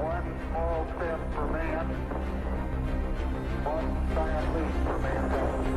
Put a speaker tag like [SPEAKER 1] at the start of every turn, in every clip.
[SPEAKER 1] One small step for man, one giant leap for mankind.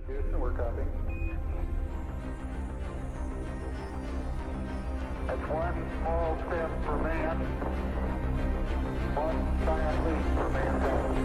[SPEAKER 1] Houston, we're copying. That's one small step for man, one giant leap for mankind.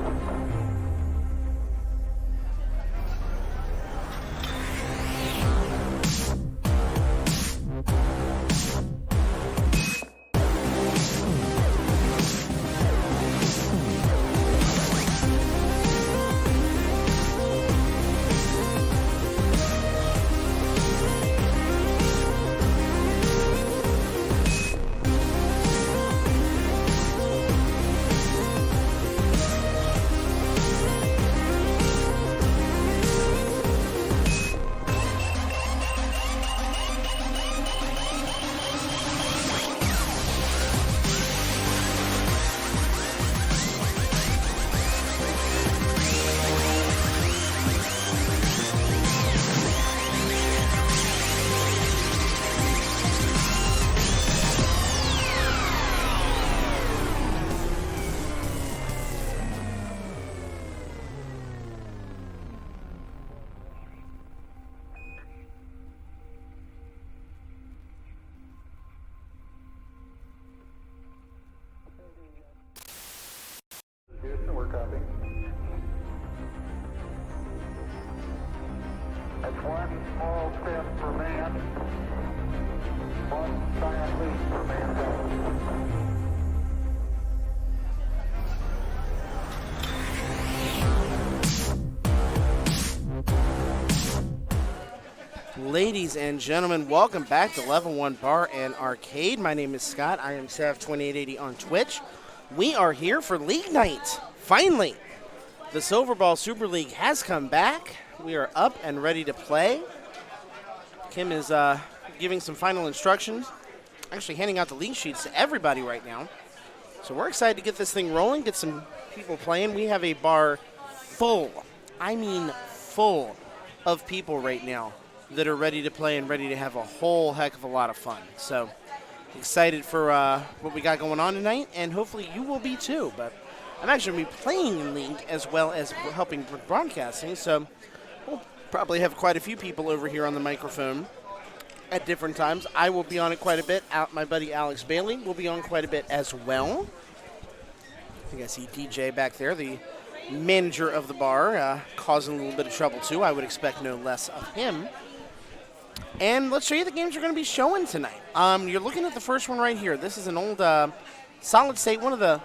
[SPEAKER 1] Houston, we're copying. That's one small step for man, one giant leap for mankind.
[SPEAKER 2] Ladies and gentlemen, welcome back to Level 1 Bar and Arcade. My name is Scott. I am Sav2880 on Twitch. We are here for League Night. Finally, the Silverball Super League has come back. We are up and ready to play. Kim is giving some final instructions, actually handing out the league sheets to everybody right now. So we're excited to get this thing rolling, get some people playing. We have a bar full, I mean full, of people right now that are ready to play and ready to have a whole heck of a lot of fun. So excited for what we got going on tonight, and hopefully you will be too. But I'm actually going to be playing in League as well as helping with broadcasting, so we'll probably have quite a few people over here on the microphone at different times. I will be on it quite a bit. My buddy Alex Bailey will be on quite a bit as well. I think I see DJ back there, the manager of the bar, causing a little bit of trouble too. I would expect no less of him. And let's show you the games we're going to be showing tonight. You're looking at the first one right here. This is an old solid state, one of the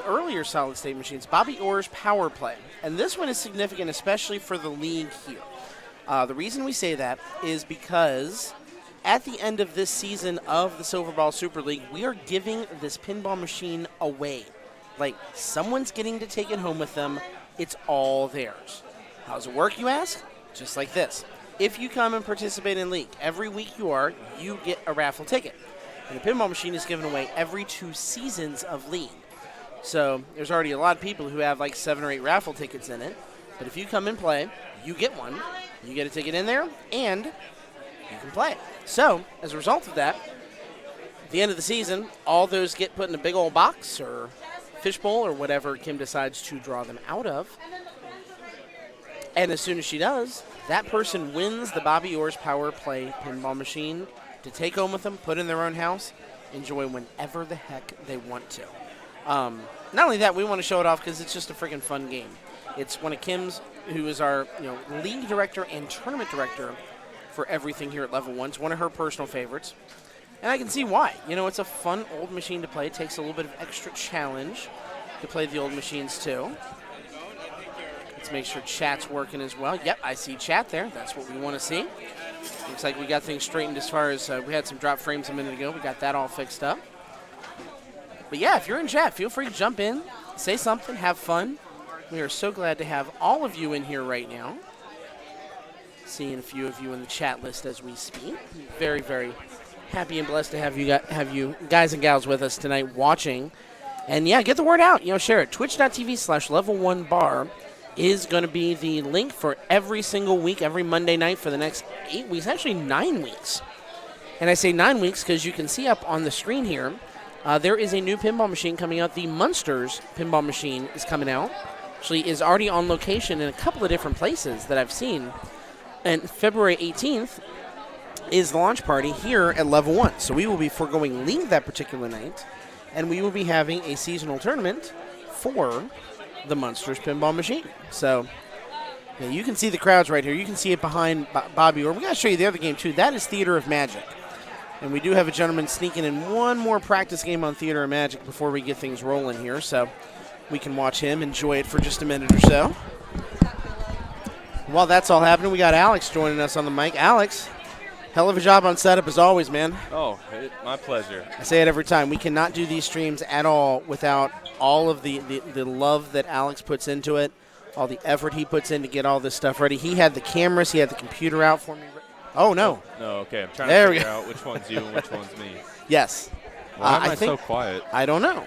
[SPEAKER 2] earlier solid state machines, Bobby Orr's Power Play. And this one is significant, especially for the league here. The reason we say that is because at the end of this season of the Silverball Super League, we are giving this pinball machine away. Like, someone's getting to take it home with them. It's all theirs. How does it work, you ask? Just like this. If you come and participate in League, every week you get a raffle ticket. And a pinball machine is given away every 2 seasons of League. So there's already a lot of people who have like 7 or 8 raffle tickets in it. But if you come and play, you get one. You get a ticket in there, and you can play. So as a result of that, at the end of the season, all those get put in a big old box or fishbowl or whatever Kim decides to draw them out of. And as soon as she does, that person wins the Bobby Orr's Power Play pinball machine to take home with them, put in their own house, enjoy whenever the heck they want to. Not only that, we want to show it off because it's just a freaking fun game. It's one of Kim's, who is our league director and tournament director for everything here at Level 1. It's one of her personal favorites. And I can see why. It's a fun old machine to play. It takes a little bit of extra challenge to play the old machines too. Let's make sure chat's working as well. Yep, I see chat there. That's what we want to see. Looks like we got things straightened as far as we had some drop frames a minute ago. We got that all fixed up. But yeah, if you're in chat, feel free to jump in, say something, have fun. We are so glad to have all of you in here right now. Seeing a few of you in the chat list as we speak. Very, very happy and blessed to have you guys and gals with us tonight watching. And yeah, get the word out. Share it. Twitch.tv/level1bar is going to be the link for every single week, every Monday night for the next 8 weeks, actually 9 weeks. And I say 9 weeks because you can see up on the screen here, there is a new pinball machine coming out. The Munsters pinball machine is coming out. Actually, is already on location in a couple of different places that I've seen. And February 18th is the launch party here at Level 1. So we will be foregoing League that particular night, and we will be having a seasonal tournament for the Munsters pinball machine. So yeah, you can see the crowds right here. You can see it behind Bobby Orr. We got to show you the other game, too. That is Theater of Magic. And we do have a gentleman sneaking in one more practice game on Theater of Magic before we get things rolling here. So we can watch him, enjoy it for just a minute or so. While that's all happening, we got Alex joining us on the mic. Alex, hell of a job on setup as always, man.
[SPEAKER 3] Oh, my pleasure.
[SPEAKER 2] I say it every time. We cannot do these streams at all without all of the love that Alex puts into it, all the effort he puts in to get all this stuff ready. He had the cameras, he had the computer out for me. Oh, no.
[SPEAKER 3] No, okay. I'm trying to figure out which one's you and which one's me.
[SPEAKER 2] Yes.
[SPEAKER 3] Why am I so quiet?
[SPEAKER 2] I don't know.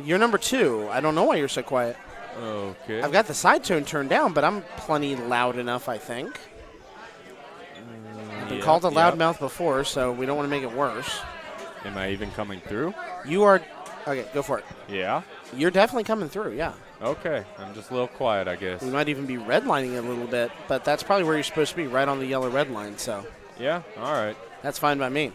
[SPEAKER 2] You're number 2. I don't know why you're so quiet.
[SPEAKER 3] Okay.
[SPEAKER 2] I've got the side tone turned down, but I'm plenty loud enough, I think. I've been called a loudmouth before, so we don't want to make it worse.
[SPEAKER 3] Am I even coming through?
[SPEAKER 2] You are. Okay, go for it.
[SPEAKER 3] Yeah?
[SPEAKER 2] You're definitely coming through, yeah.
[SPEAKER 3] Okay. I'm just a little quiet, I guess.
[SPEAKER 2] We might even be redlining it a little bit, but that's probably where you're supposed to be, right on the yellow red line, so.
[SPEAKER 3] Yeah? All right.
[SPEAKER 2] That's fine by me.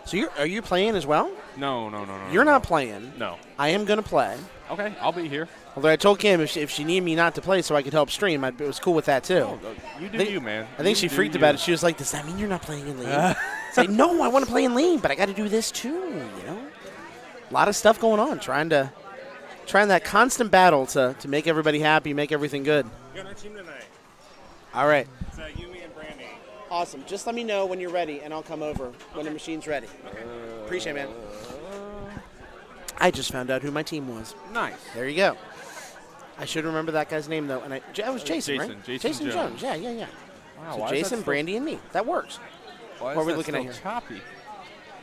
[SPEAKER 2] So are you playing as well?
[SPEAKER 3] No.
[SPEAKER 2] You're not playing.
[SPEAKER 3] No.
[SPEAKER 2] I am going to play.
[SPEAKER 3] Okay, I'll be here.
[SPEAKER 2] Although I told Kim if she needed me not to play so I could help stream, it was cool with that, too.
[SPEAKER 3] Oh, you do you, man.
[SPEAKER 2] I think she freaked about it. She was like, does that mean you're not playing in League? It's like, no, I want to play in League, but I got to do this, too, A lot of stuff going on, trying that constant battle to make everybody happy, make everything good.
[SPEAKER 4] You're on our team tonight.
[SPEAKER 2] All right.
[SPEAKER 4] It's you, me, and Brandy.
[SPEAKER 2] Awesome. Just let me know when you're ready, and I'll come over when the machine's ready. Appreciate it, man. I just found out who my team was.
[SPEAKER 3] Nice.
[SPEAKER 2] There you go. I should remember that guy's name, though. And that was Jason, right?
[SPEAKER 3] Jason Jones.
[SPEAKER 2] Yeah.
[SPEAKER 3] Wow,
[SPEAKER 2] So Jason, Brandy, and me. That works.
[SPEAKER 3] Why
[SPEAKER 2] What are we
[SPEAKER 3] that
[SPEAKER 2] looking at
[SPEAKER 3] still
[SPEAKER 2] here?
[SPEAKER 3] choppy?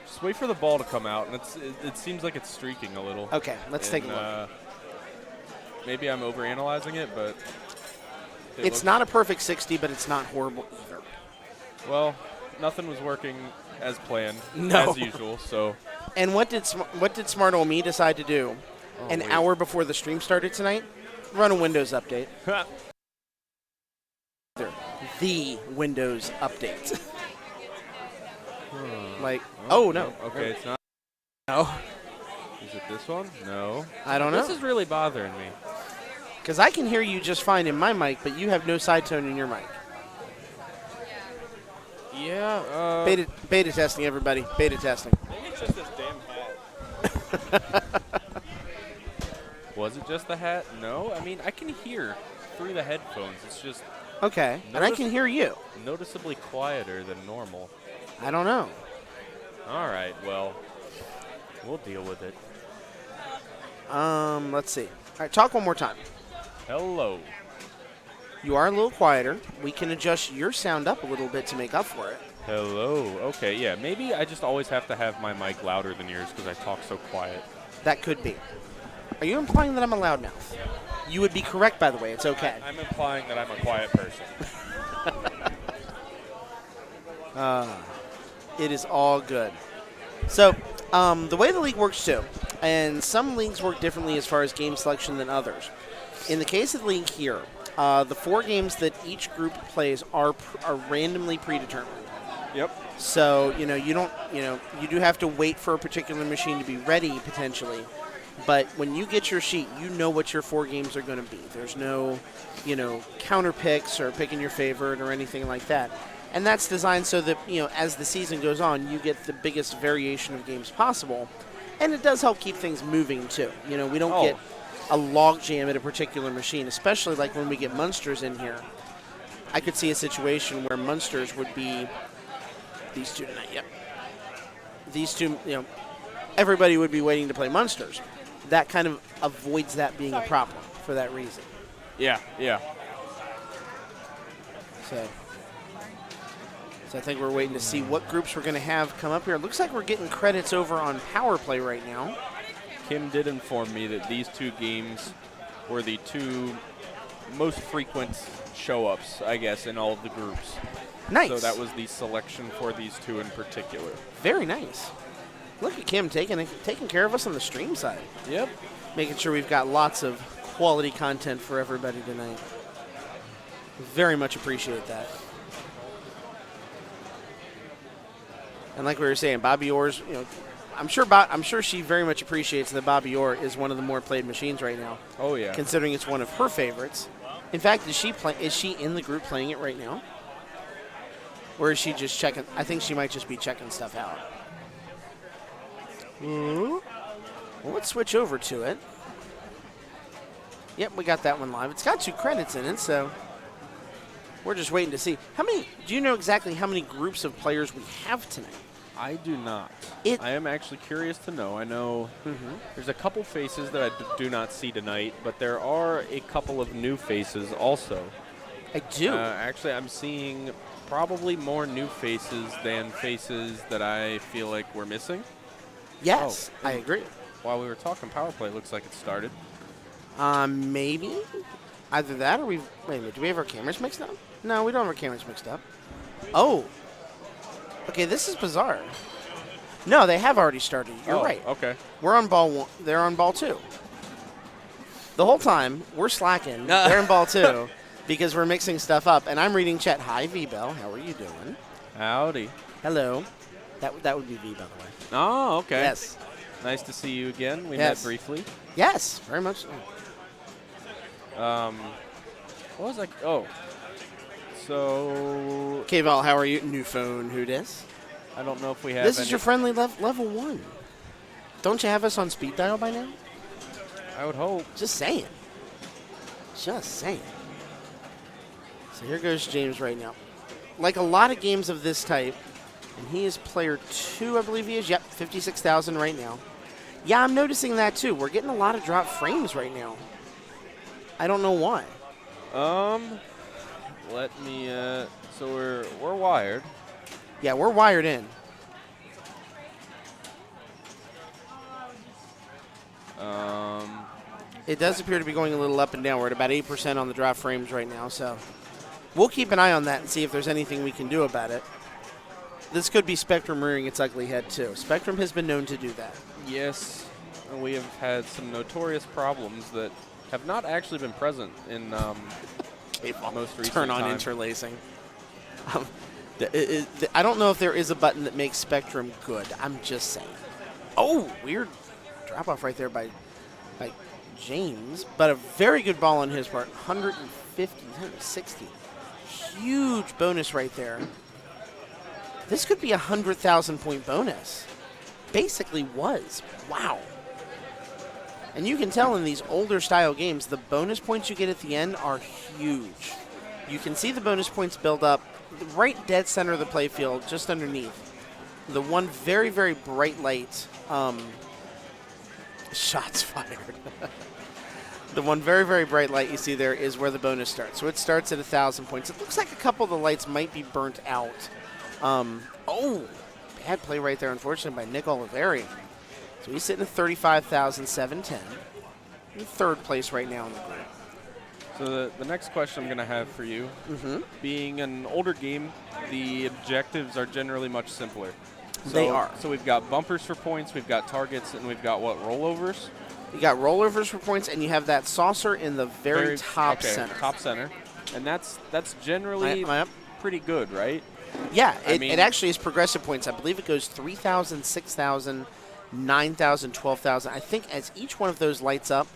[SPEAKER 3] Just wait for the ball to come out, and it seems like it's streaking a little.
[SPEAKER 2] Okay, let's take a look.
[SPEAKER 3] Maybe I'm overanalyzing it, but
[SPEAKER 2] It's not a perfect 60, but it's not horrible either.
[SPEAKER 3] Well, nothing was working as planned,
[SPEAKER 2] No.
[SPEAKER 3] as usual. So.
[SPEAKER 2] And what did Smart Ol' Me decide to do an hour before the stream started tonight? Run a Windows update. The Windows update. No.
[SPEAKER 3] Okay, it's not.
[SPEAKER 2] No.
[SPEAKER 3] Is it this one? No.
[SPEAKER 2] I don't know.
[SPEAKER 3] This is really bothering me.
[SPEAKER 2] Because I can hear you just fine in my mic, but you have no side tone in your mic.
[SPEAKER 3] Yeah.
[SPEAKER 2] Beta testing, everybody. Beta testing.
[SPEAKER 4] Maybe it's just this damn hat.
[SPEAKER 3] Was it just the hat? No. I mean, I can hear through the headphones. It's just
[SPEAKER 2] Okay, and I can hear you.
[SPEAKER 3] noticeably quieter than normal.
[SPEAKER 2] I don't know.
[SPEAKER 3] All right. Well, we'll deal with it.
[SPEAKER 2] Let's see. All right, talk one more time.
[SPEAKER 3] Hello.
[SPEAKER 2] You are a little quieter. We can adjust your sound up a little bit to make up for it.
[SPEAKER 3] Hello. Okay, yeah. Maybe I just always have to have my mic louder than yours because I talk so quiet.
[SPEAKER 2] That could be. Are you implying that I'm a loudmouth? You would be correct, by the way. It's okay.
[SPEAKER 3] I'm implying that I'm a quiet person.
[SPEAKER 2] It is all good. So, The way the league works too, and some leagues work differently as far as game selection than others. In the case of the league here, the 4 games that each group plays are randomly predetermined.
[SPEAKER 3] Yep.
[SPEAKER 2] So you do have to wait for a particular machine to be ready potentially, but when you get your sheet, you know what your 4 games are going to be. There's no, counter picks or picking your favorite or anything like that. And that's designed so that, as the season goes on, you get the biggest variation of games possible. And it does help keep things moving, too. We don't get a log jam at a particular machine, especially like when we get Munsters in here. I could see a situation where Munsters would be these 2 tonight. Yep. These 2, everybody would be waiting to play Munsters. That kind of avoids that being a problem for that reason.
[SPEAKER 3] Yeah.
[SPEAKER 2] So I think we're waiting to see what groups we're going to have come up here. It looks like we're getting credits over on Power Play right now.
[SPEAKER 3] Kim did inform me that these 2 games were the 2 most frequent show-ups, I guess, in all of the groups.
[SPEAKER 2] Nice.
[SPEAKER 3] So that was the selection for these 2 in particular.
[SPEAKER 2] Very nice. Look at Kim taking care of us on the stream side.
[SPEAKER 3] Yep.
[SPEAKER 2] Making sure we've got lots of quality content for everybody tonight. Very much appreciate that. And like we were saying, Bobby Orr's, I'm sure she very much appreciates that Bobby Orr is one of the more played machines right now.
[SPEAKER 3] Oh yeah.
[SPEAKER 2] Considering it's one of her favorites. In fact, is she in the group playing it right now? Or is she just checking? I think she might just be checking stuff out. Well, let's switch over to it. Yep, we got that one live. It's got 2 credits in it, so we're just waiting to see. Do you know exactly how many groups of players we have tonight?
[SPEAKER 3] I do not. I am actually curious to know. I know there's a couple faces that I do not see tonight, but there are a couple of new faces also.
[SPEAKER 2] I do.
[SPEAKER 3] Actually, I'm seeing probably more new faces than faces that I feel like we're missing.
[SPEAKER 2] Yes, I agree.
[SPEAKER 3] While we were talking power play, it looks like it started.
[SPEAKER 2] Maybe. Either that or wait a minute, do we have our cameras mixed up? No, we don't have our cameras mixed up. Oh. Okay, this is bizarre. No, they have already started. You're right.
[SPEAKER 3] Okay.
[SPEAKER 2] We're on ball 1. They're on ball 2. The whole time, we're slacking. They're in ball 2 because we're mixing stuff up. And I'm reading chat. Hi, V-Bell. How are you doing?
[SPEAKER 3] Howdy.
[SPEAKER 2] Hello. That would be V, by the way.
[SPEAKER 3] Oh, okay.
[SPEAKER 2] Yes.
[SPEAKER 3] Nice to see you again. We
[SPEAKER 2] Yes.
[SPEAKER 3] met briefly.
[SPEAKER 2] Yes, very much so.
[SPEAKER 3] What was I? Oh. So,
[SPEAKER 2] Okay, Val, how are you? New phone, who dis?
[SPEAKER 3] I don't know if we have
[SPEAKER 2] This
[SPEAKER 3] any.
[SPEAKER 2] is your friendly level 1. Don't you have us on speed dial by now?
[SPEAKER 3] I would hope.
[SPEAKER 2] Just saying. Just saying. So here goes James right now. Like a lot of games of this type, and he is player 2, I believe he is. Yep, 56,000 right now. Yeah, I'm noticing that too. We're getting a lot of drop frames right now. I don't know why.
[SPEAKER 3] Let me. So we're wired.
[SPEAKER 2] Yeah, we're wired in. It does appear to be going a little up and down. We're at about 8% on the drop frames right now, so we'll keep an eye on that and see if there's anything we can do about it. This could be Spectrum rearing its ugly head, too. Spectrum has been known to do that.
[SPEAKER 3] Yes, and we have had some notorious problems that have not actually been present in most recent
[SPEAKER 2] Turn on
[SPEAKER 3] time.
[SPEAKER 2] interlacing. I don't know if there is a button that makes Spectrum good. I'm just saying. Oh, weird drop-off right there by James, but a very good ball on his part. 150, 160. Huge bonus right there. This could be a 100,000-point bonus. Basically was. Wow. And you can tell in these older style games, the bonus points you get at the end are huge. You can see the bonus points build up right dead center of the playfield, just underneath. The one very, very bright light, shots fired. The one very, very bright light you see there is where the bonus starts. So it starts at 1,000 points. It looks like a couple of the lights might be burnt out. Bad play right there, unfortunately, by Nick Oliveri. So he's sitting at 35,710. In 3rd place right now in the group.
[SPEAKER 3] So the next question I'm going to have for you, being an older game, the objectives are generally much simpler.
[SPEAKER 2] They are.
[SPEAKER 3] So we've got bumpers for points, we've got targets, and we've got what, rollovers?
[SPEAKER 2] You got rollovers for points, and you have that saucer in the very top center.
[SPEAKER 3] Top center. And that's generally pretty good, right?
[SPEAKER 2] Yeah, it actually is progressive points. I believe it goes 3,000, 6,000, 9,000, 12,000. I think as each one of those lights up,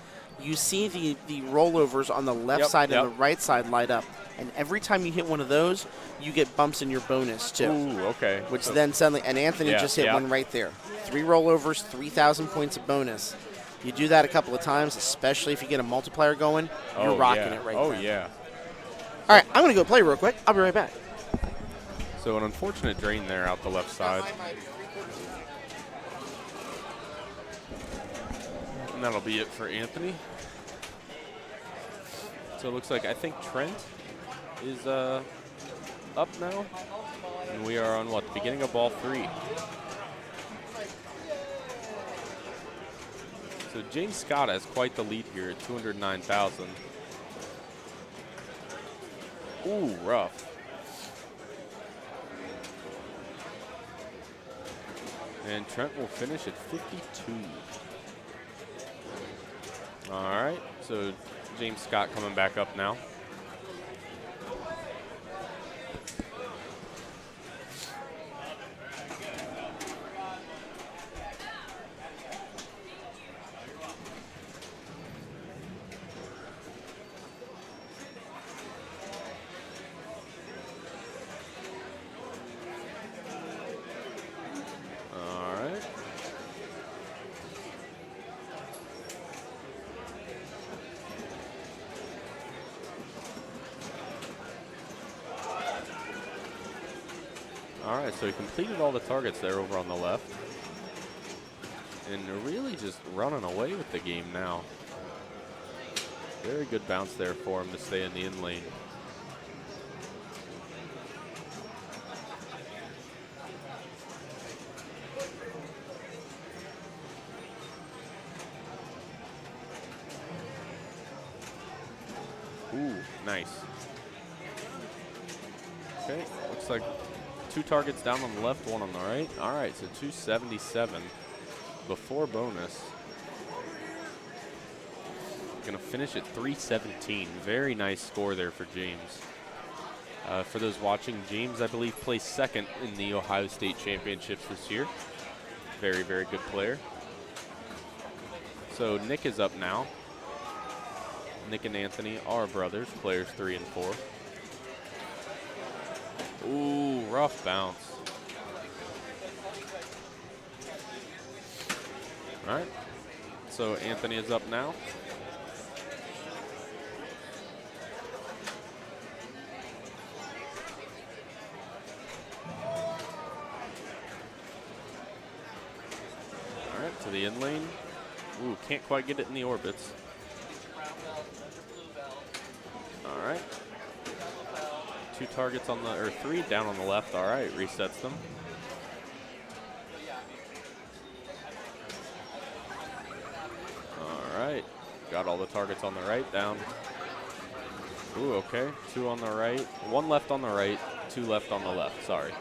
[SPEAKER 2] you see the rollovers on the left side and the right side light up. And every time you hit one of those, you get bumps in your bonus, too.
[SPEAKER 3] Ooh, okay.
[SPEAKER 2] Which then suddenly, and Anthony just hit one right there. 3 rollovers, 3,000 points of bonus. You do that a couple of times, especially if you get a multiplier going, you're rocking it right there.
[SPEAKER 3] Oh, yeah.
[SPEAKER 2] All right, I'm going to go play real quick. I'll be right back.
[SPEAKER 3] So an unfortunate drain there out the left side. And that'll be it for Anthony. So it looks like I think Trent is up now. And we are on, what, the beginning of ball 3. So James Scott has quite the lead here at 209,000. Ooh, rough. And Trent will finish at 52. All right, so James Scott coming back up now. All right, so he completed all the targets there over on the left. And they're really just running away with the game now. Very good bounce there for him to stay in the in lane. Ooh, nice. Okay, looks like 2 targets down on the left, 1 on the right. All right, so 277 before bonus. Gonna finish at 317. Very nice score there for James. For those watching, James, I believe, placed second in the Ohio State Championships this year. Very, very good player. So Nick is up now. Nick and Anthony are brothers, players 3 and 4. Ooh, rough bounce. All right, so Anthony is up now. All right, to the in lane. Ooh, can't quite get it in the orbits. All right. 2 targets on the, or 3 down on the left. All right, resets them. All right, got all the targets on the right down. Ooh, okay, 2 on the right, 1 left on the right, 2 left on the left, sorry.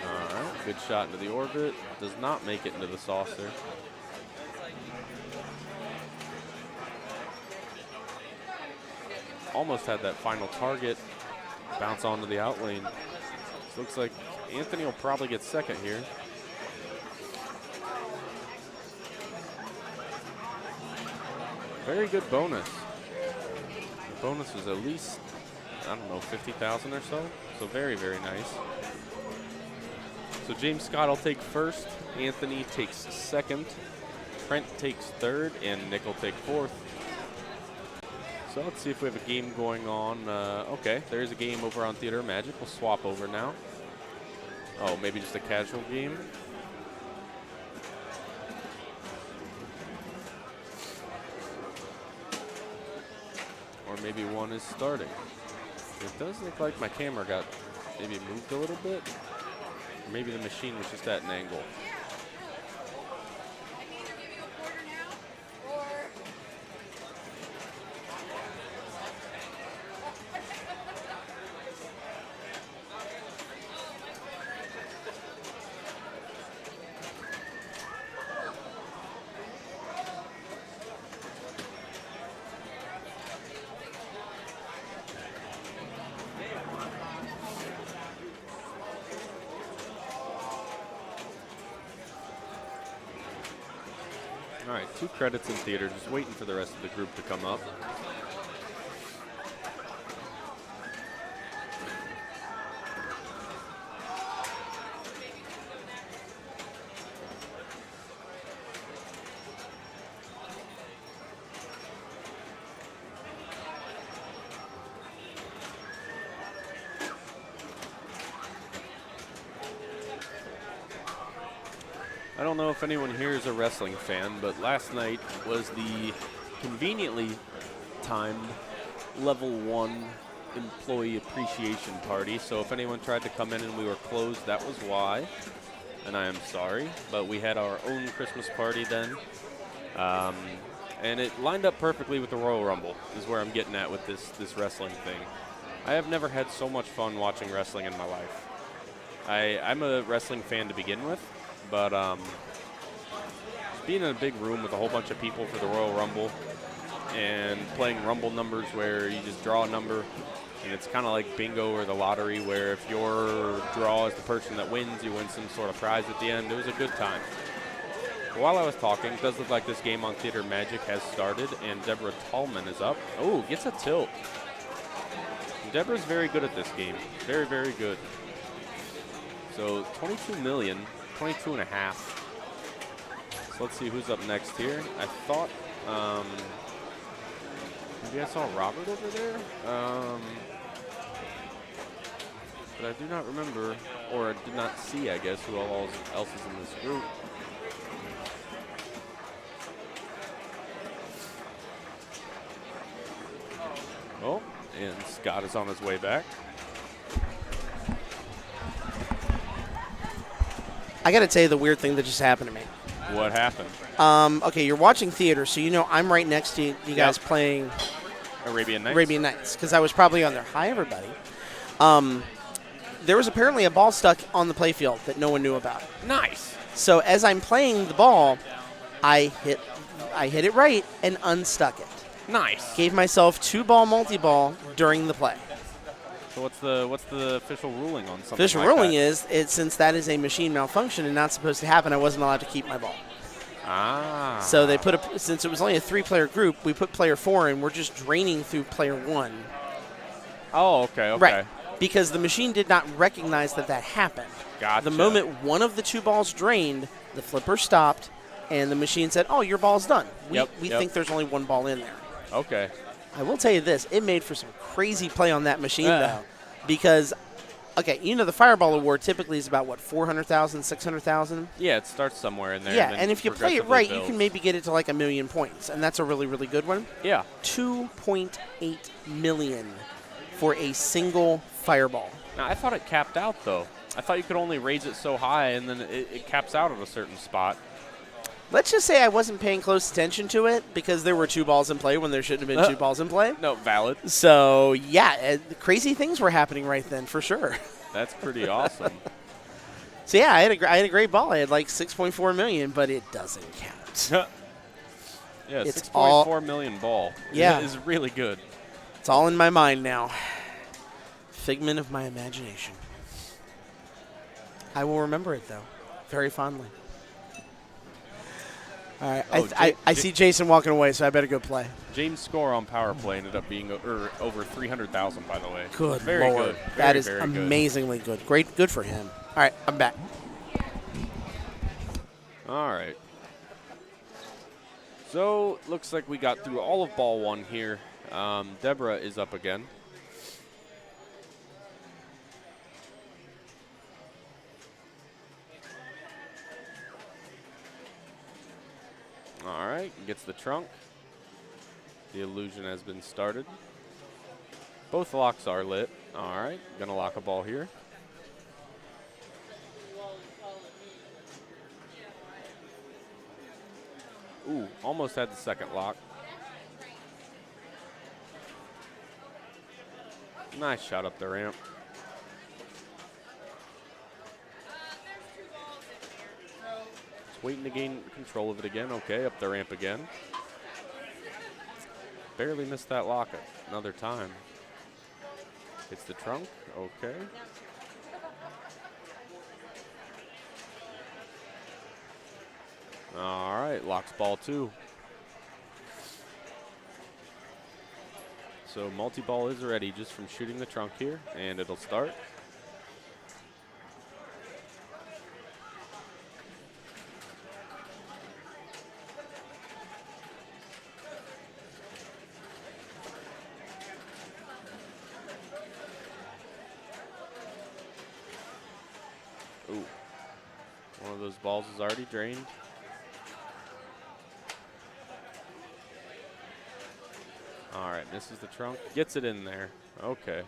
[SPEAKER 3] All right, good shot into the orbit. Does not make it into the saucer. Almost had that final target bounce onto the out lane. So looks like Anthony will probably get second here. Very good bonus. The bonus was at least, I don't know, 50,000 or so. So very, very nice. So James Scott will take first. Anthony takes second. Trent takes third, and Nick will take fourth. So let's see if we have a game going on. Okay, there's a game over on Theater of Magic. We'll swap over now. Oh, maybe just a casual game. Or maybe one is starting. It does look like my camera got maybe moved a little bit. Or maybe the machine was just at an angle. All right, 2 credits in theater, just waiting for the rest of the group to come up. I don't know if anyone here is a wrestling fan, but last night was the conveniently timed level 1 employee appreciation party. So if anyone tried to come in and we were closed, that was why. And I am sorry, but we had our own Christmas party then. And it lined up perfectly with the Royal Rumble, is where I'm getting at with this wrestling thing. I have never had so much fun watching wrestling in my life. I'm a wrestling fan to begin with. But being in a big room with a whole bunch of people for the Royal Rumble and playing Rumble numbers where you just draw a number, and it's kind of like bingo or the lottery where if your draw is the person that wins, you win some sort of prize at the end. It was a good time. While I was talking, it does look like this game on Theater Magic has started, and Deborah Tallman is up. Oh, gets a tilt. Deborah's very good at this game. Very, very good. So 22 million. 22 and a half. So let's see who's up next here. I thought, maybe I saw Robert over there. But I do not remember, or did not see, I guess, who else is in this group. Oh, and Scott is on his way back.
[SPEAKER 2] I got to tell you the weird thing that just happened to me.
[SPEAKER 3] What happened?
[SPEAKER 2] Okay, you're watching theater, so you know I'm right next to you guys playing
[SPEAKER 3] Arabian
[SPEAKER 2] Nights, because I was probably on there. Hi, everybody. There was apparently a ball stuck on the playfield that no one knew about.
[SPEAKER 3] Nice.
[SPEAKER 2] So as I'm playing the ball, I hit it right and unstuck it.
[SPEAKER 3] Nice.
[SPEAKER 2] Gave myself 2-ball multi-ball during the play.
[SPEAKER 3] So what's the official ruling on something
[SPEAKER 2] Official
[SPEAKER 3] like
[SPEAKER 2] ruling
[SPEAKER 3] that?
[SPEAKER 2] is since that is a machine malfunction and not supposed to happen, I wasn't allowed to keep my ball.
[SPEAKER 3] Ah.
[SPEAKER 2] So they since it was only a 3-player group, we put player 4 in. We're just draining through player 1.
[SPEAKER 3] Oh, okay.
[SPEAKER 2] Right. Because the machine did not recognize that happened.
[SPEAKER 3] Gotcha.
[SPEAKER 2] The moment one of the 2 balls drained, the flipper stopped, and the machine said, "Oh, your ball's done. We think there's only 1 ball in there."
[SPEAKER 3] Okay.
[SPEAKER 2] I will tell you this. It made for some crazy play on that machine, though. Because, okay, you know the Fireball Award typically is about, what, 400,000, 600,000?
[SPEAKER 3] Yeah, it starts somewhere in there.
[SPEAKER 2] Yeah, and if you play it right,
[SPEAKER 3] builds.
[SPEAKER 2] you can maybe get it to like 1 million points, and that's a really, really good one.
[SPEAKER 3] Yeah.
[SPEAKER 2] 2.8 million for a single Fireball.
[SPEAKER 3] Now, I thought it capped out, though. I thought you could only raise it so high, and then it caps out at a certain spot.
[SPEAKER 2] Let's just say I wasn't paying close attention to it because there were 2 balls in play when there shouldn't have been 2 balls in play.
[SPEAKER 3] No, valid.
[SPEAKER 2] So, yeah, crazy things were happening right then for sure.
[SPEAKER 3] That's pretty awesome.
[SPEAKER 2] So, yeah, I had a great ball. I had like 6.4 million, but it doesn't count.
[SPEAKER 3] Yeah,
[SPEAKER 2] It's
[SPEAKER 3] 6.4 million ball.
[SPEAKER 2] Yeah.
[SPEAKER 3] Is really good.
[SPEAKER 2] It's all in my mind now. Figment of my imagination. I will remember it, though, very fondly. All right, I see Jason walking away, so I better go play.
[SPEAKER 3] James' score on power play ended up being over 300,000, by the way.
[SPEAKER 2] Good
[SPEAKER 3] Very
[SPEAKER 2] Lord.
[SPEAKER 3] good.
[SPEAKER 2] That is
[SPEAKER 3] very good.
[SPEAKER 2] amazingly good. Great, good for him. All right, I'm back.
[SPEAKER 3] All right. So, looks like we got through all of ball 1 here. Deborah is up again. All right, gets the trunk. The illusion has been started. Both locks are lit. All right, gonna lock a ball here. Ooh, almost had the second lock. Nice shot up the ramp. Just waiting to gain control of it again. Okay, up the ramp again. Barely missed that lock another time. It's the trunk. Okay. All right, locks ball 2. So multi-ball is ready just from shooting the trunk here, and it'll start. Ooh, one of those balls is already drained. All right, misses the trunk, gets it in there. Okay.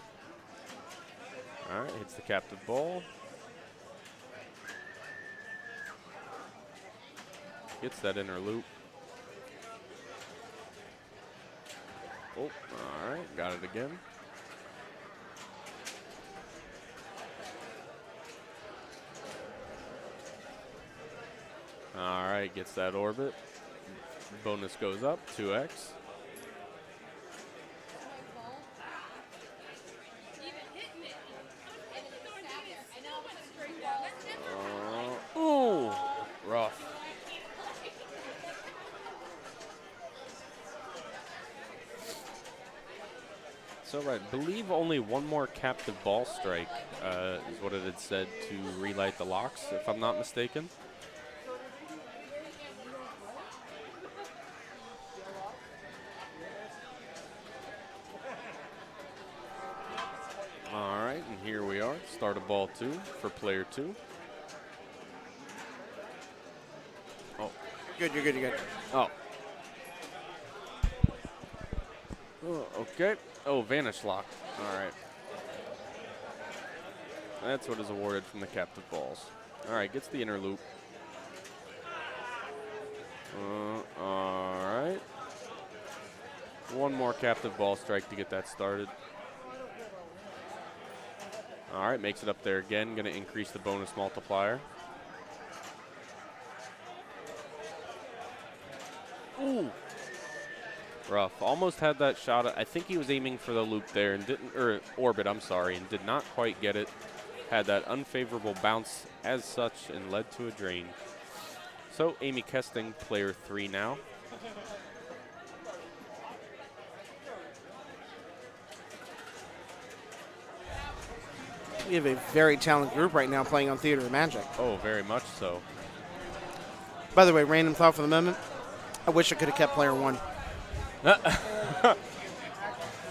[SPEAKER 3] All right, hits the captive ball. Gets that inner loop. Oh, all right, got it again. All right, gets that orbit. Bonus goes up, 2x. Ooh, rough. So right, believe only one more captive ball strike is what it had said to relight the locks, if I'm not mistaken. All right, and here we are. Start of ball 2 for player 2. Oh,
[SPEAKER 2] Good, you're good, you're good.
[SPEAKER 3] oh. Oh, okay. Oh, vanish lock. All right. That's what is awarded from the captive balls. All right, gets the inner loop. All right. One more captive ball strike to get that started. All right, makes it up there again. Going to increase the bonus multiplier. Ooh. Rough. Almost had that shot. I think he was aiming for the loop there and didn't, or orbit, I'm sorry, and did not quite get it. Had that unfavorable bounce as such and led to a drain. So Amy Kesting, player 3 now.
[SPEAKER 2] We have a very talented group right now playing on Theater of Magic.
[SPEAKER 3] Oh, very much so.
[SPEAKER 2] By the way, random thought for the moment. I wish I could have kept player 1. I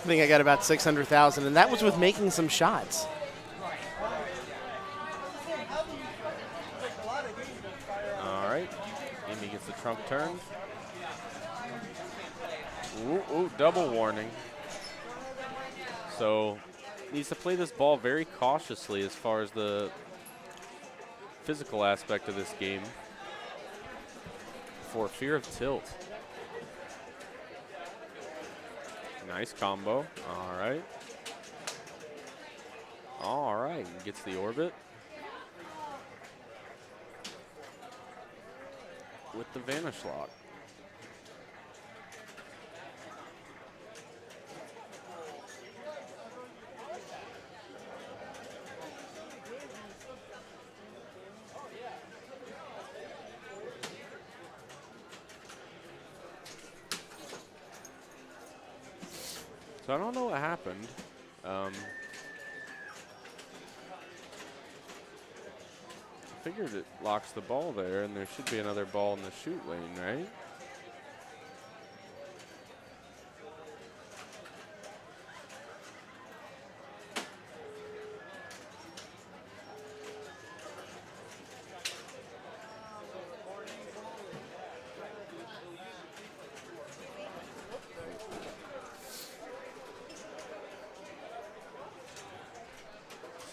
[SPEAKER 2] think I got about 600,000, and that was with making some shots.
[SPEAKER 3] All right. Amy gets the trunk turned. Ooh, double warning. So needs to play this ball very cautiously as far as the physical aspect of this game for fear of tilt. Nice combo. All right. All right. Gets the orbit. With the vanish lock. So I don't know what happened. I figured it locks the ball there, and there should be another ball in the shoot lane, right?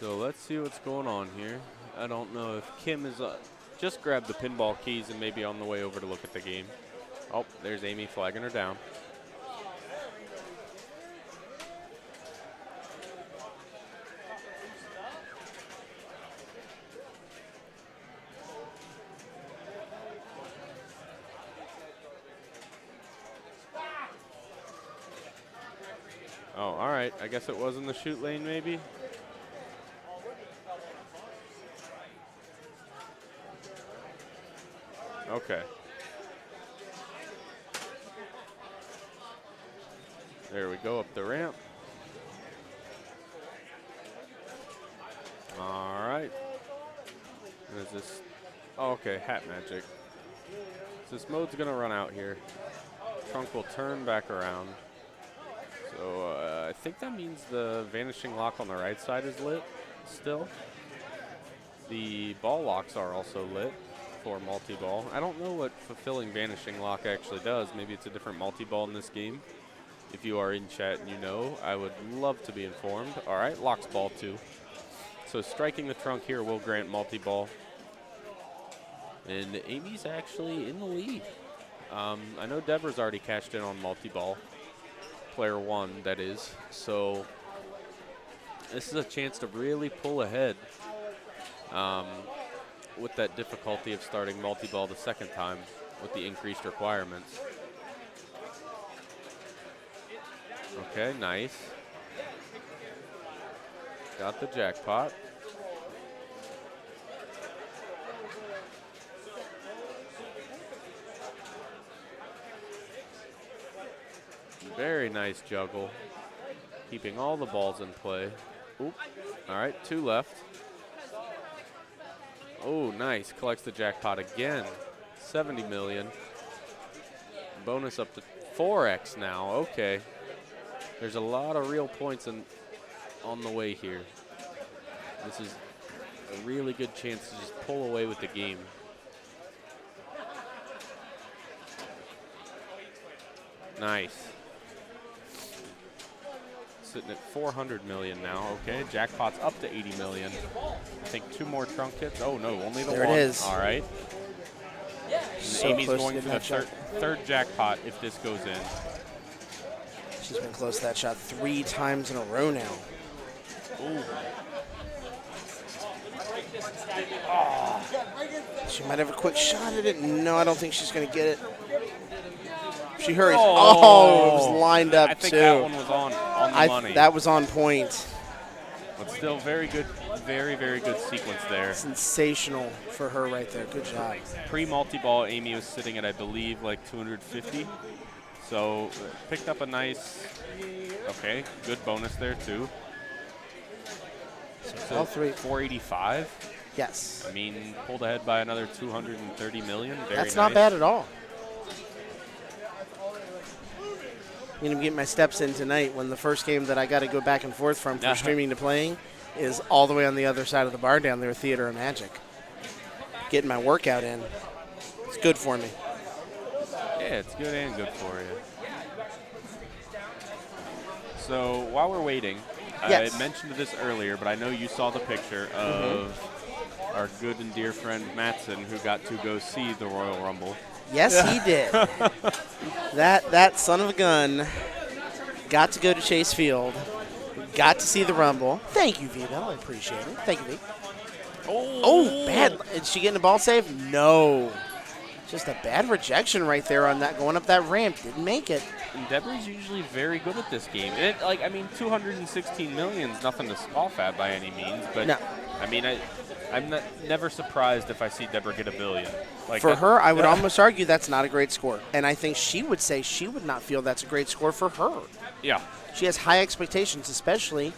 [SPEAKER 3] So let's see what's going on here. I don't know if Kim is just grabbed the pinball keys and maybe on the way over to look at the game. Oh, there's Amy flagging her down. Oh, all right. I guess it was in the shoot lane maybe. Okay. There we go, up the ramp. All right. What is this? Oh, okay, hat magic. So this mode's gonna run out here. Trunk will turn back around. So I think that means the vanishing lock on the right side is lit still. The ball locks are also lit for multi-ball. I don't know what fulfilling vanishing lock actually does. Maybe it's a different multi-ball in this game. If you are in chat and you know, I would love to be informed. All right, locks ball 2. So striking the trunk here will grant multi-ball. And Amy's actually in the lead. I know Deborah's already cashed in on multi-ball. Player 1, that is. So this is a chance to really pull ahead with that difficulty of starting multi-ball the second time with the increased requirements. Okay, nice. Got the jackpot. Very nice juggle. Keeping all the balls in play. Oop. All right, 2 left. Oh, nice. Collects the jackpot again. 70 million. Bonus up to 4x now. Okay. There's a lot of real points on the way here. This is a really good chance to just pull away with the game. Nice. Sitting at 400 million now. Okay, jackpot's up to 80 million. I think 2 more trunk hits. Oh no, only the
[SPEAKER 2] There
[SPEAKER 3] one.
[SPEAKER 2] it is.
[SPEAKER 3] All right.
[SPEAKER 2] So
[SPEAKER 3] Amy's
[SPEAKER 2] close to
[SPEAKER 3] going
[SPEAKER 2] getting
[SPEAKER 3] for the
[SPEAKER 2] that shot.
[SPEAKER 3] third jackpot if this goes in.
[SPEAKER 2] She's been close to that shot 3 times in a row now.
[SPEAKER 3] Ooh.
[SPEAKER 2] She might have a quick shot at it. No, I don't think she's going to get it. She hurries.
[SPEAKER 3] Oh.
[SPEAKER 2] Oh, it was lined up
[SPEAKER 3] I think
[SPEAKER 2] too.
[SPEAKER 3] that one was on the money.
[SPEAKER 2] That was on point.
[SPEAKER 3] But still very good, very, very good sequence there.
[SPEAKER 2] Sensational for her right there. Good job.
[SPEAKER 3] Pre-multi-ball, Amy was sitting at, I believe, like 250. So picked up a nice, okay, good bonus there too. So
[SPEAKER 2] all 3.
[SPEAKER 3] 485.
[SPEAKER 2] Yes.
[SPEAKER 3] I mean, pulled ahead by another 230 million. Very
[SPEAKER 2] That's
[SPEAKER 3] nice.
[SPEAKER 2] not bad at all. I'm going to get my steps in tonight when the first game that I got to go back and forth from streaming to playing is all the way on the other side of the bar down there, Theater of Magic. Getting my workout in. It's good for me.
[SPEAKER 3] Yeah, it's good and good for you. So while we're waiting,
[SPEAKER 2] Yes.
[SPEAKER 3] I mentioned this earlier, but I know you saw the picture of our good and dear friend Mattson, who got to go see the Royal Rumble.
[SPEAKER 2] Yes, he did. That son of a gun got to go to Chase Field, got to see the Rumble. Thank you, Vito. I appreciate it. Thank you, V. Oh, bad. Is she getting a ball save? No. Just a bad rejection right there on that going up that ramp. Didn't make it.
[SPEAKER 3] And Deborah's usually very good at this game. And it, like, I mean, 216 million is nothing to scoff at by any means. But
[SPEAKER 2] No.
[SPEAKER 3] I mean, I'm never surprised if I see Deborah get a billion. Like
[SPEAKER 2] For her, I would almost argue that's not a great score. And I think she would say she would not feel that's a great score for her.
[SPEAKER 3] Yeah.
[SPEAKER 2] She has high expectations, especially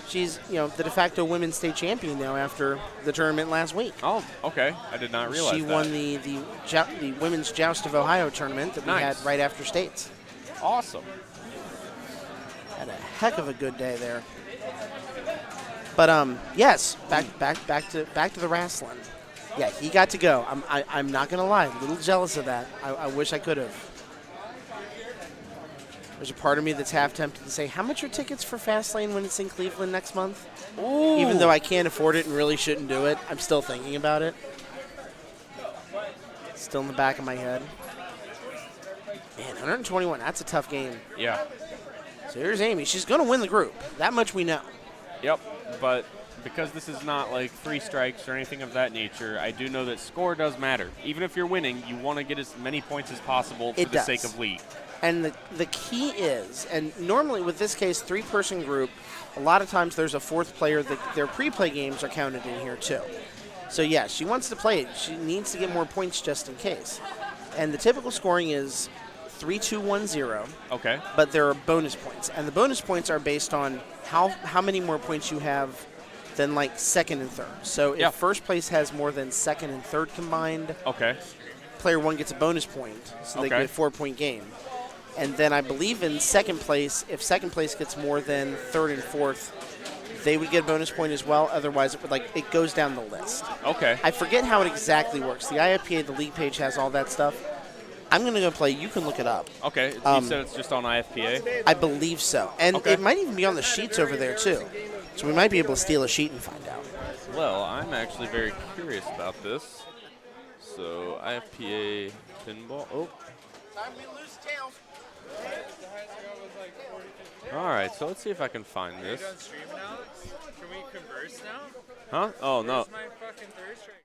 [SPEAKER 2] she's, the de facto women's state champion now after the tournament last week.
[SPEAKER 3] Oh, okay. I did not realize
[SPEAKER 2] She
[SPEAKER 3] that.
[SPEAKER 2] won the Women's Joust of Ohio tournament that we
[SPEAKER 3] Nice.
[SPEAKER 2] had right after states.
[SPEAKER 3] Awesome.
[SPEAKER 2] Had a heck of a good day there. But yes, back to the wrestling. Yeah, he got to go. I'm not gonna lie, a little jealous of that. I wish I could have. There's a part of me that's half tempted to say, how much are tickets for Fastlane when it's in Cleveland next month?
[SPEAKER 3] Ooh.
[SPEAKER 2] Even though I can't afford it and really shouldn't do it, I'm still thinking about it. Still in the back of my head. Man, 121, that's a tough game.
[SPEAKER 3] Yeah.
[SPEAKER 2] So here's Amy. She's going to win the group. That much we know.
[SPEAKER 3] Yep. But because this is not like 3 strikes or anything of that nature, I do know that score does matter. Even if you're winning, you want to get as many points as possible for the sake of lead.
[SPEAKER 2] And the key is, and normally with this case, 3-person group, a lot of times there's a 4th player that their pre-play games are counted in here too. So yeah, she wants to play it. She needs to get more points just in case. And the typical scoring is 3210.
[SPEAKER 3] Okay.
[SPEAKER 2] But there are bonus points, and the bonus points are based on how many more points you have than like second and third. So if
[SPEAKER 3] Yeah.
[SPEAKER 2] first place has more than second and third combined,
[SPEAKER 3] Okay.
[SPEAKER 2] player one gets a bonus point, so they
[SPEAKER 3] Okay.
[SPEAKER 2] get a 4-point game. And then I believe in second place, if second place gets more than third and fourth, they would get a bonus point as well. Otherwise, it goes down the list.
[SPEAKER 3] Okay.
[SPEAKER 2] I forget how it exactly works. The IFPA, the league page has all that stuff. I'm going to go play. You can look it up.
[SPEAKER 3] Okay. You said it's just on IFPA?
[SPEAKER 2] I believe so. And
[SPEAKER 3] Okay.
[SPEAKER 2] it might even be on the sheets over there, too. So we might be able to steal a sheet and find out.
[SPEAKER 3] Well, I'm actually very curious about this. So, IFPA pinball. Oh.
[SPEAKER 2] Time we lose tails.
[SPEAKER 3] All right. So, let's see if I can find this.
[SPEAKER 4] Stream now? Can we converse now?
[SPEAKER 3] Huh? Oh, no.
[SPEAKER 4] Where's my fucking third strike?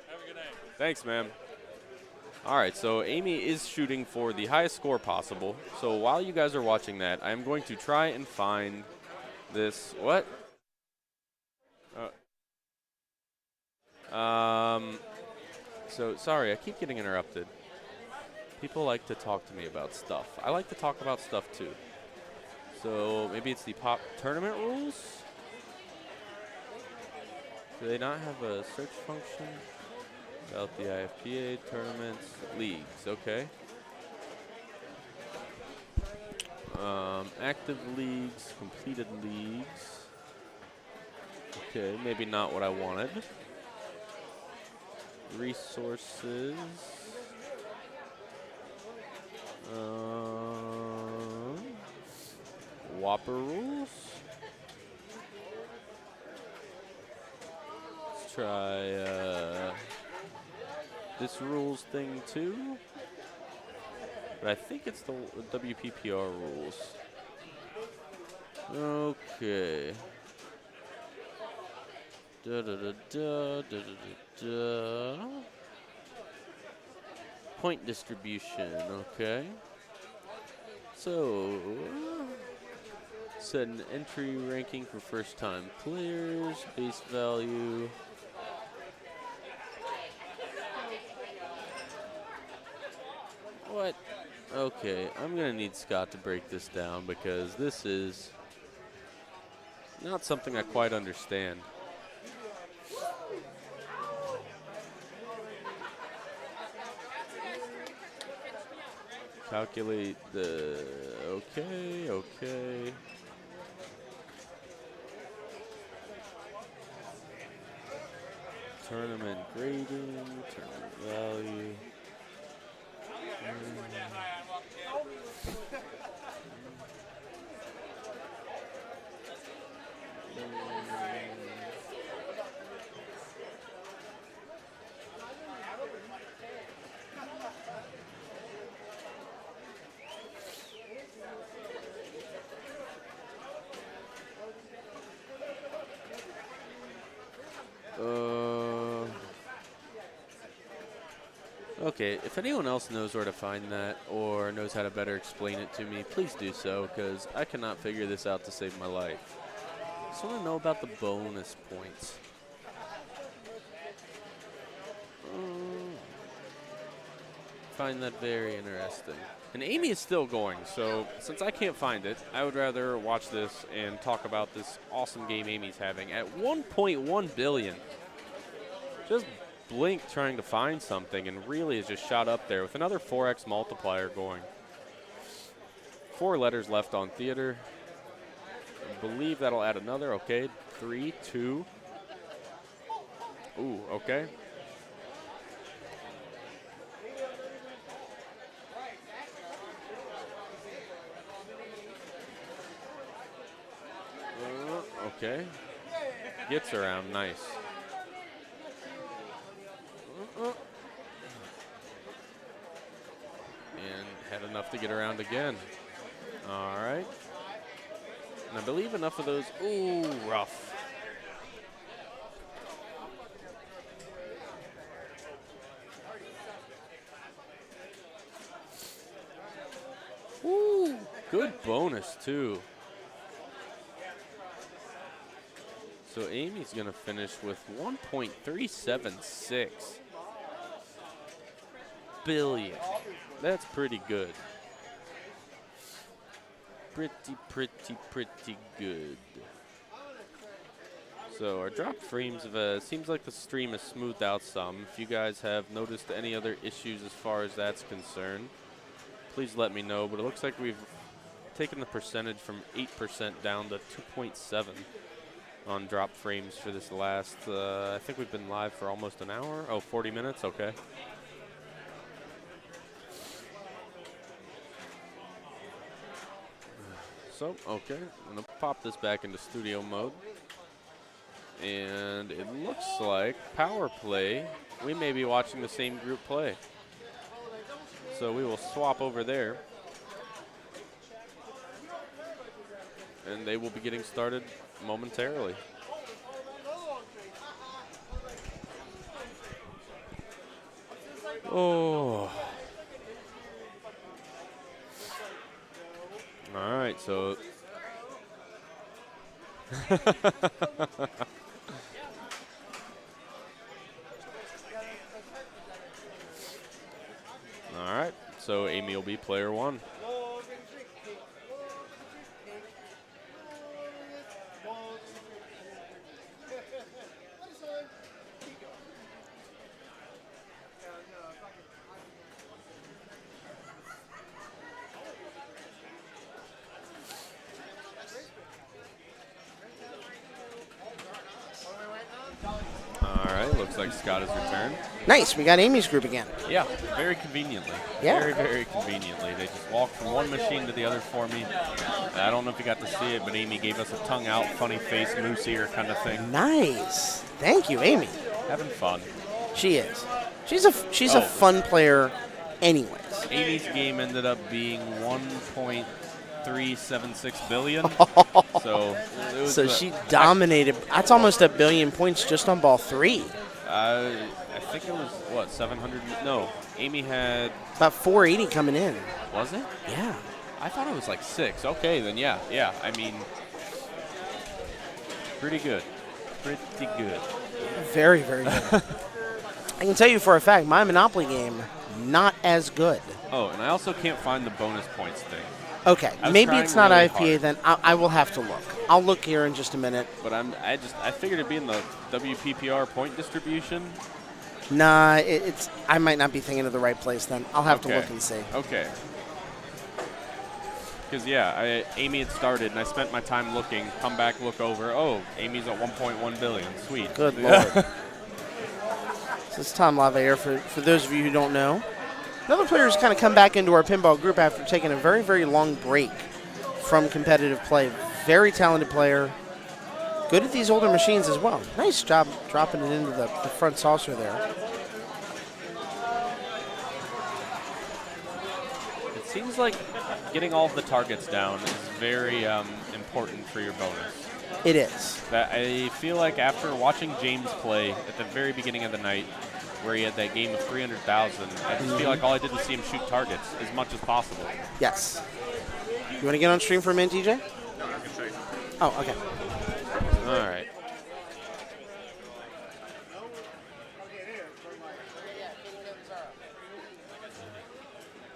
[SPEAKER 4] Have a good night.
[SPEAKER 3] Thanks, man. All right, so Amy is shooting for the highest score possible. So while you guys are watching that, I'm going to try and find this. What? So sorry, I keep getting interrupted. People like to talk to me about stuff. I like to talk about stuff too. So maybe it's the pop tournament rules? Do they not have a search function? About the IFPA tournaments, leagues, okay. Active leagues, completed leagues. Okay, maybe not what I wanted. Resources. Whopper rules. Let's try this rules thing too. But I think it's the WPPR rules. Okay. Da da da da da da da. Point distribution, okay. So, set an entry ranking for first time players, base value. What? Okay, I'm gonna need Scott to break this down because this is not something I quite understand. Calculate the, okay. Tournament grading, tournament value. Okay, if anyone else knows where to find that or knows how to better explain it to me, please do so, because I cannot figure this out to save my life. I just want to know about the bonus points. Find that very interesting. And Amy is still going, so since I can't find it, I would rather watch this and talk about this awesome game Amy's having at 1.1 billion. Just blink trying to find something and really is just shot up there with another 4x multiplier going. 4 letters left on theater. I believe that'll add another. Okay, 3, 2. Ooh, okay. Okay. Gets around, nice. And had enough to get around again. All right. And I believe enough of those. Ooh, rough. Ooh, good bonus, too. So Amy's going to finish with 1.376 billion. That's pretty good. Pretty good. So our drop frames seems like the stream has smoothed out some. If you guys have noticed any other issues as far as that's concerned, please let me know. But it looks like we've taken the percentage from 8% down to 2.7 on drop frames for this last, I think we've been live for almost an hour. Oh, 40 minutes, okay. So, okay, I'm gonna pop this back into studio mode. And it looks like power play, we may be watching the same group play. So we will swap over there. And they will be getting started momentarily. Oh. All right, so. All right, so Amy will be player one. Looks like Scott has returned.
[SPEAKER 2] Nice. We got Amy's group again.
[SPEAKER 3] Yeah, very conveniently.
[SPEAKER 2] Yeah.
[SPEAKER 3] Very, very conveniently. They just walked from one machine to the other for me. I don't know if you got to see it, but Amy gave us a tongue out, funny face, moose ear kind of thing.
[SPEAKER 2] Nice. Thank you, Amy.
[SPEAKER 3] Having fun.
[SPEAKER 2] She is. She's a fun player anyways.
[SPEAKER 3] Amy's game ended up being 1.376 billion.
[SPEAKER 2] So she dominated. That's almost a billion points just on ball 3.
[SPEAKER 3] I think it was, what, 700? No, Amy had...
[SPEAKER 2] About 480 coming in.
[SPEAKER 3] Was it?
[SPEAKER 2] Yeah.
[SPEAKER 3] I thought it was like 6. Okay, then yeah. I mean, pretty good. Pretty good.
[SPEAKER 2] Very, very good. I can tell you for a fact, my Monopoly game, not as good.
[SPEAKER 3] Oh, and I also can't find the bonus points thing.
[SPEAKER 2] Okay, maybe it's not
[SPEAKER 3] really
[SPEAKER 2] IFPA
[SPEAKER 3] hard.
[SPEAKER 2] then. I will have to look. I'll look here in just a minute.
[SPEAKER 3] But I figured it'd be in the WPPR point distribution.
[SPEAKER 2] Nah, I might not be thinking of the right place then. I'll have to look and see.
[SPEAKER 3] Okay. Because, yeah, Amy had started, and I spent my time looking, come back, look over. Oh, Amy's at 1.1 billion. Sweet.
[SPEAKER 2] Good Lord. This is Tom Lavere, for those of you who don't know. Another player who's kind of come back into our pinball group after taking a very, very long break from competitive play. Very talented player. Good at these older machines as well. Nice job dropping it into the front saucer there.
[SPEAKER 3] It seems like getting all of the targets down is very important for your bonus.
[SPEAKER 2] It is.
[SPEAKER 3] I feel like after watching James play at the very beginning of the night, where he had that game of 300,000, I just feel like all I did was see him shoot targets as much as possible.
[SPEAKER 2] Yes. You want to get on stream for a minute, TJ?
[SPEAKER 4] No, I can show you.
[SPEAKER 2] Oh, okay.
[SPEAKER 3] All right.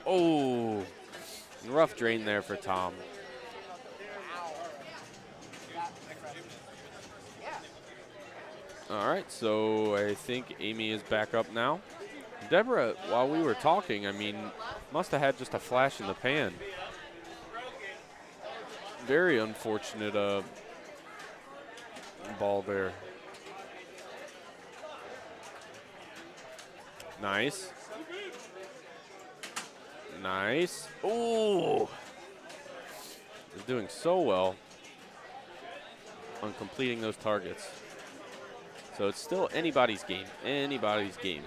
[SPEAKER 3] Oh, rough drain there for Tom. All right, so I think Amy is back up now. Deborah, while we were talking, I mean, must have had just a flash in the pan. Very unfortunate ball there. Nice. Nice. Oh! Is doing so well on completing those targets. So it's still anybody's game. Anybody's game.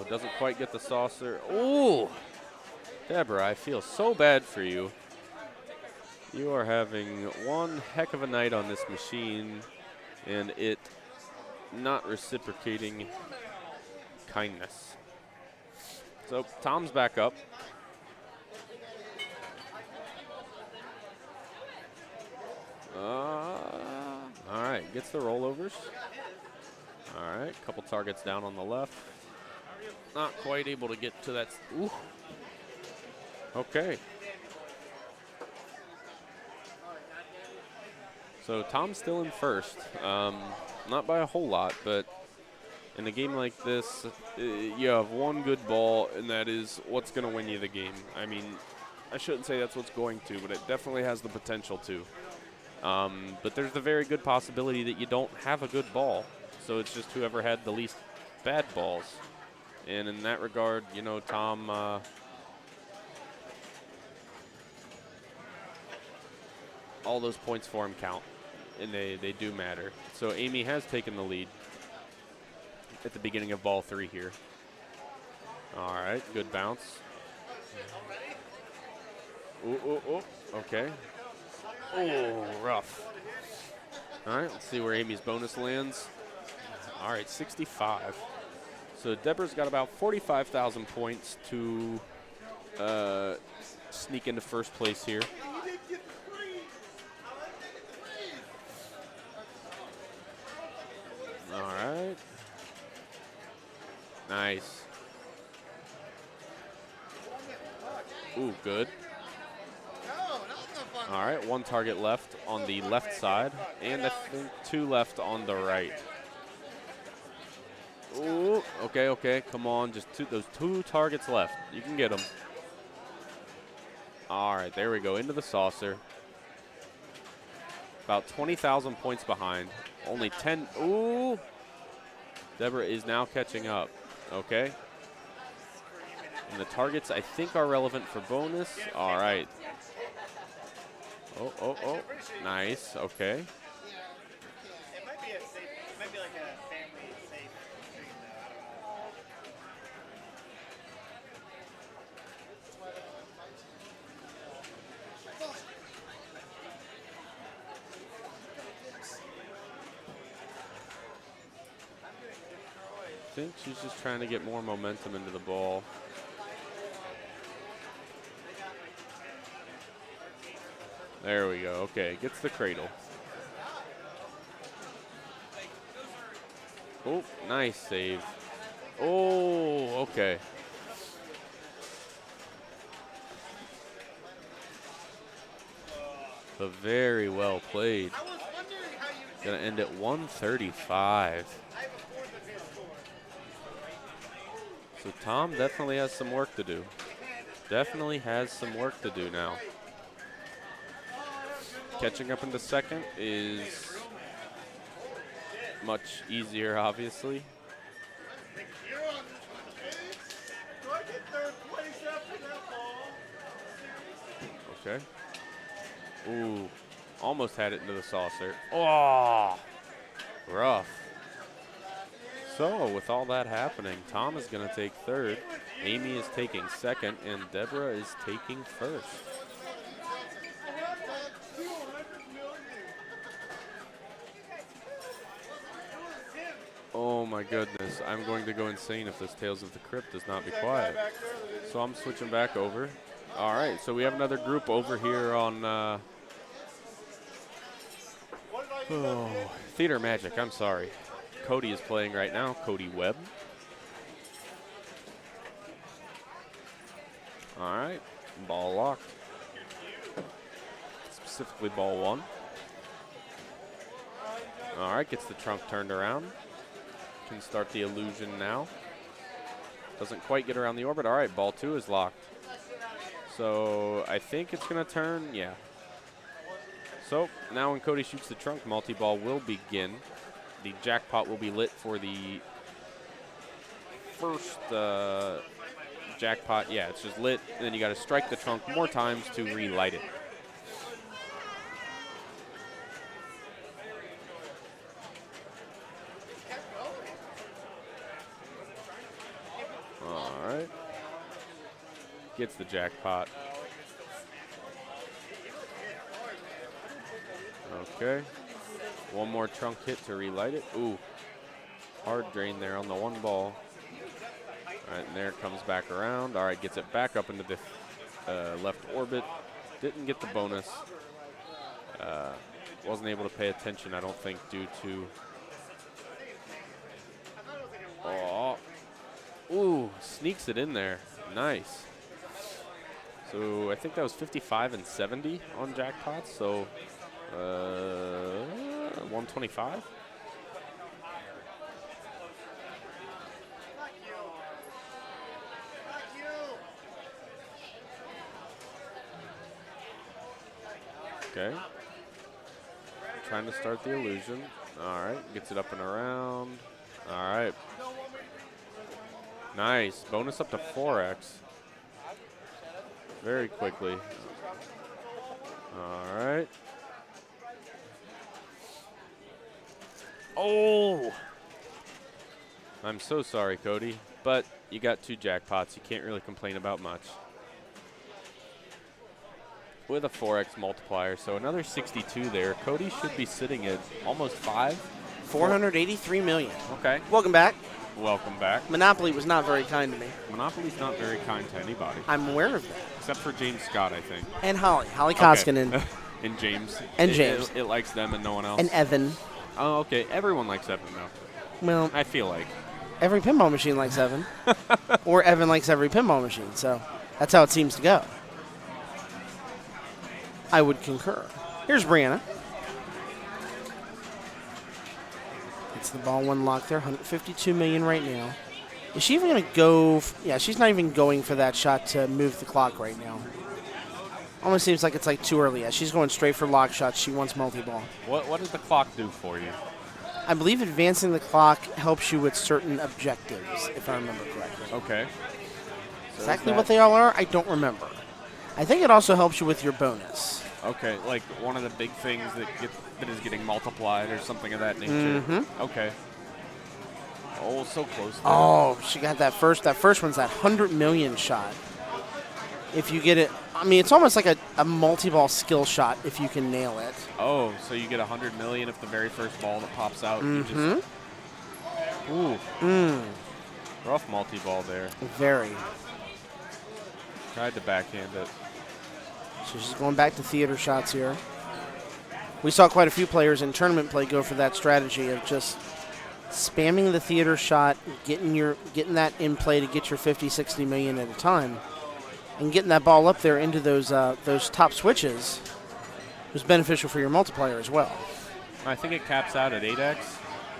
[SPEAKER 3] doesn't quite get the saucer. Ooh! Deborah, I feel so bad for you. You are having one heck of a night on this machine, and it not reciprocating kindness. So Tom's back up. All right, gets the rollovers. All right, couple targets down on the left. Not quite able to get to that. Ooh. Okay. So Tom's still in first. Not by a whole lot, but in a game like this, you have one good ball, and that is what's going to win you the game. I mean, I shouldn't say that's what's going to, but it definitely has the potential to. But there's the very good possibility that you don't have a good ball. So it's just whoever had the least bad balls. And in that regard, you know, Tom, all those points for him count, and they do matter. So Amy has taken the lead at the beginning of ball 3 here. All right, good bounce. Ooh, okay. Oh, rough. All right, let's see where Amy's bonus lands. All right, 65. So Deborah's got about 45,000 points to sneak into first place here. All right. Nice. Ooh, good. All right, one target left on the left side, and I think 2 left on the right. Ooh, okay, come on, just those 2 targets left. You can get them. All right, there we go, into the saucer. About 20,000 points behind. Only 10, ooh. Deborah is now catching up, okay. And the targets, I think, are relevant for bonus. All right. Oh, nice, okay.
[SPEAKER 5] It might be like a family safe stream though, I don't
[SPEAKER 3] I think she's just trying to get more momentum into the ball. There we go. Okay, gets the cradle. Oh, nice save. Oh, okay. But very well played. Gonna end at 135. So Tom definitely has some work to do. Definitely has some work to do now. Catching up into second is much easier, obviously. Okay. Ooh, almost had it into the saucer. Oh, rough. So with all that happening, Tom is going to take third, Amy is taking second, and Deborah is taking first. Oh my goodness, I'm going to go insane if this Tales of the Crypt does not be quiet. So I'm switching back over. All right, so we have another group over here on Theater Magic, I'm sorry. Cody is playing right now, Cody Webb. All right, ball locked. Specifically ball 1. All right, gets the trunk turned around. Can start the illusion now. Doesn't quite get around the orbit. All right, ball 2 is locked. So I think it's going to turn, yeah. So now when Cody shoots the trunk, multi-ball will begin. The jackpot will be lit for the first jackpot. Yeah, it's just lit, and then you got to strike the trunk more times to relight it. Gets the jackpot. Okay. One more trunk hit to relight it. Ooh. Hard drain there on the one ball. All right, and there it comes back around. All right, gets it back up into the left orbit. Didn't get the bonus. Wasn't able to pay attention, I don't think, due to... Oh. Ooh, sneaks it in there. Nice. So I think that was 55 and 70 on jackpots, so 125? Okay. Trying to start the illusion. All right, gets it up and around. All right. Nice. Bonus up to 4x. Very quickly. All right. Oh! I'm so sorry, Cody, but you got 2 jackpots. You can't really complain about much. With a 4x multiplier, so another 62 there. Cody should be sitting at almost 5.
[SPEAKER 2] 483 million.
[SPEAKER 3] Okay.
[SPEAKER 2] Welcome back.
[SPEAKER 3] Welcome back.
[SPEAKER 2] Monopoly was not very kind to me.
[SPEAKER 3] Monopoly's not very kind to anybody.
[SPEAKER 2] I'm aware of that.
[SPEAKER 3] Except for James Scott, I think.
[SPEAKER 2] And Holly Koskinen.
[SPEAKER 3] Okay. And James.
[SPEAKER 2] And James.
[SPEAKER 3] It likes them and no one else.
[SPEAKER 2] And Evan.
[SPEAKER 3] Oh, okay. Everyone likes Evan, though.
[SPEAKER 2] Well,
[SPEAKER 3] I feel like.
[SPEAKER 2] every pinball machine likes Evan. Or Evan likes every pinball machine. So that's how it seems to go. I would concur. Here's Brianna. It's the ball one lock there, 152 million right now. Is she even going to go? Yeah, she's not even going for that shot to move the clock right now. Almost seems like it's like too early. Yeah, she's going straight for lock shots. She wants multi-ball.
[SPEAKER 3] What does the clock do for you?
[SPEAKER 2] I believe advancing the clock helps you with certain objectives, if I remember correctly.
[SPEAKER 3] Okay. So
[SPEAKER 2] Exactly what they all are, I don't remember. I think it also helps you with your bonus.
[SPEAKER 3] Okay, like one of the big things that is getting multiplied or something of that nature.
[SPEAKER 2] Mm-hmm.
[SPEAKER 3] Okay. Oh, so close there.
[SPEAKER 2] Oh, she got that first. That first one's that 100 million shot. If you get it, I mean, it's almost like a multi-ball skill shot if you can nail it.
[SPEAKER 3] Oh, so you get 100 million if the very first ball that pops out. You just, ooh. Rough multi-ball there.
[SPEAKER 2] Very.
[SPEAKER 3] Tried to backhand it.
[SPEAKER 2] So she's going back to theater shots here. We saw quite a few players in tournament play go for that strategy of just spamming the theater shot, getting that in play to get your 50, 60 million at a time, and getting that ball up there into those top switches was beneficial for your multiplier as well.
[SPEAKER 3] I think it caps out at 8x.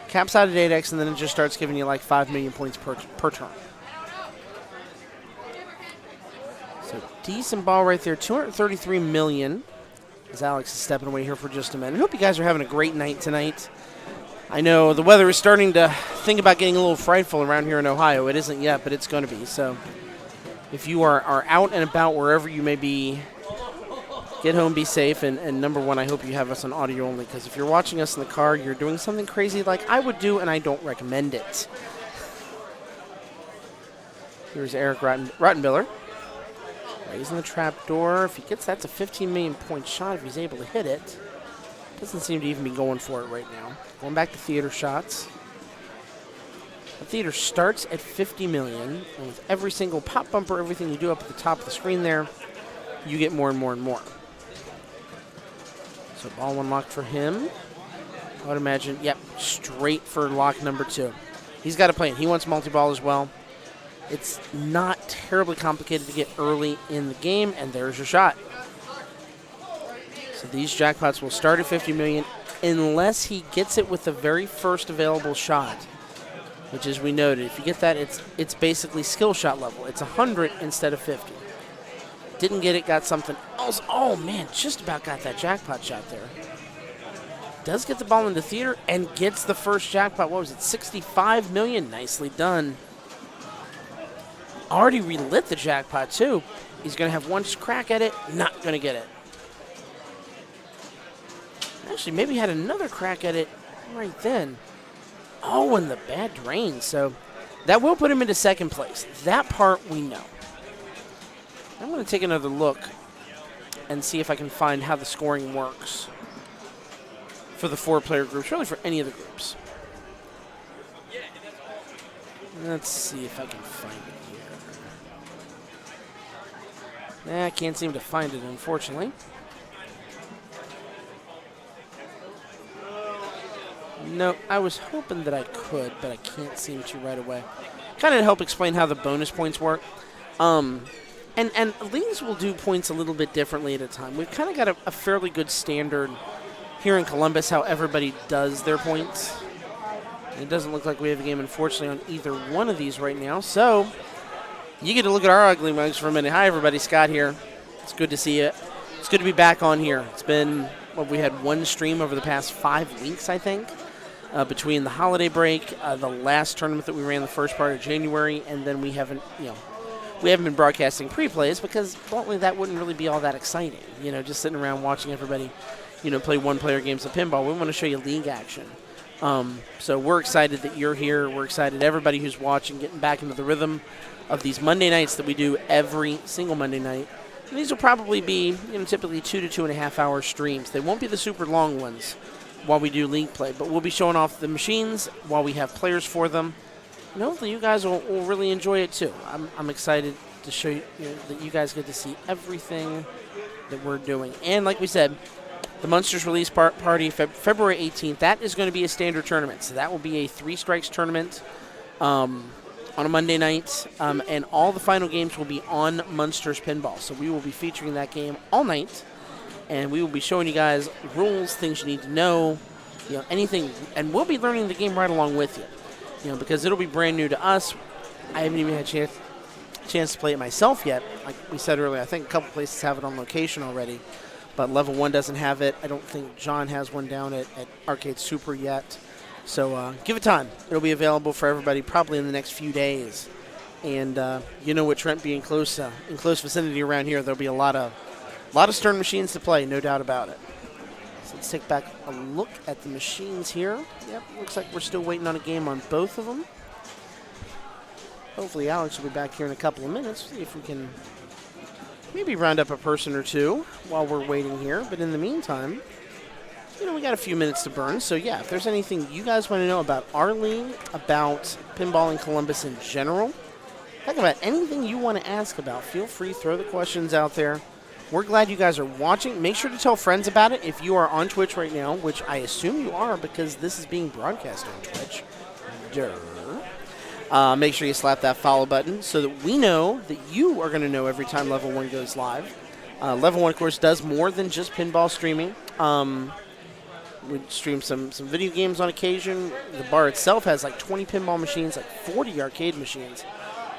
[SPEAKER 2] Caps out at 8x, and then it just starts giving you like 5 million points per turn. So decent ball right there, 233 million. As Alex is stepping away here for just a minute. I hope you guys are having a great night tonight. I know the weather is starting to think about getting a little frightful around here in Ohio. It isn't yet, but it's going to be. So if you are out and about wherever you may be, get home, be safe, and number one, I hope you have us on audio only, because if you're watching us in the car, you're doing something crazy like I would do, and I don't recommend it. Here's Eric Rottenbiller. Raising the trap door. If he gets that's a 15 million point shot if he's able to hit it. Doesn't seem to even be going for it right now. Going back to theater shots. The theater starts at 50 million, and with every single pop bumper, everything you do up at the top of the screen there, you get more and more and more. So ball one locked for him. I would imagine, yep, straight for lock number 2. He's got a plan. He wants multi-ball as well. It's not terribly complicated to get early in the game, and there's your shot. So these jackpots will start at 50 million unless he gets it with the very first available shot, which, as we noted, if you get that, it's basically skill shot level. It's 100 instead of 50. Didn't get it, got something else. Oh, man, just about got that jackpot shot there. Does get the ball into theater and gets the first jackpot. What was it, 65 million? Nicely done. Already relit the jackpot, too. He's going to have one crack at it, not going to get it. Actually, maybe had another crack at it right then. Oh, and the bad drain. So that will put him into second place. That part we know. I'm going to take another look and see if I can find how the scoring works for the 4-player groups, really for any of the groups. Let's see if I can find it here. I can't seem to find it, unfortunately. No, I was hoping that I could, but I can't seem to right away. Kind of to help explain how the bonus points work. And leagues will do points a little bit differently at a time. We've kind of got a fairly good standard here in Columbus how everybody does their points. It doesn't look like we have a game, unfortunately, on either one of these right now. So you get to look at our ugly mugs for a minute. Hi, everybody. Scott here. It's good to see you. It's good to be back on here. It's been, we had one stream over the past 5 weeks, I think, between the holiday break, the last tournament that we ran the first part of January, and then we haven't been broadcasting pre-plays because, bluntly, that wouldn't really be all that exciting. Just sitting around watching everybody, play one-player games of pinball. We want to show you league action. So we're excited that you're here. We're excited everybody who's watching, getting back into the rhythm of these Monday nights that we do every single Monday night. And these will probably be, typically 2 to 2.5 hour streams. They won't be the super long ones while we do league play, but we'll be showing off the machines while we have players for them. And hopefully you guys will really enjoy it too. I'm excited to show you, that you guys get to see everything that we're doing. And like we said, the Munsters release party, February 18th, that is going to be a standard tournament. So that will be a 3 strikes tournament on a Monday night. And all the final games will be on Munsters Pinball. So we will be featuring that game all night. And we will be showing you guys rules, things you need to know, anything. And we'll be learning the game right along with you, because it'll be brand new to us. I haven't even had a chance to play it myself yet. Like we said earlier, I think a couple places have it on location already. But Level 1 doesn't have it. I don't think John has one down at Arcade Super yet. So give it time. It'll be available for everybody probably in the next few days. And with Trent being in close vicinity around here, there'll be a lot of Stern machines to play, no doubt about it. So let's take back a look at the machines here. Yep, looks like we're still waiting on a game on both of them. Hopefully Alex will be back here in a couple of minutes. See if we can maybe round up a person or two while we're waiting here. But in the meantime, we got a few minutes to burn. So, yeah, if there's anything you guys want to know about our league, about pinball in Columbus in general, heck, about anything you want to ask about, feel free, throw the questions out there. We're glad you guys are watching. Make sure to tell friends about it if you are on Twitch right now, which I assume you are because this is being broadcast on Twitch. Make sure you slap that follow button so that we know that you are going to know every time Level 1 goes live. Level 1, of course, does more than just pinball streaming. We stream some video games on occasion. The bar itself has like 20 pinball machines, like 40 arcade machines.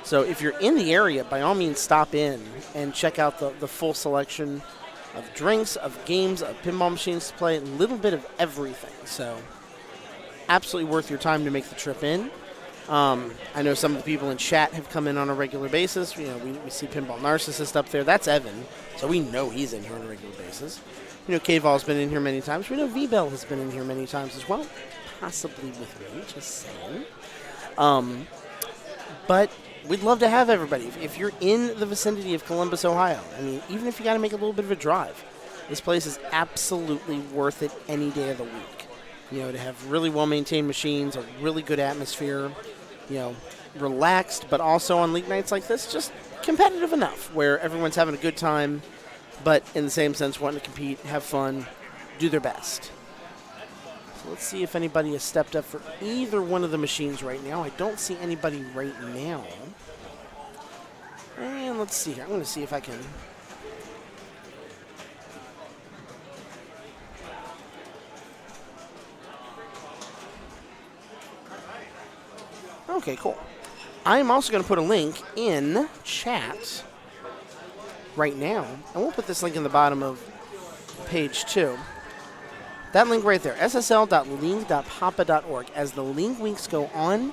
[SPEAKER 2] So if you're in the area, by all means, stop in and check out the full selection of drinks, of games, of pinball machines to play, a little bit of everything. So absolutely worth your time to make the trip in. I know some of the people in chat have come in on a regular basis. We see Pinball Narcissist up there. That's Evan, so we know he's in here on a regular basis. K-Vol's been in here many times. We know V-Bell has been in here many times as well, possibly with me, just saying. But we'd love to have everybody. If you're in the vicinity of Columbus, Ohio, even if you got to make a little bit of a drive, this place is absolutely worth it any day of the week. To have really well-maintained machines, a really good atmosphere, relaxed, but also on league nights like this, just competitive enough where everyone's having a good time, but in the same sense wanting to compete, have fun, do their best. So let's see if anybody has stepped up for either one of the machines right now. I don't see anybody right now. And let's see here. I'm going to see if I can... Okay, cool. I'm also going to put a link in chat right now. And we'll put this link in the bottom of page 2. That link right there, ssl.link.papa.org. As the link weeks go on,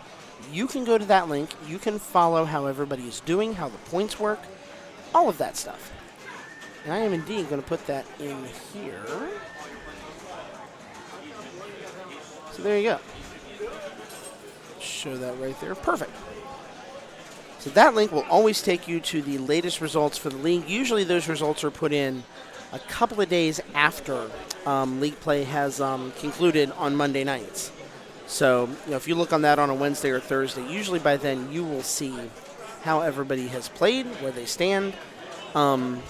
[SPEAKER 2] you can go to that link. You can follow how everybody is doing, how the points work, all of that stuff. And I am indeed going to put that in here. So there you go. Show that right there. Perfect. So that link will always take you to the latest results for the league. Usually those results are put in a couple of days after league play has concluded on Monday nights. So if you look on that on a Wednesday or Thursday, usually by then you will see how everybody has played, where they stand. And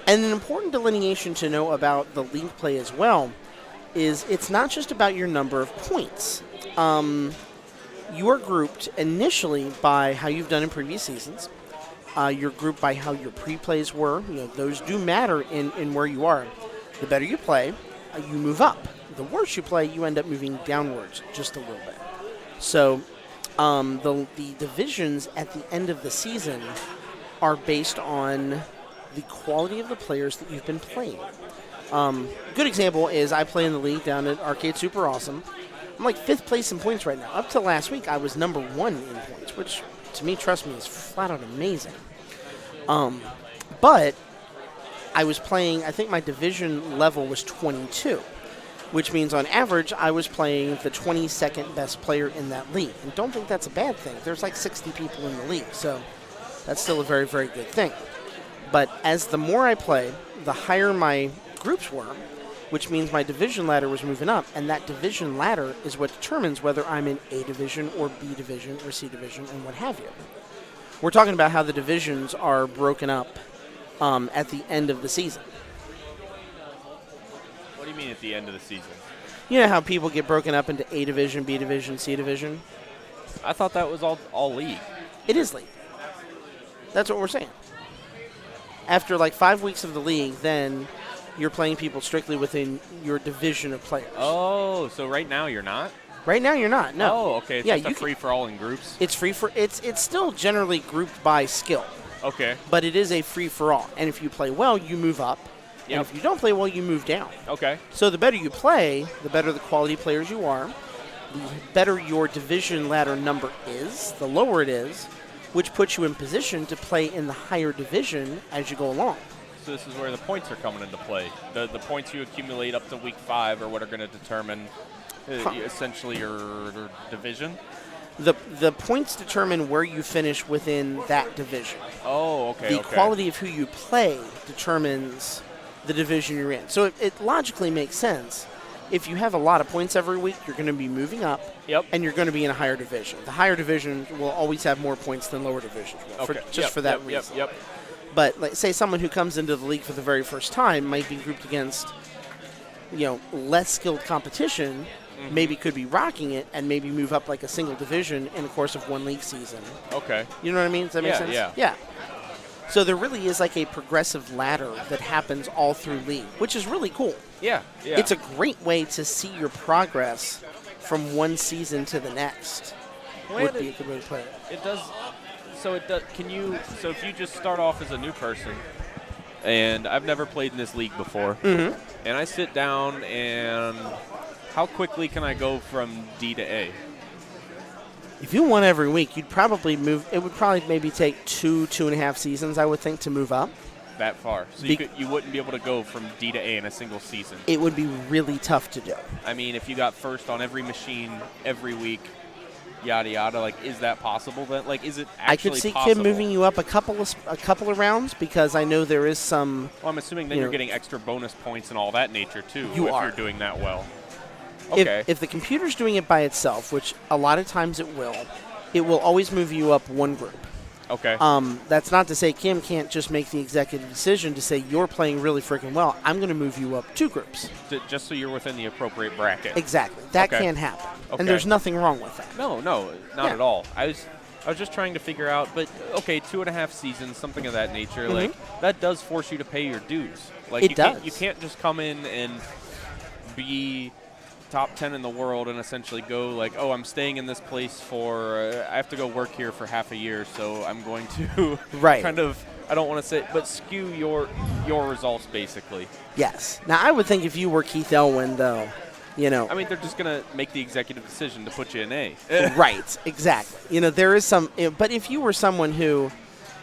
[SPEAKER 2] an important delineation to know about the league play as well is it's not just about your number of points. You are grouped initially by how you've done in previous seasons. You're grouped by how your pre-plays were. Those do matter in where you are. The better you play, you move up. The worse you play, you end up moving downwards just a little bit. So the divisions at the end of the season are based on the quality of the players that you've been playing. Good example is I play in the league down at Arcade Super Awesome. I'm like 5th place in points right now. Up to last week, I was number 1 in points, which to me, trust me, is flat out amazing. But I was playing, I think my division level was 22, which means on average, I was playing the 22nd best player in that league. And don't think that's a bad thing. There's like 60 people in the league, so that's still a very, very good thing. But as the more I play, the higher my groups were, which means my division ladder was moving up, and that division ladder is what determines whether I'm in A division or B division or C division and what have you. We're talking about how the divisions are broken up at the end of the season.
[SPEAKER 6] What do you mean at the end of the season?
[SPEAKER 2] You know how people get broken up into A division, B division, C division?
[SPEAKER 6] I thought that was all league.
[SPEAKER 2] It is league. That's what we're saying. After like 5 weeks of the league, then you're playing people strictly within your division of players.
[SPEAKER 6] Oh, so right now you're not?
[SPEAKER 2] Right now you're not, no.
[SPEAKER 6] Oh, okay. It's just a free-for-all in groups?
[SPEAKER 2] It's it's still generally grouped by skill.
[SPEAKER 6] Okay.
[SPEAKER 2] But it is a free-for-all. And if you play well, you move up.
[SPEAKER 6] Yep.
[SPEAKER 2] And if you don't play well, you move down.
[SPEAKER 6] Okay.
[SPEAKER 2] So the better you play, the better the quality players you are, the better your division ladder number is, the lower it is, which puts you in position to play in the higher division as you go along.
[SPEAKER 6] So this is where the points are coming into play. The points you accumulate up to week 5 are what are going to determine essentially your division?
[SPEAKER 2] The points determine where you finish within that division.
[SPEAKER 6] Oh, okay.
[SPEAKER 2] The quality of who you play determines the division you're in. So it logically makes sense. If you have a lot of points every week, you're going to be moving up,
[SPEAKER 6] Yep.
[SPEAKER 2] and you're going to be in a higher division. The higher division will always have more points than lower divisions will,
[SPEAKER 6] Okay.
[SPEAKER 2] for that reason.
[SPEAKER 6] Yep.
[SPEAKER 2] But like, say someone who comes into the league for the very first time might be grouped against, less skilled competition, maybe could be rocking it, and maybe move up like a single division in the course of one league season.
[SPEAKER 6] Okay.
[SPEAKER 2] You know what I mean? Does that make sense?
[SPEAKER 6] Yeah.
[SPEAKER 2] So there really is like a progressive ladder that happens all through league, which is really cool.
[SPEAKER 6] Yeah.
[SPEAKER 2] It's a great way to see your progress from one season to the next. Would be a good way to put it.
[SPEAKER 6] It does. So it does. So if you just start off as a new person, and I've never played in this league before, and I sit down, and how quickly can I go from D to A?
[SPEAKER 2] If you won every week, you'd probably move. It would probably maybe take 2.5 seasons, I would think, to move up.
[SPEAKER 6] That far. So you wouldn't be able to go from D to A in a single season.
[SPEAKER 2] It would be really tough to do.
[SPEAKER 6] I mean, if you got first on every machine every week, yada yada, like, is that possible? Then, like, is it actually
[SPEAKER 2] I could see
[SPEAKER 6] possible?
[SPEAKER 2] Kim moving you up a couple of rounds because I know there is some.
[SPEAKER 6] Well, I'm assuming then you're getting extra bonus points and all that nature too. If you're doing that well. Okay.
[SPEAKER 2] If the computer's doing it by itself, which a lot of times it will always move you up one group.
[SPEAKER 6] Okay.
[SPEAKER 2] That's not to say Kim can't just make the executive decision to say you're playing really freaking well. I'm going to move you up 2 groups.
[SPEAKER 6] Just so you're within the appropriate bracket.
[SPEAKER 2] Exactly. That can happen.
[SPEAKER 6] Okay.
[SPEAKER 2] And there's nothing wrong with that.
[SPEAKER 6] No, not at all. I was just trying to figure out, but okay, 2.5 seasons, something of that nature. Like, that does force you to pay your dues. Like,
[SPEAKER 2] it does.
[SPEAKER 6] You can't just come in and be top 10 in the world and essentially go like, oh, I'm staying in this place for, I have to go work here for half a year, so I'm going to kind of, I don't want to say, but skew your results basically.
[SPEAKER 2] Yes. Now, I would think if you were Keith Elwin, though,
[SPEAKER 6] I mean, they're just going to make the executive decision to put you in A.
[SPEAKER 2] Right, exactly. There is some, but if you were someone who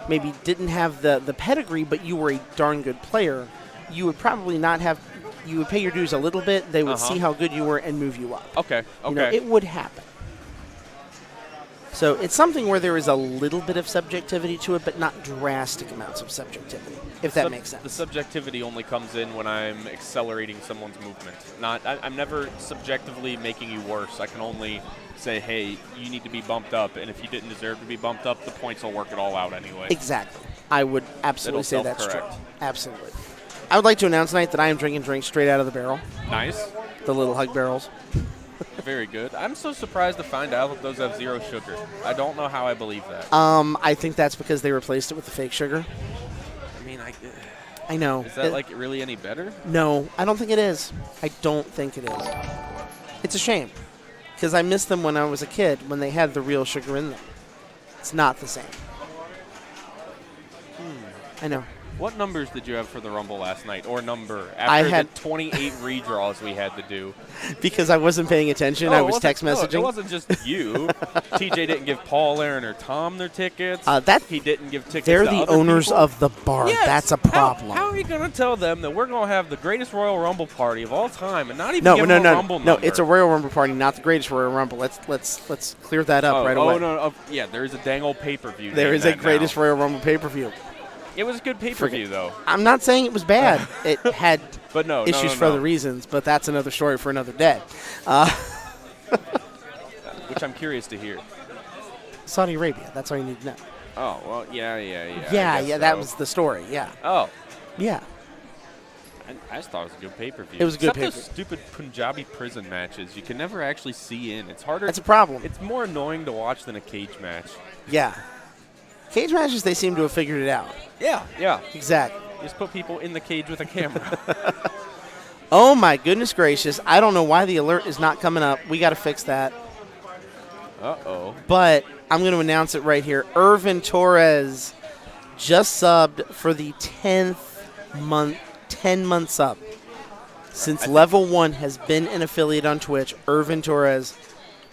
[SPEAKER 2] maybe didn't have the pedigree, but you were a darn good player, you would probably not have. You would pay your dues a little bit. They would see how good you were and move you up.
[SPEAKER 6] Okay.
[SPEAKER 2] It would happen. So it's something where there is a little bit of subjectivity to it, but not drastic amounts of subjectivity, if that makes sense.
[SPEAKER 6] The subjectivity only comes in when I'm accelerating someone's movement. I'm never subjectively making you worse. I can only say, hey, you need to be bumped up, and if you didn't deserve to be bumped up, the points will work it all out anyway.
[SPEAKER 2] Exactly. I would absolutely
[SPEAKER 6] It'll
[SPEAKER 2] say that's true.
[SPEAKER 6] self-correct.
[SPEAKER 2] Absolutely. I would like to announce tonight that I am drinking drinks straight out of the barrel,
[SPEAKER 6] Nice.
[SPEAKER 2] the little hug barrels.
[SPEAKER 6] Very good. I'm so surprised to find out that those have 0 sugar. I don't know how I believe that.
[SPEAKER 2] I think that's because they replaced it with the fake sugar.
[SPEAKER 6] I mean,
[SPEAKER 2] I know.
[SPEAKER 6] is that like really any better?
[SPEAKER 2] No, I don't think it is. I don't think it is. It's a shame because I missed them when I was a kid when they had the real sugar in them. It's not the same. I know.
[SPEAKER 6] What numbers did you have for the Rumble last night, or number,
[SPEAKER 2] I
[SPEAKER 6] after
[SPEAKER 2] had
[SPEAKER 6] the 28 redraws we had to do?
[SPEAKER 2] Because I wasn't paying attention. I was text messaging.
[SPEAKER 6] No, it wasn't just you. TJ didn't give Paul, Aaron, or Tom their tickets.
[SPEAKER 2] He
[SPEAKER 6] didn't give tickets
[SPEAKER 2] They're
[SPEAKER 6] to
[SPEAKER 2] the
[SPEAKER 6] other
[SPEAKER 2] owners
[SPEAKER 6] people.
[SPEAKER 2] of the bar.
[SPEAKER 6] Yes.
[SPEAKER 2] That's a problem.
[SPEAKER 6] How are you going to tell them that we're going to have the greatest Royal Rumble party of all time and not even
[SPEAKER 2] No,
[SPEAKER 6] give them a
[SPEAKER 2] no.
[SPEAKER 6] Rumble number?
[SPEAKER 2] It's a Royal Rumble party, not the greatest Royal Rumble. Let's clear that up right away.
[SPEAKER 6] Oh, no. Yeah, there is a dang old pay-per-view.
[SPEAKER 2] There is a greatest
[SPEAKER 6] now.
[SPEAKER 2] Royal Rumble pay-per-view.
[SPEAKER 6] It was a good pay-per-view, though.
[SPEAKER 2] I'm not saying it was bad. It had
[SPEAKER 6] But no,
[SPEAKER 2] issues for other reasons, but that's another story for another day.
[SPEAKER 6] Which I'm curious to hear.
[SPEAKER 2] Saudi Arabia. That's all you need to know.
[SPEAKER 6] Oh, well, yeah.
[SPEAKER 2] Yeah,
[SPEAKER 6] I guess
[SPEAKER 2] that
[SPEAKER 6] so.
[SPEAKER 2] was the story. Yeah.
[SPEAKER 6] Oh.
[SPEAKER 2] Yeah.
[SPEAKER 6] I just thought it was a good pay-per-view.
[SPEAKER 2] It was a good
[SPEAKER 6] Except
[SPEAKER 2] pay-per-view.
[SPEAKER 6] those stupid Punjabi prison matches. You can never actually see in. It's harder.
[SPEAKER 2] That's a problem.
[SPEAKER 6] It's more annoying to watch than a cage match.
[SPEAKER 2] Yeah. Cage matches, they seem to have figured it out.
[SPEAKER 6] Yeah.
[SPEAKER 2] Exactly.
[SPEAKER 6] Just put people in the cage with a camera.
[SPEAKER 2] Oh, my goodness gracious. I don't know why the alert is not coming up. We got to fix that.
[SPEAKER 6] Uh-oh.
[SPEAKER 2] But I'm going to announce it right here. Irvin Torres just subbed for the 10-month sub. Since Level 1 has been an affiliate on Twitch, Irvin Torres,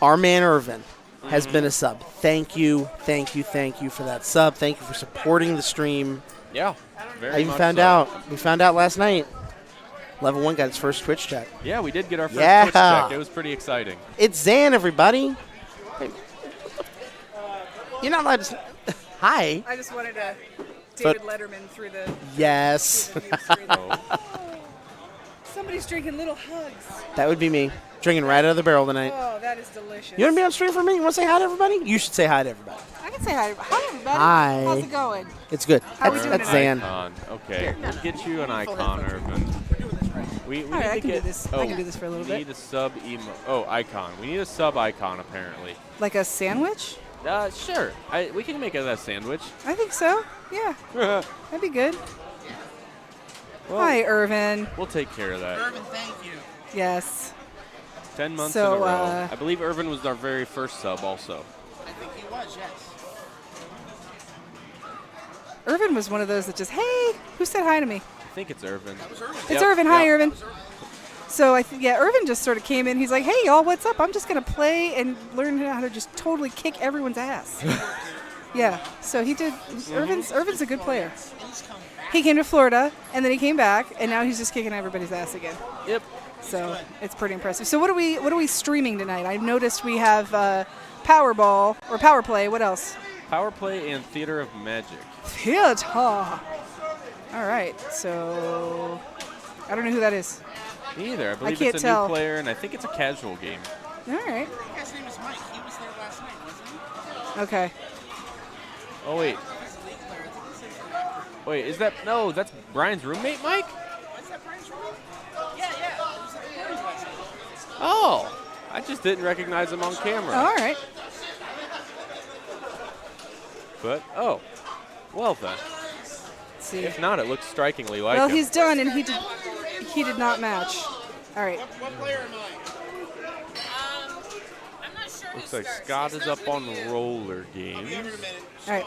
[SPEAKER 2] our man Irvin, has been a sub. Thank you for that sub. Thank you for supporting the stream.
[SPEAKER 6] Yeah.
[SPEAKER 2] I even found out. We found out last night. Level 1 got its first Twitch check.
[SPEAKER 6] Yeah, we did get our first
[SPEAKER 2] Yeah.
[SPEAKER 6] Twitch check. It was pretty exciting.
[SPEAKER 2] It's Zan, everybody. Hey. You're not allowed to. Hi.
[SPEAKER 7] I just wanted to David Letterman through the
[SPEAKER 2] Yes.
[SPEAKER 7] through the screen.
[SPEAKER 6] Oh.
[SPEAKER 7] Somebody's drinking little hugs.
[SPEAKER 2] That would be me. Drinking right out of the barrel tonight.
[SPEAKER 7] Oh, that is delicious.
[SPEAKER 2] You want to be on stream for me? You want to say hi to everybody? You should say hi to everybody.
[SPEAKER 7] I can say hi. Hi, everybody.
[SPEAKER 2] Hi.
[SPEAKER 7] How's it going?
[SPEAKER 2] It's good.
[SPEAKER 7] How we
[SPEAKER 2] That's,
[SPEAKER 7] doing
[SPEAKER 2] that's
[SPEAKER 7] tonight?
[SPEAKER 2] Zan.
[SPEAKER 6] Icon. Okay, we'll get you an icon, Irvin. We
[SPEAKER 7] All right,
[SPEAKER 6] need
[SPEAKER 7] I
[SPEAKER 6] to
[SPEAKER 7] can do
[SPEAKER 6] get,
[SPEAKER 7] this.
[SPEAKER 6] Oh,
[SPEAKER 7] I can do this for a little
[SPEAKER 6] we
[SPEAKER 7] bit.
[SPEAKER 6] need a sub emo. Oh, icon. We need a sub icon apparently.
[SPEAKER 7] Like a sandwich?
[SPEAKER 6] Sure. We can make it a sandwich.
[SPEAKER 7] I think so. Yeah, that'd be good.
[SPEAKER 6] Well,
[SPEAKER 7] Hi, Irvin.
[SPEAKER 6] We'll take care of that.
[SPEAKER 2] Irvin, thank you.
[SPEAKER 7] Yes.
[SPEAKER 6] 10 months
[SPEAKER 7] So,
[SPEAKER 6] in a row. I believe Irvin was our very first sub also.
[SPEAKER 2] I think he was, yes.
[SPEAKER 7] Irvin was one of those that just, hey, who said hi to me?
[SPEAKER 6] I think it's Irvin.
[SPEAKER 7] It's
[SPEAKER 6] Yep,
[SPEAKER 7] Irvin. Hi,
[SPEAKER 6] yep.
[SPEAKER 7] Irvin. So, Irvin just sort of came in. He's like, hey, y'all, what's up? I'm just going to play and learn how to just totally kick everyone's ass. Yeah. So he did. Irvin's a good player. He came to Florida, and then he came back, and now he's just kicking everybody's ass again.
[SPEAKER 6] Yep.
[SPEAKER 7] So it's pretty impressive. So what are we streaming tonight? I noticed we have Powerball or Power Play. What else?
[SPEAKER 6] Power Play and Theater of Magic.
[SPEAKER 7] Theater. All right. So I don't know who that is.
[SPEAKER 6] Me either. I believe
[SPEAKER 7] can't
[SPEAKER 6] it's a
[SPEAKER 7] tell.
[SPEAKER 6] new player, and I think it's a casual game.
[SPEAKER 7] All right.
[SPEAKER 2] His name is Mike. He was there last night, wasn't he?
[SPEAKER 7] Okay.
[SPEAKER 6] Oh, wait. Wait, is that... No, that's Brian's roommate, Mike?
[SPEAKER 2] Is that Brian's roommate? Yeah. He was at the party last night.
[SPEAKER 6] Oh. I just didn't recognize him on camera.
[SPEAKER 7] All right.
[SPEAKER 6] But, oh. Well, then.
[SPEAKER 7] Let's see.
[SPEAKER 6] If not, it looks strikingly like
[SPEAKER 7] Well,
[SPEAKER 6] him.
[SPEAKER 7] he's done, and he did not match. All right.
[SPEAKER 2] What player am I?
[SPEAKER 6] Looks like Scott is up on roller games.
[SPEAKER 7] All right.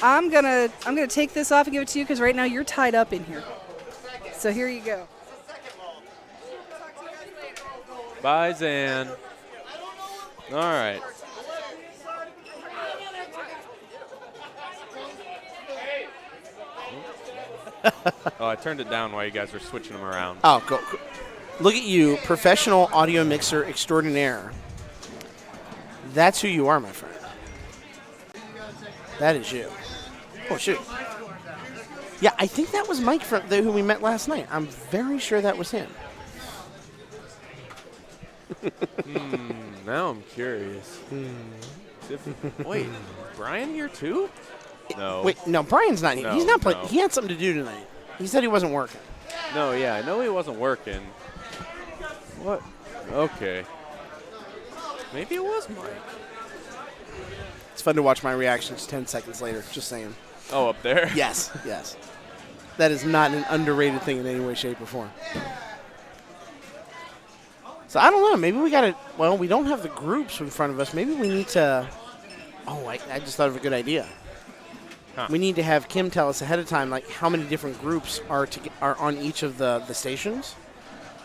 [SPEAKER 7] I'm gonna take this off and give it to you because right now you're tied up in here. So here you go.
[SPEAKER 6] Bye, Zan. All right. Oh, I turned it down while you guys were switching them around.
[SPEAKER 2] Oh, go. Look at you, professional audio mixer extraordinaire. That's who you are, my friend. That is you. Oh, shoot. Yeah, I think that was Mike from who we met last night. I'm very sure that was him.
[SPEAKER 3] Now I'm curious. Wait, is Brian here too? No.
[SPEAKER 2] Wait, no, Brian's not here.
[SPEAKER 3] No,
[SPEAKER 2] He's not playing.
[SPEAKER 3] no.
[SPEAKER 2] He had something to do tonight. He said he wasn't working.
[SPEAKER 3] No, yeah, I know he wasn't working. What? Okay. Maybe it was Mike.
[SPEAKER 2] It's fun to watch my reactions 10 seconds later. Just saying.
[SPEAKER 3] Oh, up there?
[SPEAKER 2] Yes, yes. That is not an underrated thing in any way, shape, or form. So I don't know. Maybe we got to. Well, we don't have the groups in front of us. Maybe we need to. Oh, I just thought of a good idea.
[SPEAKER 3] Huh.
[SPEAKER 2] We need to have Kim tell us ahead of time, like how many different groups are on each of the stations,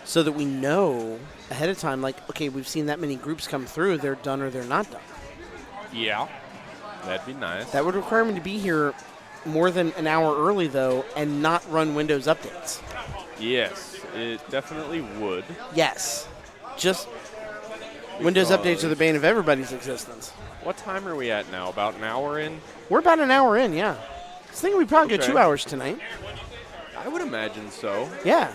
[SPEAKER 2] so that we know ahead of time. Like, okay, we've seen that many groups come through. They're done or they're not done.
[SPEAKER 3] Yeah. That'd be nice.
[SPEAKER 2] That would require me to be here more than an hour early, though, and not run Windows updates.
[SPEAKER 3] Yes, it definitely would.
[SPEAKER 2] Yes. Just Windows updates are the bane of everybody's existence.
[SPEAKER 3] What time are we at now? About an hour in?
[SPEAKER 2] We're about an hour in, yeah. I was thinking we probably go
[SPEAKER 3] Okay.
[SPEAKER 2] 2 hours tonight.
[SPEAKER 3] I would imagine so.
[SPEAKER 2] Yeah.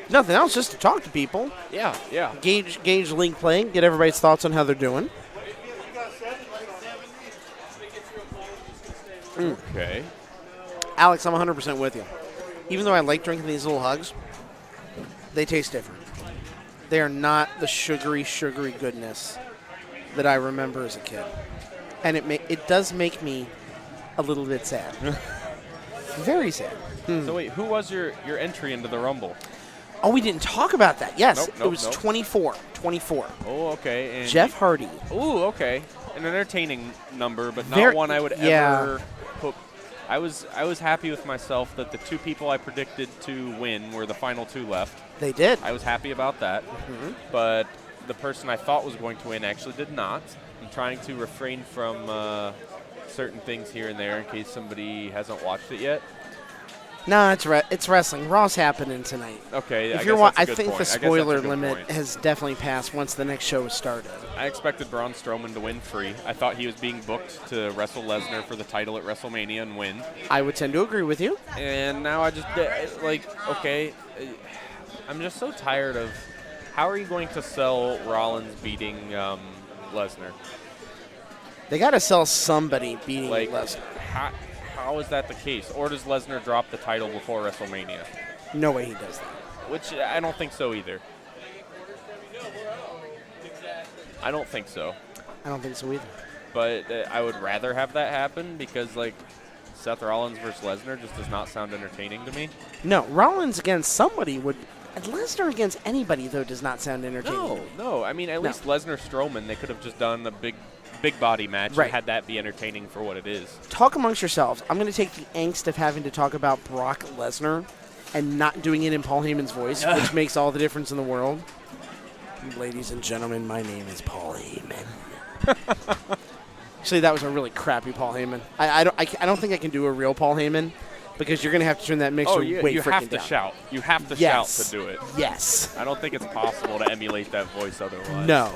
[SPEAKER 2] Nothing else, just to talk to people,
[SPEAKER 3] Yeah, yeah.
[SPEAKER 2] gauge link playing, get everybody's thoughts on how they're doing.
[SPEAKER 3] Okay.
[SPEAKER 2] Alex, I'm 100% with you. Even though I like drinking these little hugs, they taste different. They are not the sugary goodness that I remember as a kid. And it does make me a little bit sad. Very sad.
[SPEAKER 3] So wait, who was your entry into the Rumble?
[SPEAKER 2] Oh, we didn't talk about that. Yes,
[SPEAKER 3] Nope,
[SPEAKER 2] it was 24. 24.
[SPEAKER 3] Oh, okay. And
[SPEAKER 2] Jeff Hardy.
[SPEAKER 3] Ooh, okay. An entertaining number, but not
[SPEAKER 2] Very-
[SPEAKER 3] one I would
[SPEAKER 2] yeah.
[SPEAKER 3] ever put. I was happy with myself that the two people I predicted to win were the final two left.
[SPEAKER 2] They did.
[SPEAKER 3] I was happy about that. But the person I thought was going to win actually did not. I'm trying to refrain from certain things here and there in case somebody hasn't watched it yet.
[SPEAKER 2] No, it's wrestling. Raw's happening tonight.
[SPEAKER 3] Okay,
[SPEAKER 2] If
[SPEAKER 3] I
[SPEAKER 2] you're
[SPEAKER 3] guess
[SPEAKER 2] wa-
[SPEAKER 3] that's a
[SPEAKER 2] I
[SPEAKER 3] good
[SPEAKER 2] think
[SPEAKER 3] point.
[SPEAKER 2] the
[SPEAKER 3] I guess that's a
[SPEAKER 2] spoiler
[SPEAKER 3] good
[SPEAKER 2] limit
[SPEAKER 3] point.
[SPEAKER 2] has definitely passed once the next show has started.
[SPEAKER 3] I expected Braun Strowman to win free. I thought he was being booked to wrestle Lesnar for the title at WrestleMania and win.
[SPEAKER 2] I would tend to agree with you.
[SPEAKER 3] And now I just, okay, I'm just so tired of how are you going to sell Rollins beating Lesnar?
[SPEAKER 2] They got to sell somebody beating
[SPEAKER 3] Like,
[SPEAKER 2] Lesnar.
[SPEAKER 3] how is that the case? Or does Lesnar drop the title before WrestleMania?
[SPEAKER 2] No way he does that.
[SPEAKER 3] Which I don't think so either. I don't think so.
[SPEAKER 2] I don't think so either.
[SPEAKER 3] But I would rather have that happen because, like, Seth Rollins versus Lesnar just does not sound entertaining to me.
[SPEAKER 2] No, Rollins against somebody would. And Lesnar against anybody, though, does not sound entertaining.
[SPEAKER 3] No. I mean, at
[SPEAKER 2] No.
[SPEAKER 3] least Lesnar Strowman, they could have just done a big body match
[SPEAKER 2] Right.
[SPEAKER 3] and had that be entertaining for what it is.
[SPEAKER 2] Talk amongst yourselves. I'm going to take the angst of having to talk about Brock Lesnar and not doing it in Paul Heyman's voice, which makes all the difference in the world. Ladies and gentlemen, my name is Paul Heyman. Actually, that was a really crappy Paul Heyman. I don't think I can do a real Paul Heyman because you're going to have to turn that mixer
[SPEAKER 3] You
[SPEAKER 2] way
[SPEAKER 3] have
[SPEAKER 2] freaking
[SPEAKER 3] to
[SPEAKER 2] down.
[SPEAKER 3] shout. You have to
[SPEAKER 2] Yes.
[SPEAKER 3] shout to do it.
[SPEAKER 2] Yes.
[SPEAKER 3] I don't think it's possible to emulate that voice otherwise.
[SPEAKER 2] No.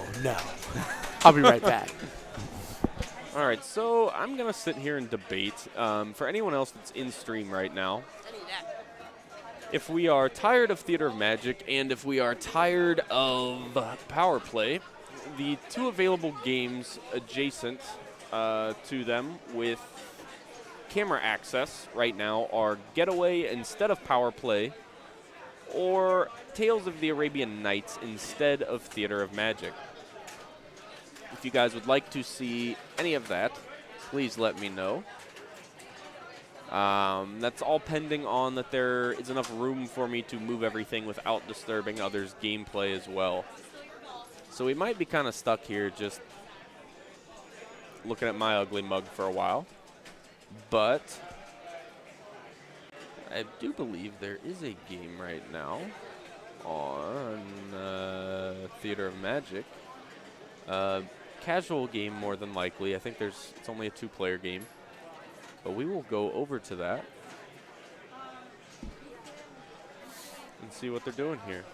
[SPEAKER 2] I'll be right back.
[SPEAKER 3] All right, so I'm going to sit here and debate. For anyone else that's in stream right now, if we are tired of Theater of Magic and if we are tired of Power Play, the two available games adjacent to them with camera access right now are Getaway instead of Power Play or Tales of the Arabian Nights instead of Theater of Magic. If you guys would like to see any of that, please let me know. That's all pending on that there is enough room for me to move everything without disturbing others' gameplay as well. So we might be kind of stuck here just looking at my ugly mug for a while. But I do believe there is a game right now on Theater of Magic. Casual game more than likely. I think it's only a 2-player game. But we will go over to that and see what they're doing here.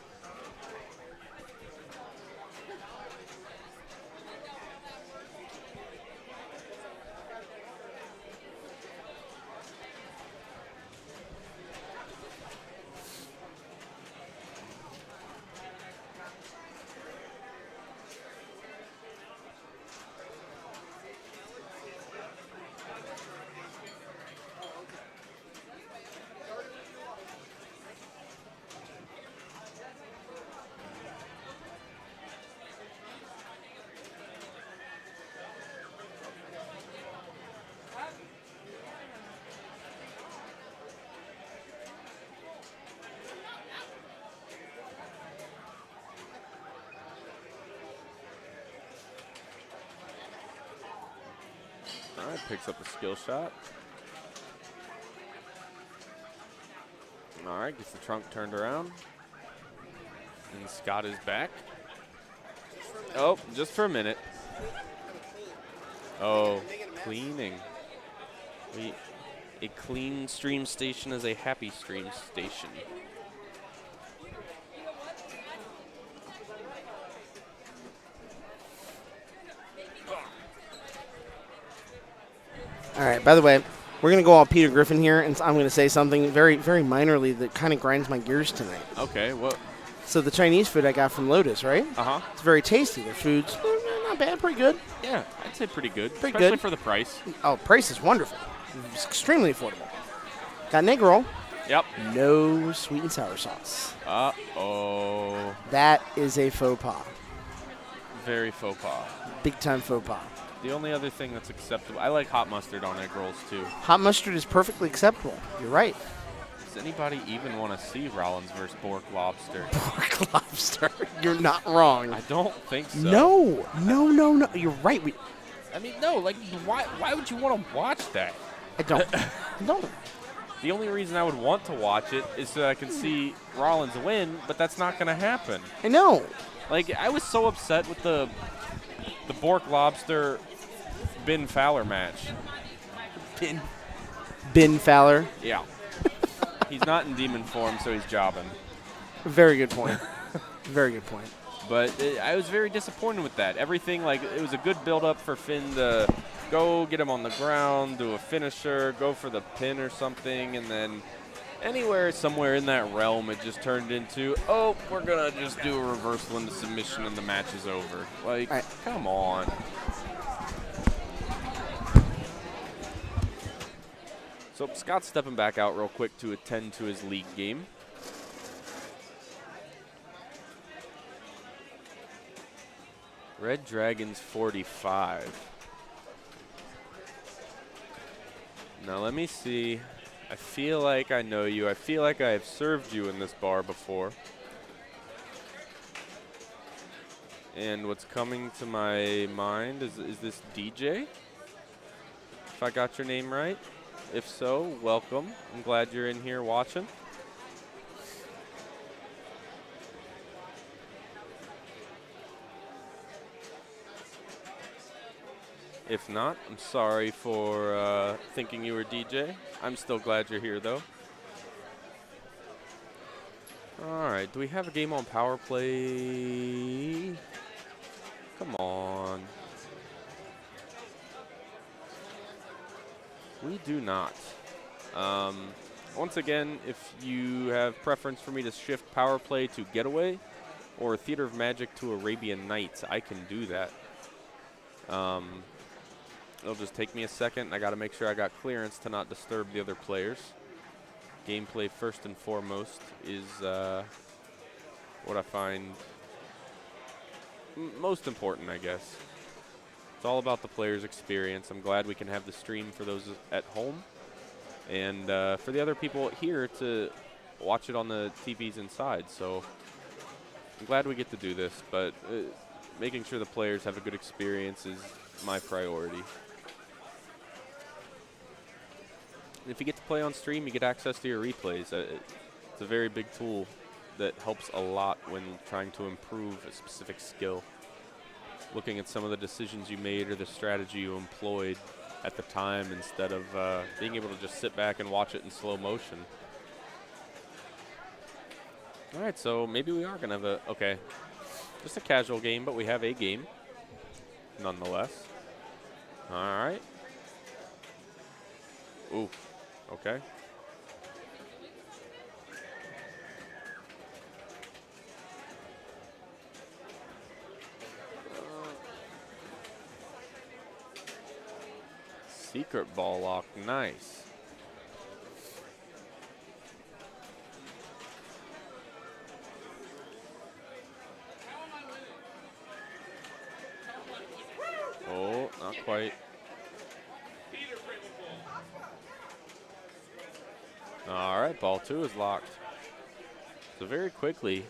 [SPEAKER 3] picks up a skill shot. All right, gets the trunk turned around. And Scott is back. Oh, just for a minute. Oh, cleaning. A clean stream station is a happy stream station.
[SPEAKER 2] All right, by the way, we're going to go on Peter Griffin here, and I'm going to say something very, very minorly that kind of grinds my gears tonight.
[SPEAKER 3] Okay, what?
[SPEAKER 2] So the Chinese food I got from Lotus, right?
[SPEAKER 3] Uh-huh.
[SPEAKER 2] It's very tasty. Their food's not bad, pretty good.
[SPEAKER 3] Yeah, I'd say pretty good.
[SPEAKER 2] Pretty
[SPEAKER 3] especially
[SPEAKER 2] good.
[SPEAKER 3] for the price.
[SPEAKER 2] Oh, price is wonderful. It's extremely affordable. Got an egg roll.
[SPEAKER 3] Yep.
[SPEAKER 2] No sweet and sour sauce.
[SPEAKER 3] Uh-oh.
[SPEAKER 2] That is a faux pas.
[SPEAKER 3] Very faux pas.
[SPEAKER 2] Big time faux pas.
[SPEAKER 3] The only other thing that's acceptable, I like hot mustard on egg rolls too.
[SPEAKER 2] Hot mustard is perfectly acceptable. You're right.
[SPEAKER 3] Does anybody even want to see Rollins versus Bork Lobster?
[SPEAKER 2] Pork lobster. You're not wrong.
[SPEAKER 3] I don't think so.
[SPEAKER 2] No. You're right.
[SPEAKER 3] I mean, no, like, why would you want to watch that?
[SPEAKER 2] I don't. No.
[SPEAKER 3] The only reason I would want to watch it is so I can see Rollins win, but that's not going to happen.
[SPEAKER 2] I know.
[SPEAKER 3] Like, I was so upset with the Bork Lobster Ben Fowler match.
[SPEAKER 2] Ben Fowler.
[SPEAKER 3] Yeah. He's not in demon form, so he's jobbing.
[SPEAKER 2] Very good point. Very good point.
[SPEAKER 3] But I was very disappointed with that. Everything, like, it was a good build-up for Finn to go get him on the ground, do a finisher, go for the pin or something, and then somewhere in that realm, it just turned into, oh, we're going to just do a reversal into submission and the match is over. Like,
[SPEAKER 2] right.
[SPEAKER 3] Come on. So Scott's stepping back out real quick to attend to his league game. Red Dragons 45. Now let me see. I feel like I know you. I feel like I have served you in this bar before. And what's coming to my mind is this DJ? If I got your name right. If so, welcome. I'm glad you're in here watching. If not, I'm sorry for thinking you were DJ. I'm still glad you're here, though. All right, do we have a game on power play? Come on. We do not. Once again, if you have preference for me to shift power play to Getaway or Theater of Magic to Arabian Nights, I can do that. It'll just take me a second. I got to make sure I got clearance to not disturb the other players. Gameplay first and foremost is what I find most important, I guess. It's all about the player's experience. I'm glad we can have the stream for those at home and for the other people here to watch it on the TVs inside. So I'm glad we get to do this, but making sure the players have a good experience is my priority. And if you get to play on stream, you get access to your replays. It's a very big tool that helps a lot when trying to improve a specific skill. Looking at some of the decisions you made or the strategy you employed at the time instead of being able to just sit back and watch it in slow motion. All right, so maybe we are going to have okay, just a casual game, but we have a game nonetheless. All right. Ooh, okay. Secret ball lock, nice. Oh, not quite. All right, ball 2 is locked. So very quickly,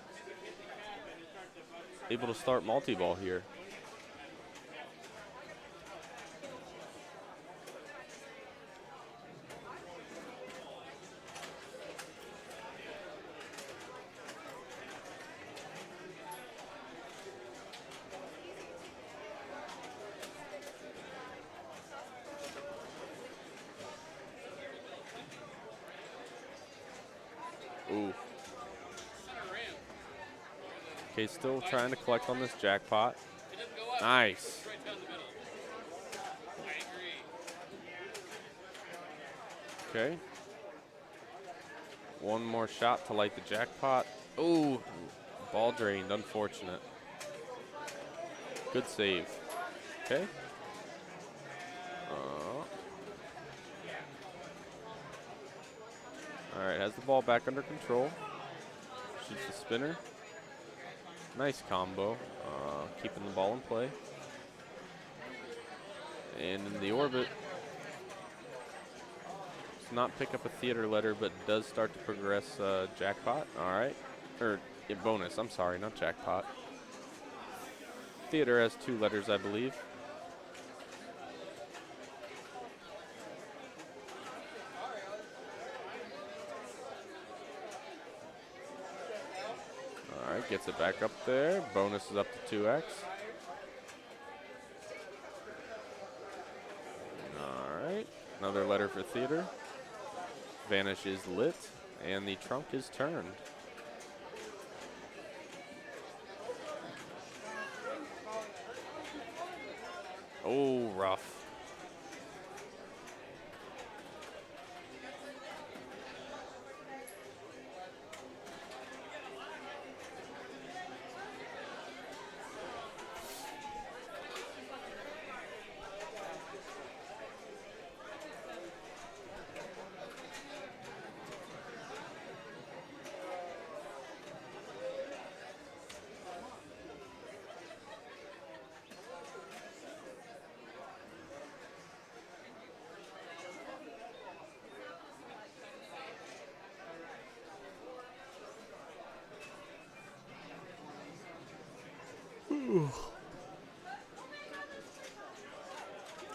[SPEAKER 3] able to start multi-ball here. Ooh. Okay, still trying to collect on this jackpot. Nice. Okay. One more shot to light the jackpot. Ooh, ball drained, unfortunate. Good save. Okay. All right, has the ball back under control. Shoots the spinner. Nice combo, keeping the ball in play. And in the orbit, does not pick up a theater letter, but does start to progress jackpot. All right, or bonus, I'm sorry, not jackpot. Theater has 2 letters, I believe. All right, gets it back up there. Bonus is up to 2x. All right, another letter for theater. Vanish is lit, and the trunk is turned. Oh, rough.